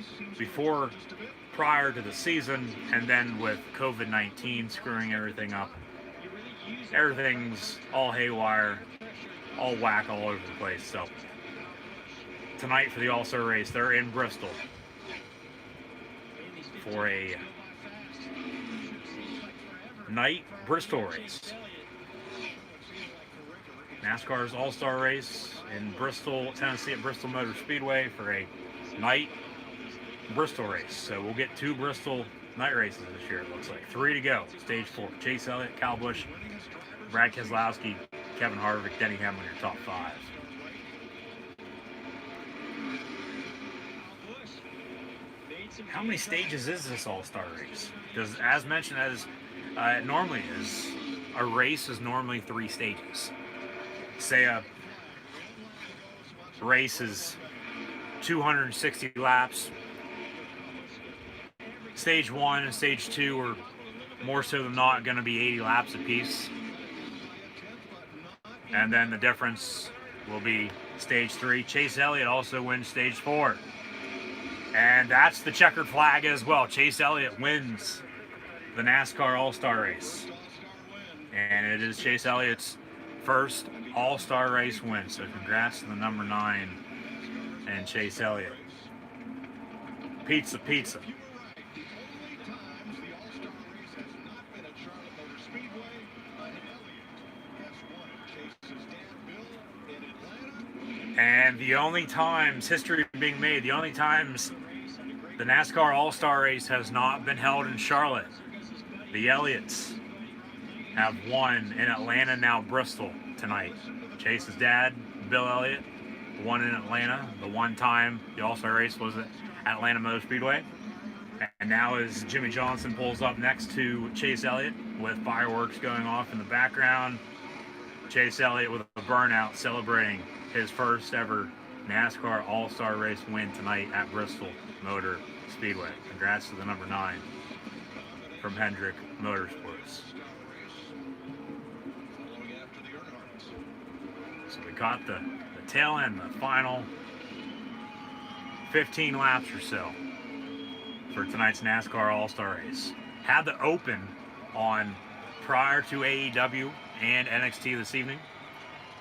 prior to the season, and then with COVID-19 screwing everything up, everything's all haywire, all whack all over the place. So tonight for the All-Star race, they're in Bristol for a night Bristol race. NASCAR's All-Star race in Bristol, Tennessee at Bristol Motor Speedway for a night Bristol race. So we'll get 2 Bristol night races this year, it looks like. 3 to go. Stage 4. Chase Elliott, Kyle Busch, Brad Keselowski, Kevin Harvick, Denny Hamlin, your top 5. How many stages is this All-Star race? Because as mentioned, as it normally is, a race is normally 3 stages. Say a race is 260 laps. Stage 1 and Stage 2 are more so than not going to be 80 laps apiece. And then the difference will be Stage 3. Chase Elliott also wins Stage 4. And that's the checkered flag as well. Chase Elliott wins the NASCAR All-Star race. And it is Chase Elliott's first All-Star race win. So congrats to the number 9 and Chase Elliott. Pizza, pizza. And the only times, history being made, the only times the NASCAR All-Star race has not been held in Charlotte, the Elliots have won in Atlanta, now Bristol tonight. Chase's dad, Bill Elliott, won in Atlanta. The one time the All-Star race was at Atlanta Motor Speedway. And now as Jimmy Johnson pulls up next to Chase Elliott with fireworks going off in the background, Chase Elliott with a burnout celebrating his first ever NASCAR All-Star race win tonight at Bristol Motor Speedway. Congrats to the number 9 from Hendrick Motorsports. So we got the tail end, the final 15 laps or so for tonight's NASCAR All-Star race. Had the open on prior to AEW and NXT this evening,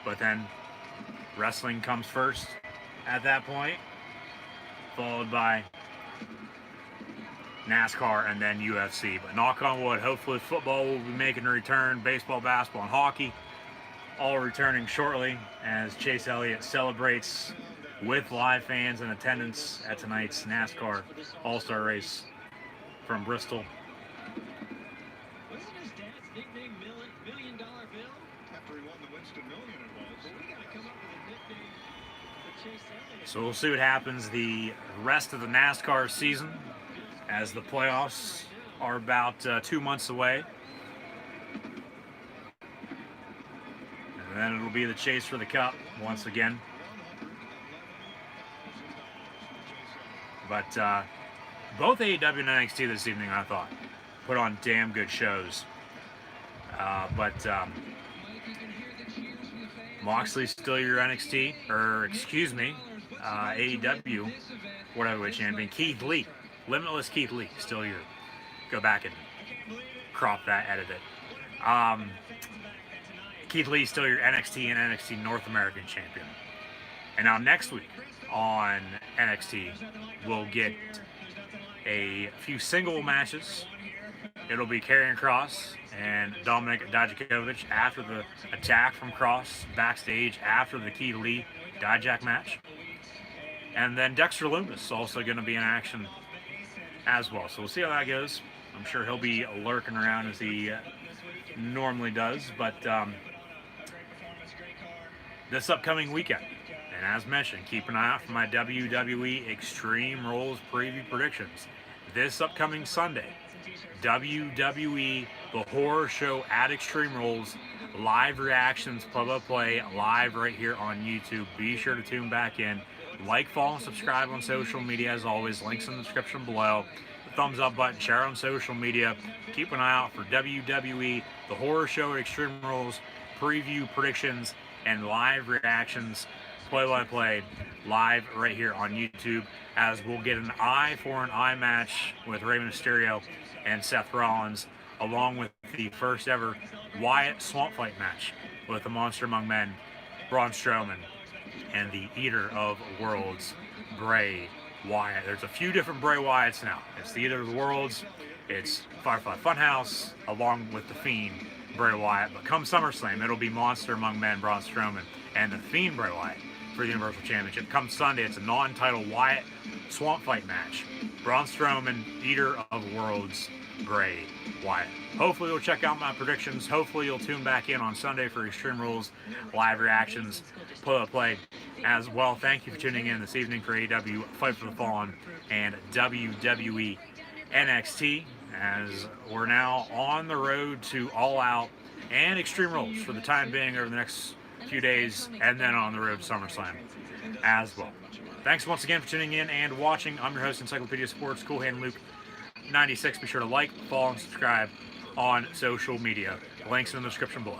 but then wrestling comes first at that point, followed by NASCAR and then UFC. But knock on wood, hopefully football will be making a return, baseball, basketball, and hockey all returning shortly as Chase Elliott celebrates with live fans in attendance at tonight's NASCAR All-Star race from Bristol. Wasn't his dad's nickname Million Dollar Bill? After he won the Winston Million, it was. Well, we got to come up with a nickname for Chase Elliott. So we'll see what happens the rest of the NASCAR season as the playoffs are about 2 months away. And then it'll be the chase for the cup once again. But both AEW and NXT this evening, I thought, put on damn good shows. Moxley's still your NXT, or excuse me, AEW World Heavyweight Champion. Keith Lee, Limitless Keith Lee, still your. Go back and crop that, edit it. Keith Lee still your NXT and NXT North American champion. And now next week on NXT, we'll get a few single matches. It'll be Karrion Kross and Dominik Dijakovic after the attack from Kross backstage after the Keith Lee Dijak match. And then Dexter Lumis also going to be in action as well. So we'll see how that goes. I'm sure he'll be lurking around as he normally does. But this upcoming weekend, and as mentioned, keep an eye out for my WWE Extreme Rules preview predictions. This upcoming Sunday, WWE The Horror Show at Extreme Rules, live reactions, play-by-play, live right here on YouTube. Be sure to tune back in. Like, follow, and subscribe on social media as always. Links in the description below. The thumbs up button, share on social media. Keep an eye out for WWE The Horror Show at Extreme Rules, preview predictions, and live reactions, play-by-play, live right here on YouTube, as we'll get an eye for an eye match with Rey Mysterio and Seth Rollins, along with the first ever Wyatt Swamp Fight match with the Monster Among Men, Braun Strowman, and the Eater of Worlds, Bray Wyatt. There's a few different Bray Wyatts now. It's the Eater of the Worlds, it's Firefly Funhouse, along with the Fiend, Bray Wyatt. But come SummerSlam, it'll be Monster Among Men, Braun Strowman, and the Fiend, Bray Wyatt, for the Universal Championship. Come Sunday, it's a non-title Wyatt Swamp Fight match. Braun Strowman, Eater of Worlds, Bray Wyatt. Hopefully you'll check out my predictions. Hopefully you'll tune back in on Sunday for Extreme Rules, live reactions, play-by-play as well. Thank you for tuning in this evening for AEW Fight for the Fallen and WWE NXT, as we're now on the road to All Out and Extreme Rules for the time being over the next few days, and then on the road to SummerSlam as well. Thanks once again for tuning in and watching. I'm your host, Encyclopedia Sports, Cool Hand Luke 96. Be sure to like, follow, and subscribe on social media. Links in the description below.